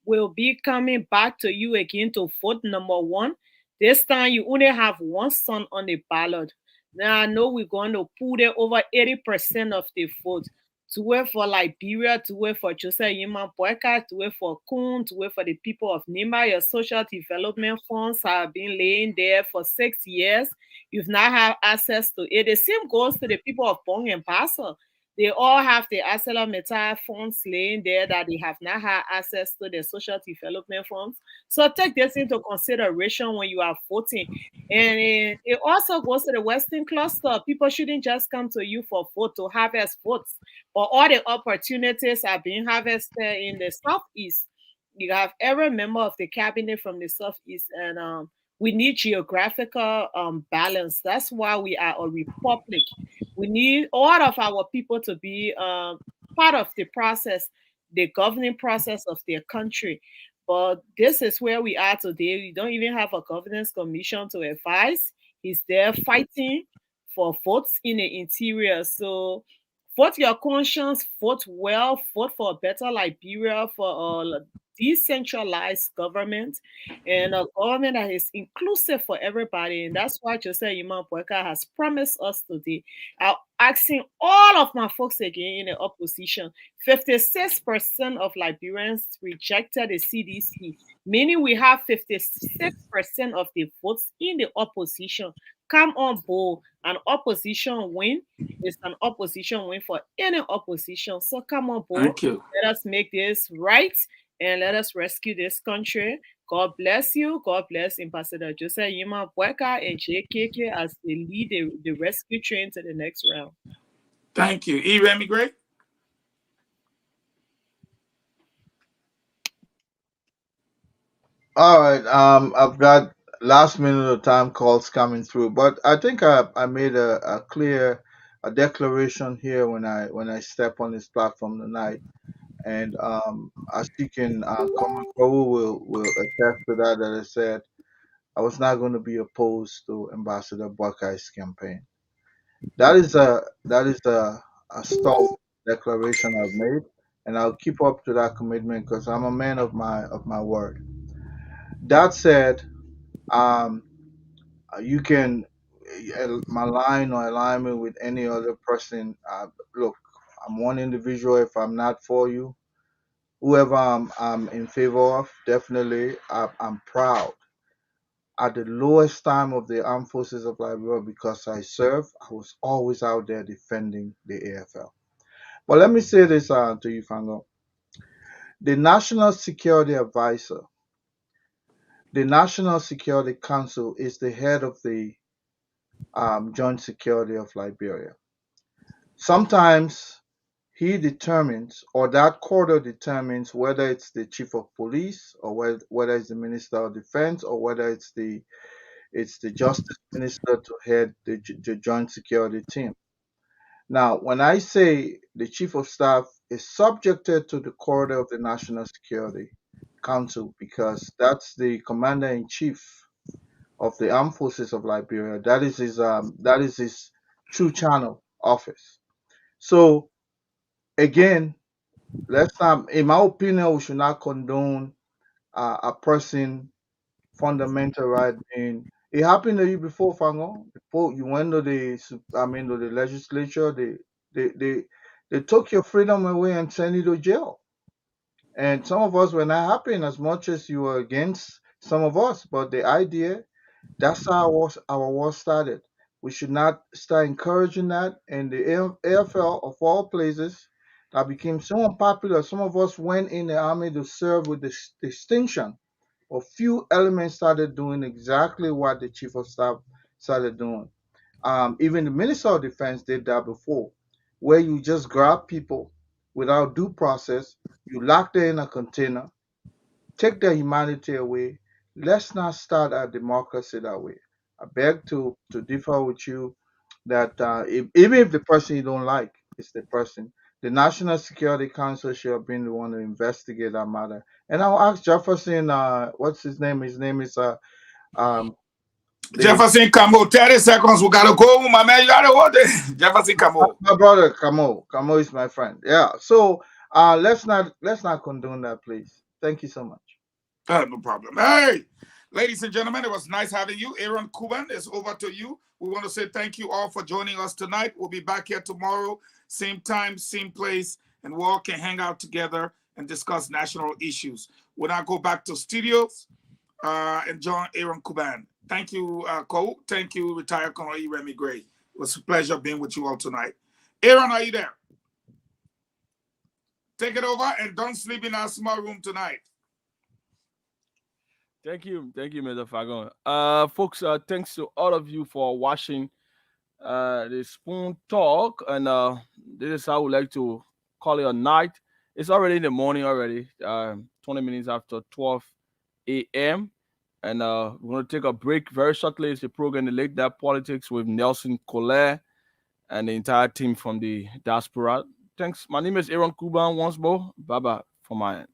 will be coming back to you again to vote number 1. This time you only have one son on the ballot. Now I know we're going to put it over 80% of the vote. To wait for Liberia, to wait for Joseph Yima Boyka, to wait for Kun, to wait for the people of Nimba. Your social development funds have been laying there for 6 years. You've not had access to it. The same goes to the people of Bong and Paso. They all have the ArcelorMittal funds laying there that they have not had access to the social development funds. So take this into consideration when you are voting. And it also goes to the Western cluster. People shouldn't just come to you for vote to harvest votes, but all the opportunities are being harvested in the Southeast. You have every member of the cabinet from the Southeast, and we need geographical balance. That's why we are a republic. We need all of our people to be part of the process, the governing process of their country. But this is where we are today. We don't even have a governance commission to advise. He's there fighting for votes in the interior. So vote your conscience, vote well, vote for a better Liberia, for a decentralized government and a government that is inclusive for everybody. And that's why Joseph Imam Boyka has promised us today. I'm asking all of my folks again in the opposition. 56% of Liberians rejected the CDC, meaning we have 56% of the votes in the opposition. Come on board. An opposition win is an opposition win for any opposition. So come on board. Thank you. Let us make this right and let us rescue this country. God bless you. God bless Ambassador Joseph Yima Boyka and JKK as they lead the rescue train to the next round. Thank you. Remy Gray. All right. I've got last minute of time calls coming through, but I think I made a clear a declaration here when I step on this platform tonight, and as you can comment, will attest to that. That I said I was not going to be opposed to Ambassador Buckeye's campaign. That is a stout declaration I've made, and I'll keep up to that commitment because I'm a man of my word. That said, um, you can malign or align me with any other person. Look, I'm one individual. If I'm not for you, whoever I'm in favor of, definitely I'm proud. At the lowest time of the armed forces of Liberia, because I serve, I was always out there defending the AFL. But let me say this to you, Fango. The National Security Advisor, the National Security Council is the head of the Joint Security of Liberia. Sometimes he determines, or that quarter determines, whether it's the chief of police, or whether it's the minister of defense, or whether it's the justice minister to head the joint security team. Now, when I say the chief of staff is subjected to the quarter of the National Security Council, because that's the commander in chief of the armed forces of Liberia. That is his true channel office. So again, let's not, in my opinion, we should not condone a person fundamental right being. It happened to you before, Fango. Before you went to to the legislature, they took your freedom away and sent you to jail. And some of us were not happy as much as you were against some of us. But the idea, that's how our war started. We should not start encouraging that. And the AFL, of all places, that became so unpopular. Some of us went in the army to serve with distinction. A few elements started doing exactly what the chief of staff started doing. Even the minister of defense did that before, where you just grab people without due process, you lock them in a container, take their humanity away. Let's not start our democracy that way. I beg to differ with you that even if the person you don't like is the person, the National Security Council should have been the one to investigate that matter. And I'll ask Jefferson, what's his name? His name is um Jefferson Camo. 30 seconds. We gotta go, my man. You gotta hold it. Jefferson Camo. my brother Camo. Camo is my friend. Yeah. So let's not condone that, please. Thank you so much. No problem. Hey, ladies and gentlemen, it was nice having you. Aaron Kuban, it's over to you. We want to say thank you all for joining us tonight. We'll be back here tomorrow, same time, same place, and we all can hang out together and discuss national issues. We'll now go back to studios and join Aaron Kuban. Thank you, Cole. Thank you, retired Colonel Remy Gray. It was a pleasure being with you all tonight. Aaron, are you there? take it over and don't sleep in our small room tonight. Thank you, Mr. Fagon. Folks, thanks to all of you for watching the Spoon Talk, and this is how we like to call it a night. It's already in the morning already, 20 minutes after 12 a.m. And we're going to take a break very shortly. It's the program, The Late Night Politics with Nelson Collet and the entire team from the diaspora. Thanks. My name is Aaron Kuban once more. Bye-bye for my end.